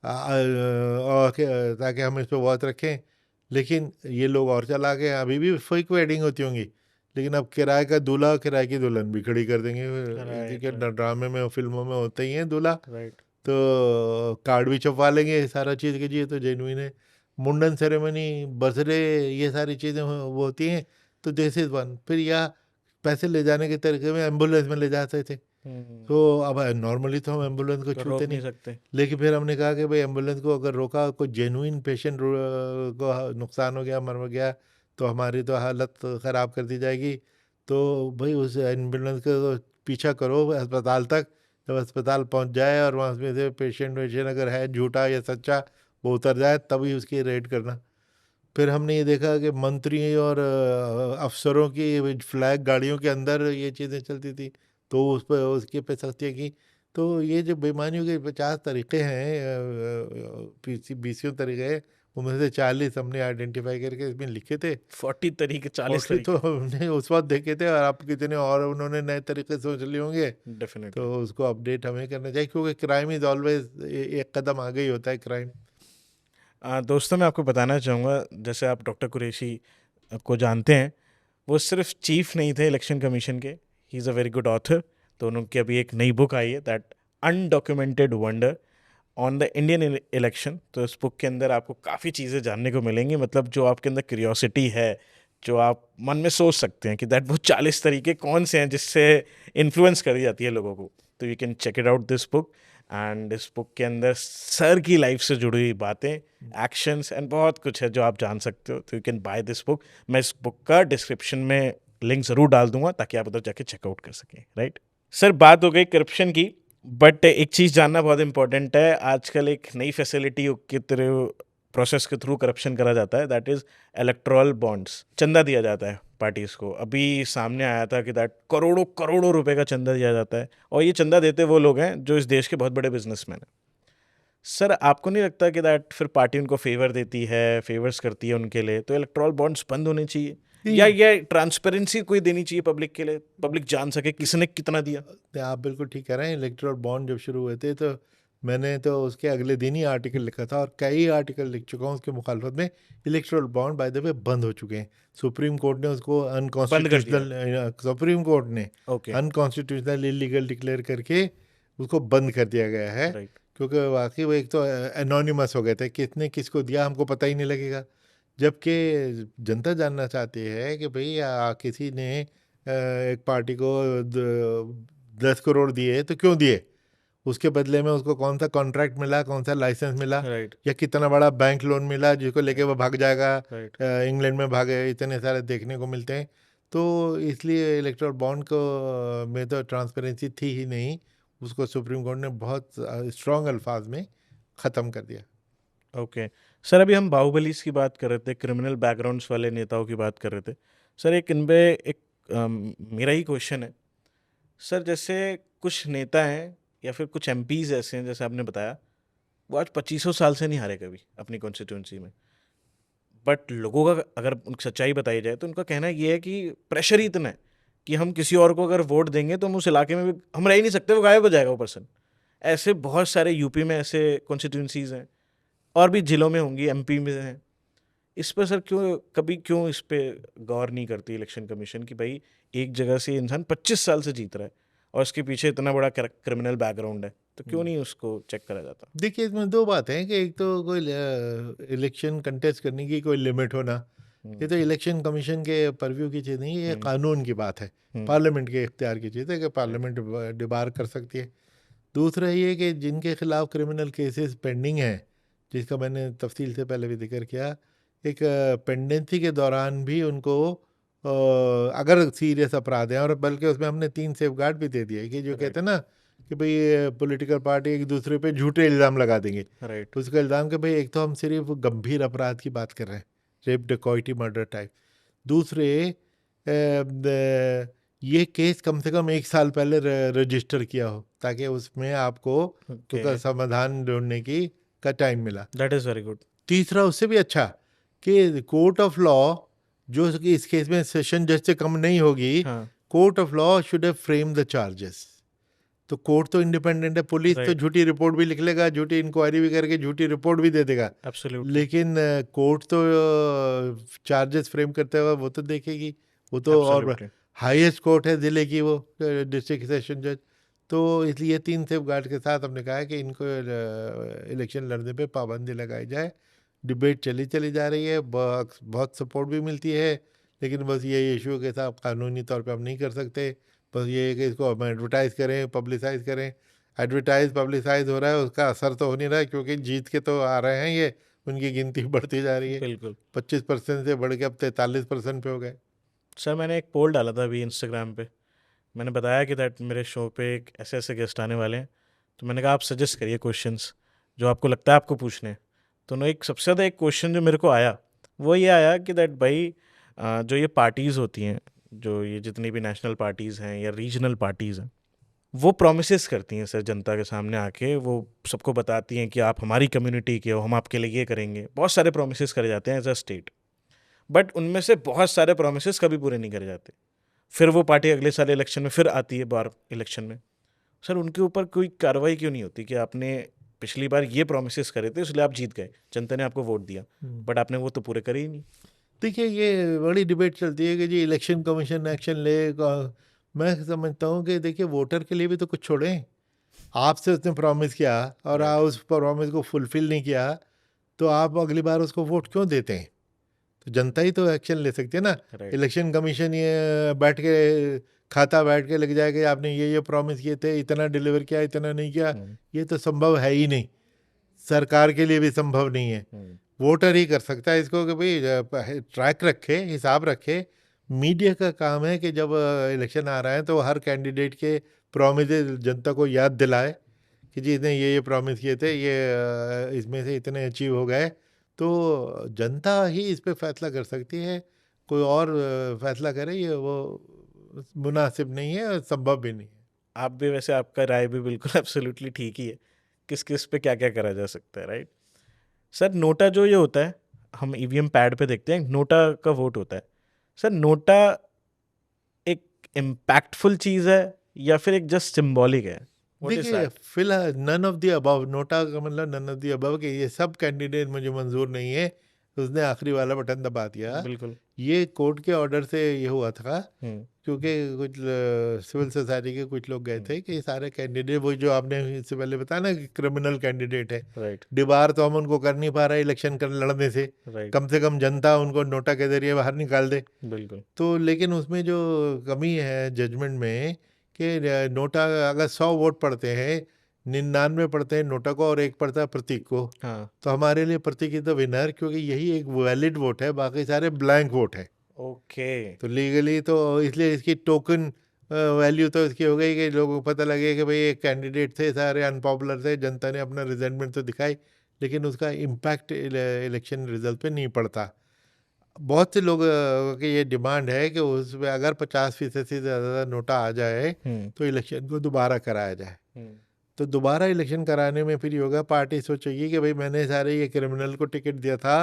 और ताकि हम इस पर वॉच रखें। लेकिन ये लोग और चला गए, अभी भी फेक वेडिंग होती होंगी, लेकिन अब किराए का दूल्हा किराए की दुल्हन भी खड़ी कर देंगे। राइट। क्योंकि राइट। ड्रामे में और फिल्मों में होते ही हैं दूल्हा। राइट। तो कार्ड भी छपवा लेंगे, सारा चीज़ की ये तो जेन्युइन है। मुंडन सेरेमनी, बर्थडे, ये सारी चीज़ें वो होती हैं। तो दिस इज़ वन। फिर या पैसे ले जाने के तरीके में एम्बुलेंस में ले जाते थे। तो अब नॉर्मली तो हम एम्बुलेंस को तो छूते रोक नहीं। नहीं सकते। लेकिन फिर हमने कहा कि भाई एम्बुलेंस को अगर रोका, कोई जेन्युइन पेशेंट को नुकसान हो गया, मर गया, तो हमारी तो हालत ख़राब कर दी जाएगी। तो भाई उस एम्बुलेंस का पीछा करो अस्पताल तक। जब अस्पताल पहुंच जाए और वहाँ में से पेशेंट वेशेंट अगर है झूठा या सच्चा, वो उतर जाए, तभी उसकी रेड करना। फिर हमने ये देखा कि मंत्री और अफसरों की फ्लैग गाड़ियों के अंदर ये चीज़ें चलती थी, तो उस पर उसके पे सख्तियाँ की। तो ये जो बेईमानियों के 50 तरीके हैं, बीसियों तरीके हैं, उनमें से 40 हमने आइडेंटिफाई करके इसमें लिखे थे। 40 तरीके, 40 40 तो तरीके। हमने उस वक्त देखे थे, और आप कितने और उन्होंने नए तरीके सोच लिए होंगे। डेफिनेटली। तो उसको अपडेट हमें करना चाहिए, क्योंकि क्राइम इज़ ऑलवेज एक कदम आगे ही होता है क्राइम। दोस्तों मैं आपको बताना चाहूँगा, जैसे आप डॉक्टर कुरैशी को जानते हैं, वो सिर्फ चीफ नहीं थे इलेक्शन कमीशन के, he is a very good author. तो उनकी अभी एक नई बुक आई है, that undocumented wonder on the Indian election. तो इस बुक के अंदर आपको काफ़ी चीज़ें जानने को मिलेंगी, मतलब जो आपके अंदर क्यूरियोसिटी है, जो आप मन में सोच सकते हैं कि दैट वो 40 तरीके कौन से हैं जिससे इन्फ्लुएंस करी जाती है लोगों को। तो you can check it out this book. And इस बुक के अंदर सर की लाइफ से जुड़ी हुई बातें, एक्शंस एंड बहुत कुछ है जो आप जान सकते हो। तो you can by this book. मैं इस बुक का डिस्क्रिप्शन में लिंक ज़रूर डाल दूंगा ताकि आप उधर जाके चेकआउट कर सकें, राइट? सर बात हो गई करप्शन की, बट एक चीज़ जानना बहुत इंपॉर्टेंट है। आजकल एक नई फैसिलिटी के थ्रू, प्रोसेस के थ्रू करप्शन करा जाता है, दैट इज़ इलेक्टोरल बॉन्ड्स। चंदा दिया जाता है पार्टीज को। अभी सामने आया था कि दैट करोड़ों करोड़ों रुपए का चंदा दिया जाता है, और ये चंदा देते वो लोग हैं जो इस देश के बहुत बड़े बिजनेसमैन हैं। सर आपको नहीं लगता कि दैट फिर पार्टी उनको फेवर देती है, फेवर्स करती है उनके लिए? तो इलेक्टोरल बॉन्ड्स बंद होने चाहिए, या नहीं, ये ट्रांसपेरेंसी कोई देनी चाहिए पब्लिक के लिए, पब्लिक जान सके किसने कितना दिया? आप बिल्कुल ठीक कह रहे हैं। इलेक्टोरल बॉन्ड जब शुरू हुए थे, तो मैंने तो उसके अगले दिन ही आर्टिकल लिखा था, और कई आर्टिकल लिख चुका हूँ उसके मुखालफत में। Electoral bond by the way बंद हो चुके हैं। सुप्रीम कोर्ट ने उसको बंद कर दिया? अनकॉन्स्टिट्यूशनल, सुप्रीम कोर्ट ने ओके। अनकॉन्स्टिट्यूशनल इलीगल डिक्लेयर करके उसको बंद कर दिया गया है। राइट। क्योंकि वाकई वो एक तो एनोनिमस हो गए थे, किसने किसको दिया हमको पता ही नहीं लगेगा। जबकि जनता जानना चाहती है कि भाई किसी ने एक पार्टी को 10 करोड़ दिए तो क्यों दिए, उसके बदले में उसको कौन सा कॉन्ट्रैक्ट मिला, कौन सा लाइसेंस मिला, राइट। या कितना बड़ा बैंक लोन मिला जिसको लेके वो भाग जाएगा, राइट। इंग्लैंड में भागे, इतने सारे देखने को मिलते हैं। तो इसलिए इलेक्टोरल बॉन्ड को में तो ट्रांसपेरेंसी थी ही नहीं, उसको सुप्रीम कोर्ट ने बहुत स्ट्रॉन्ग अल्फाज में ख़त्म कर दिया। ओके। सर अभी हम बाहुबलीज की बात कर रहे थे, क्रिमिनल बैकग्राउंड्स वाले नेताओं की बात कर रहे थे। सर एक इनपे एक मेरा ही क्वेश्चन है। सर जैसे कुछ नेता हैं या फिर कुछ एमपीज ऐसे हैं, जैसे आपने बताया, वो आज 2500 साल से नहीं हारे कभी अपनी कॉन्स्टिट्यूंसी में, बट लोगों का अगर सच्चाई बताई जाए तो उनका कहना ये है कि प्रेशर ही इतना है कि हम किसी और को अगर वोट देंगे तो हम उस इलाके में भी हम रह ही नहीं सकते, वो गायब हो जाएगा वो पर्सन। ऐसे बहुत सारे यूपी में ऐसे कॉन्स्टिट्यूंसीज हैं, और भी जिलों में होंगी, एमपी में हैं। इस पर सर क्यों इस पे गौर नहीं करती इलेक्शन कमीशन कि भाई एक जगह से इंसान 25 साल से जीत रहा है और इसके पीछे इतना बड़ा क्रिमिनल बैकग्राउंड है, तो क्यों नहीं उसको चेक करा जाता? देखिए, इसमें दो बातें हैं कि एक तो कोई इलेक्शन कंटेस्ट करने की कोई लिमिट होना, ये तो इलेक्शन कमीशन के परव्यू की चीज़ नहीं है, ये कानून की बात है, पार्लियामेंट के इख्तियार की चीज़ है कि पार्लियामेंट डिबार कर सकती है। दूसरा ये कि जिनके खिलाफ क्रिमिनल केसेस पेंडिंग हैं, जिसका मैंने तफसील से पहले भी जिक्र किया, एक पेंडेंसी के दौरान भी उनको अगर सीरियस अपराध हैं, और बल्कि उसमें हमने 3 सेफगार्ड भी दे दिए कि जो कहते हैं ना कि भाई पॉलिटिकल पार्टी एक दूसरे पे झूठे इल्ज़ाम लगा देंगे, राइट। तो उसका इल्ज़ाम कि भाई एक तो हम सिर्फ गंभीर अपराध की बात कर रहे हैं, रेप, डकॉइटी, मर्डर टाइप। दूसरे ये केस कम से कम 1 साल पहले रजिस्टर किया हो, ताकि उसमें आपको उसका समाधान ढूंढने की का टाइम मिला। That is very good. तीसरा उससे भी अच्छा कि कोर्ट ऑफ लॉ, जो कि इस केस में सेशन जज से कम नहीं होगी, court of law should have frame the charges. तो कोर्ट तो इंडिपेंडेंट है, पुलिस तो झूठी रिपोर्ट भी लिख लेगा, झूठी इंक्वायरी भी करके झूठी रिपोर्ट भी दे देगा, लेकिन कोर्ट तो चार्जेस फ्रेम करते हुए वो तो देखेगी, वो तो और हाईएस्ट कोर्ट है ज़िले की, वो डिस्ट्रिक्ट सेशन जज। तो इसलिए 3 सेफगार्ड के साथ हमने कहा है कि इनको इलेक्शन लड़ने पे पाबंदी लगाई जाए। डिबेट चली जा रही है, बहुत सपोर्ट भी मिलती है, लेकिन बस ये इशू के साथ कानूनी तौर पे हम नहीं कर सकते। बस ये है कि इसको हम एडवर्टाइज़ करें, पब्लिसाइज़ करें। एडवर्टाइज पब्लिसाइज हो रहा है, उसका असर तो हो नहीं रहा है, क्योंकि जीत के तो आ रहे हैं, ये उनकी गिनती बढ़ती जा रही है। बिल्कुल 25% से बढ़ के अब 43% पे हो गए। सर मैंने एक पोल डाला था अभी इंस्टाग्राम पे, मैंने बताया कि दैट मेरे शो पे एक ऐसे ऐसे गेस्ट आने वाले हैं, तो मैंने कहा आप सजेस्ट करिए क्वेश्चंस जो आपको लगता है आपको पूछने हैं। तो ना एक सबसे ज़्यादा एक क्वेश्चन जो मेरे को आया वो ये आया कि दैट भाई जो ये पार्टीज़ होती हैं, जो ये जितनी भी नेशनल पार्टीज़ हैं या रीजनल पार्टीज़ हैं, वो प्रोमिस करती हैं सर जनता के सामने आके, वो सबको बताती हैं कि आप हमारी कम्युनिटी के हो, हम आपके लिए ये करेंगे, बहुत सारे प्रोमिस करे जाते हैं एज अ स्टेट। बट उनमें से बहुत सारे प्रोमिस कभी पूरे नहीं करे जाते। फिर वो पार्टी अगले साल इलेक्शन में फिर आती है, बार इलेक्शन में सर उनके ऊपर कोई कार्रवाई क्यों नहीं होती कि आपने पिछली बार ये प्रोमिस करे थे इसलिए आप जीत गए, जनता ने आपको वोट दिया, बट आपने वो तो पूरे करे ही नहीं। देखिए, ये बड़ी डिबेट चलती है कि जी इलेक्शन कमीशन एक्शन ले। मैं समझता हूँ कि देखिए, वोटर के लिए भी तो कुछ छोड़ें। आपसे उसने प्रॉमिस किया और आप उस प्रॉमिस को फुलफिल नहीं किया, तो आप अगली बार उसको वोट क्यों देते हैं? तो जनता ही तो एक्शन ले सकती है ना। इलेक्शन कमीशन ये बैठ के खाता बैठ के लग जाएगा कि आपने ये प्रॉमिस किए थे, इतना डिलीवर किया, इतना नहीं किया, ये तो संभव है ही नहीं, सरकार के लिए भी संभव नहीं है। वोटर ही कर सकता है इसको कि भाई ट्रैक रखे, हिसाब रखे। मीडिया का काम है कि जब इलेक्शन आ रहा है तो हर कैंडिडेट के प्रॉमिस जनता को याद दिलाए कि जी इसने ये प्रॉमिस किए थे, ये इसमें से इतने अचीव हो गए। तो जनता ही इस पे फैसला कर सकती है, कोई और फैसला करे ये वो मुनासिब नहीं है और संभव भी नहीं है। आप भी वैसे आपका राय भी बिल्कुल एब्सोल्युटली ठीक ही है, किस किस पे क्या क्या करा जा सकता है, राइट? सर नोटा जो ये होता है, हम ईवीएम पैड पे देखते हैं नोटा का वोट होता है, सर नोटा एक इम्पैक्टफुल चीज़ है या फिर एक जस्ट सिंबॉलिक है? देखिए, फिलहाल none of the above, NOTA का मतलब नन ऑफ द अबव कि ये सब कैंडिडेट मुझे मंजूर नहीं है, उसने आखिरी वाला बटन दबा दिया। बिल्कुल। ये कोर्ट के ऑर्डर से ये हुआ था, क्योंकि कुछ सिविल सोसाइटी के कुछ लोग गए थे कि सारे कैंडिडेट, वो जो आपने इससे पहले बताया ना कि क्रिमिनल कैंडिडेट है, राइट। डिबार तो हम उनको कर नहीं पा रहे इलेक्शन कर लड़ने से, कम से कम जनता उनको नोटा के जरिए बाहर निकाल दे। बिल्कुल। तो लेकिन उसमें जो कमी है जजमेंट में कि नोटा अगर 100 वोट पड़ते हैं, 99 पड़ते हैं नोटा को और 1 पड़ता है प्रतीक को, तो हमारे लिए प्रतीक इज द विनर, क्योंकि यही एक वैलिड वोट है, बाकी सारे ब्लैंक वोट है। ओके। तो लीगली तो इसलिए इसकी टोकन वैल्यू तो इसकी हो गई कि लोगों को पता लगे कि भाई एक कैंडिडेट थे, सारे अनपॉपुलर थे, जनता ने अपना रिजेंटमेंट तो दिखाई, लेकिन उसका इम्पैक्ट इलेक्शन रिजल्ट पे नहीं पड़ता। बहुत से लोग की ये डिमांड है कि उसमें अगर 50% से ज़्यादा नोटा आ जाए तो इलेक्शन को दोबारा कराया जाए। तो दोबारा इलेक्शन कराने में फिर ये होगा, पार्टी सोचेगी कि भाई मैंने सारे ये क्रिमिनल को टिकट दिया था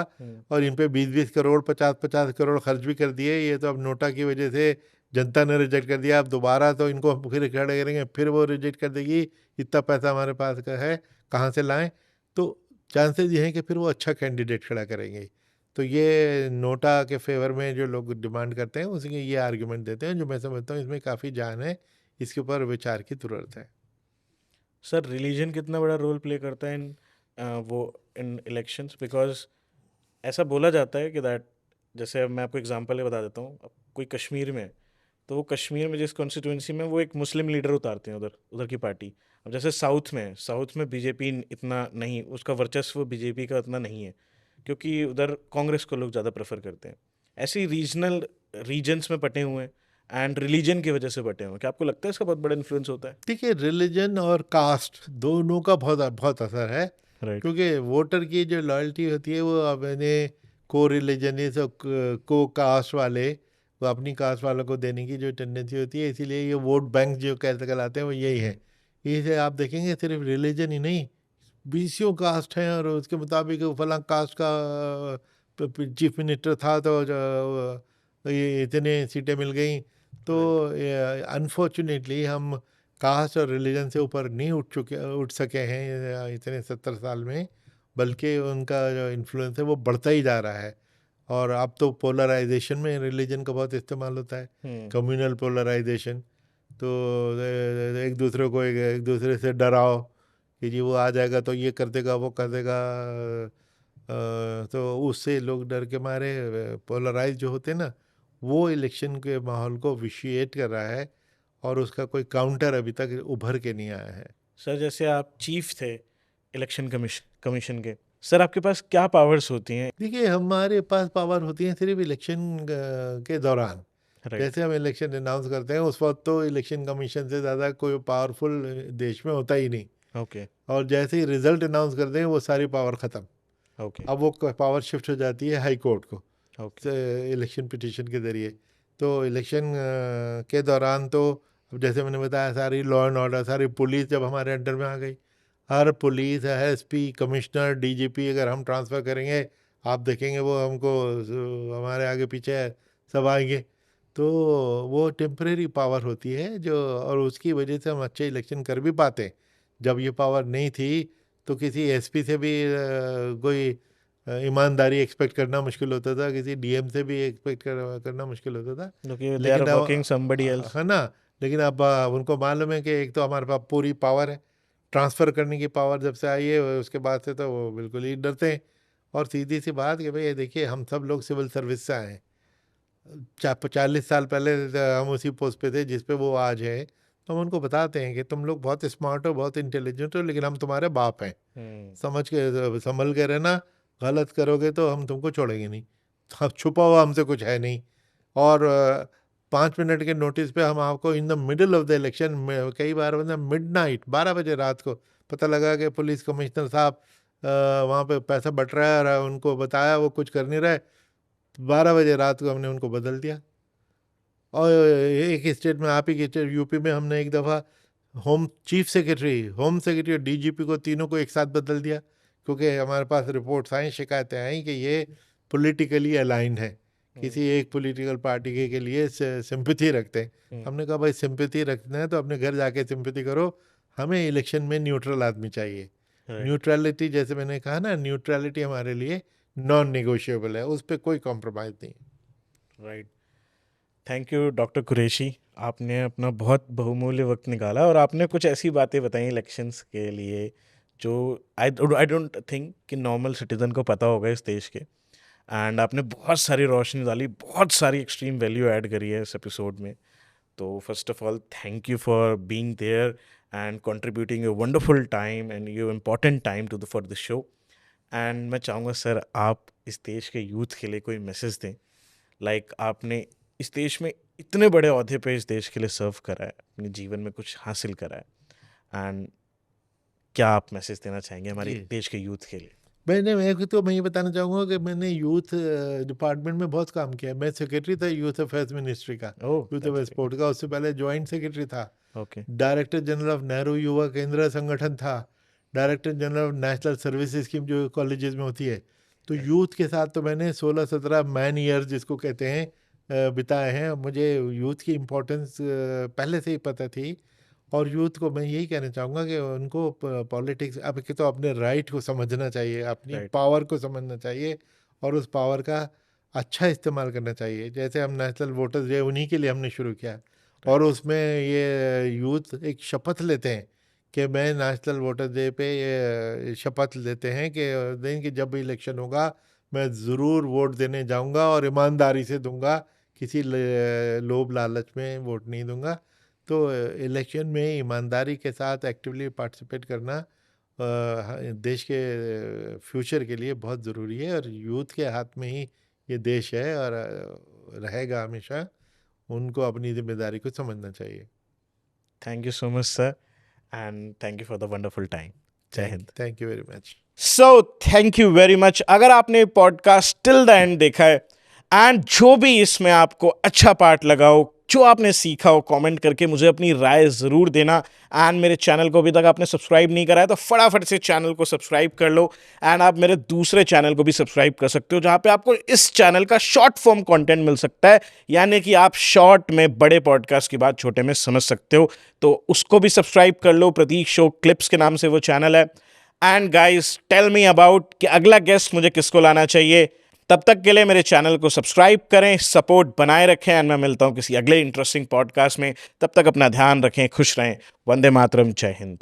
और इन पे 20-20 करोड़ 50-50 करोड़ खर्च भी कर दिए, ये तो अब नोटा की वजह से जनता ने रिजेक्ट कर दिया, अब दोबारा तो इनको फिर खड़े करेंगे, फिर वो रिजेक्ट कर देगी, इतना पैसा हमारे पास का है कहाँ से लाएं। तो चांसेस ये हैं कि फिर वो अच्छा कैंडिडेट खड़ा करेंगे। तो ये नोटा के फेवर में जो लोग डिमांड करते हैं उसके ये आर्गुमेंट देते हैं, जो मैं समझता हूँ इसमें काफ़ी जान है, इसके ऊपर विचार की ज़रूरत है। सर रिलीजन कितना बड़ा रोल प्ले करता है इन वो इन इलेक्शंस? बिकॉज ऐसा बोला जाता है कि दैट, जैसे अब मैं आपको एग्जांपल बता देता हूँ, अब कोई कश्मीर में है, तो वो कश्मीर में जिस कॉन्स्टिट्यूंसी में वो एक मुस्लिम लीडर उतारते हैं उधर उधर की पार्टी। अब जैसे साउथ में बीजेपी इतना नहीं, उसका वर्चस्व बीजेपी का इतना नहीं है, क्योंकि उधर कांग्रेस को लोग ज़्यादा प्रेफर करते हैं। ऐसे रीजनल रीजन्स में बटे हुए हैं एंड रिलीजन की वजह से बटे हुए हैं। क्या आपको लगता है इसका बहुत बड़ा इन्फ्लुएंस होता है? देखिए, रिलीजन और कास्ट दोनों का बहुत बहुत असर है, राइट। क्योंकि वोटर की जो लॉयल्टी होती है वो अपने को रिलीजनिस्ट और को कास्ट वाले, वो अपनी कास्ट वालों को देने की जो टेंडेंसी होती है, इसीलिए ये वोट बैंक जो कहलाते हैं वो यही है। इसे आप देखेंगे सिर्फ रिलीजन ही नहीं, बीसियों कास्ट हैं और उसके मुताबिक फलां कास्ट का चीफ मिनिस्टर था तो ये इतने सीटें मिल गई। तो अनफॉर्चुनेटली हम कास्ट और रिलीजन से ऊपर नहीं उठ सके हैं इतने 70 साल में, बल्कि उनका जो इन्फ्लुएंस है वो बढ़ता ही जा रहा है। और अब तो पोलराइजेशन में रिलीजन का बहुत इस्तेमाल होता है, कम्युनल पोलराइजेशन। तो एक दूसरे से डराओ कि जी वो आ जाएगा तो ये कर देगा वो कर देगा, तो उससे लोग डर के मारे पोलराइज जो होते हैं ना, वो इलेक्शन के माहौल को विशिएट कर रहा है और उसका कोई काउंटर अभी तक उभर के नहीं आया है। सर जैसे आप चीफ थे इलेक्शन कमीशन के, सर आपके पास क्या पावर्स होती हैं? देखिए, हमारे पास पावर होती है सिर्फ इलेक्शन के दौरान। राइट। जैसे हम इलेक्शन अनाउंस करते हैं उस वक्त तो इलेक्शन कमीशन से ज़्यादा कोई पावरफुल देश में होता ही नहीं, ओके। और जैसे ही रिजल्ट अनाउंस करते हैं वो सारी पावर ख़त्म। ओके। अब वो पावर शिफ्ट हो जाती है हाई कोर्ट को, ओके। इलेक्शन पिटीशन के ज़रिए। तो इलेक्शन के दौरान तो अब जैसे मैंने बताया, सारी लॉ एंड ऑर्डर, सारी पुलिस जब हमारे अंडर में आ गई, हर पुलिस एसपी कमिश्नर डीजीपी अगर हम ट्रांसफ़र करेंगे, आप देखेंगे वो हमको हमारे आगे पीछे सब आएंगे। तो वो टेम्परेरी पावर होती है जो, और उसकी वजह से हम अच्छे इलेक्शन कर भी पाते हैं। जब ये पावर नहीं थी तो किसी एसपी से भी कोई ईमानदारी एक्सपेक्ट करना मुश्किल होता था, किसी डीएम से भी एक्सपेक्ट करना मुश्किल होता था। क्योंकि दे आर लेकिन वर्किंग समबडी एल्स। है ना, लेकिन अब उनको मालूम है कि एक तो हमारे पास पूरी पावर है, ट्रांसफ़र करने की पावर जब से आई है उसके बाद से तो वो बिल्कुल ही डरते हैं। और सीधी सी बात कि भाई ये देखिए, हम सब लोग सिविल सर्विस से आए हैं। 40 साल पहले हम उसी पोस्ट पे थे जिस पे वो आज है। तो हम उनको बताते हैं कि तुम लोग बहुत स्मार्ट हो, बहुत इंटेलिजेंट हो, लेकिन हम तुम्हारे बाप हैं, समझ के संभल के रहना। गलत करोगे तो हम तुमको छोड़ेंगे नहीं, अब छुपा हुआ हमसे कुछ है नहीं। और 5 मिनट के नोटिस पे हम आपको in the middle of the election, कई बार मतलब मिडनाइट 12 बजे रात को पता लगा कि पुलिस कमिश्नर साहब वहाँ पे पैसा बट रहा है, और उनको बताया वो कुछ कर नहीं रहे, 12 बजे रात को हमने उनको बदल दिया। और एक स्टेट में, आप ही के स्टेट यूपी में, हमने एक दफ़ा होम सेक्रेटरी और डीजीपी को, तीनों को एक साथ बदल दिया, क्योंकि हमारे पास रिपोर्ट्स आई, शिकायतें आई कि ये पॉलिटिकली अलाइंड है, किसी एक पॉलिटिकल पार्टी के लिए सिंपैथी रखते हैं। हमने कहा भाई सिंपैथी रखना है तो अपने घर जाके सिंपैथी करो, हमें इलेक्शन में न्यूट्रल आदमी चाहिए। न्यूट्रलिटी, जैसे मैंने कहा ना, न्यूट्रलिटी हमारे लिए नॉन नेगोशिएबल है, उस पर कोई कॉम्प्रोमाइज़ नहीं। Right. Thank you doctor Qureshi, आपने अपना बहुत बहुमूल्य वक्त निकाला और आपने कुछ ऐसी बातें बताई इलेक्शंस के लिए जो आई डोंट थिंक कि नॉर्मल सिटीजन को पता होगा इस देश के। एंड आपने बहुत सारी रोशनी डाली, बहुत सारी एक्सट्रीम वैल्यू ऐड करी है इस एपिसोड में। तो first of all thank you for being there and contributing your wonderful time and your important time to for this show. And मैं चाहूँगा सर आप इस देश के यूथ के लिए कोई मैसेज दें। लाइक आपने इस देश में इतने बड़े ओहदे पे इस देश के लिए सर्व करा है, अपने जीवन में कुछ हासिल करा है, एंड क्या आप मैसेज देना चाहेंगे हमारे जी। देश के यूथ के लिए? मैं ये बताना चाहूँगा कि मैंने यूथ डिपार्टमेंट में बहुत काम किया है। मैं सेक्रेटरी था यूथ अफेयर्स मिनिस्ट्री का, ओह यूथ अफेयर स्पोर्ट का, उससे पहले जॉइंट सेक्रेटरी था। Okay director general of Nehru युवा केंद्र संगठन था, director general of national service scheme जो कॉलेजेस में होती है। तो यूथ के साथ तो मैंने 16-17 मैन ईयर जिसको कहते हैं बिताए हैं। मुझे यूथ की इम्पोर्टेंस पहले से ही पता थी, और यूथ को मैं यही कहना चाहूँगा कि उनको पॉलिटिक्स अब कि तो अपने राइट को समझना चाहिए, अपनी राइट पावर को समझना चाहिए, और उस पावर का अच्छा इस्तेमाल करना चाहिए। जैसे हम नेशनल वोटर्स डे उन्हीं के लिए हमने शुरू किया, और उसमें ये यूथ एक शपथ लेते हैं कि मैं नेशनल वोटर डे पे ये शपथ लेते हैं कि दिन की जब भी इलेक्शन होगा मैं ज़रूर वोट देने जाऊंगा और ईमानदारी से दूंगा, किसी लोभ लालच में वोट नहीं दूंगा। तो इलेक्शन में ईमानदारी के साथ एक्टिवली पार्टिसिपेट करना देश के फ्यूचर के लिए बहुत ज़रूरी है, और यूथ के हाथ में ही ये देश है और रहेगा हमेशा। उनको अपनी जिम्मेदारी को समझना चाहिए। Thank you so much sir and thank you for the wonderful time. जय हिंद। Thank you very much. So thank you very much. अगर आपने पॉडकास्ट टिल द एंड देखा है एंड जो भी इसमें आपको अच्छा पार्ट लगा हो, जो आपने सीखा हो, कमेंट करके मुझे अपनी राय ज़रूर देना। एंड मेरे चैनल को अभी तक आपने सब्सक्राइब नहीं करा है तो फटाफट से चैनल को सब्सक्राइब कर लो। एंड आप मेरे दूसरे चैनल को भी सब्सक्राइब कर सकते हो जहाँ पे आपको इस चैनल का शॉर्ट फॉर्म कंटेंट मिल सकता है, यानी कि आप शॉर्ट में बड़े पॉडकास्ट की बात छोटे में समझ सकते हो। तो उसको भी सब्सक्राइब कर लो। प्रतीक शो क्लिप्स के नाम से वो चैनल है। And guys tell me about कि अगला गेस्ट मुझे किसको लाना चाहिए। तब तक के लिए मेरे चैनल को सब्सक्राइब करें, सपोर्ट बनाए रखें एंड मैं मिलता हूं किसी अगले इंटरेस्टिंग पॉडकास्ट में। तब तक अपना ध्यान रखें, खुश रहें। वंदे मातरम, जय हिंद।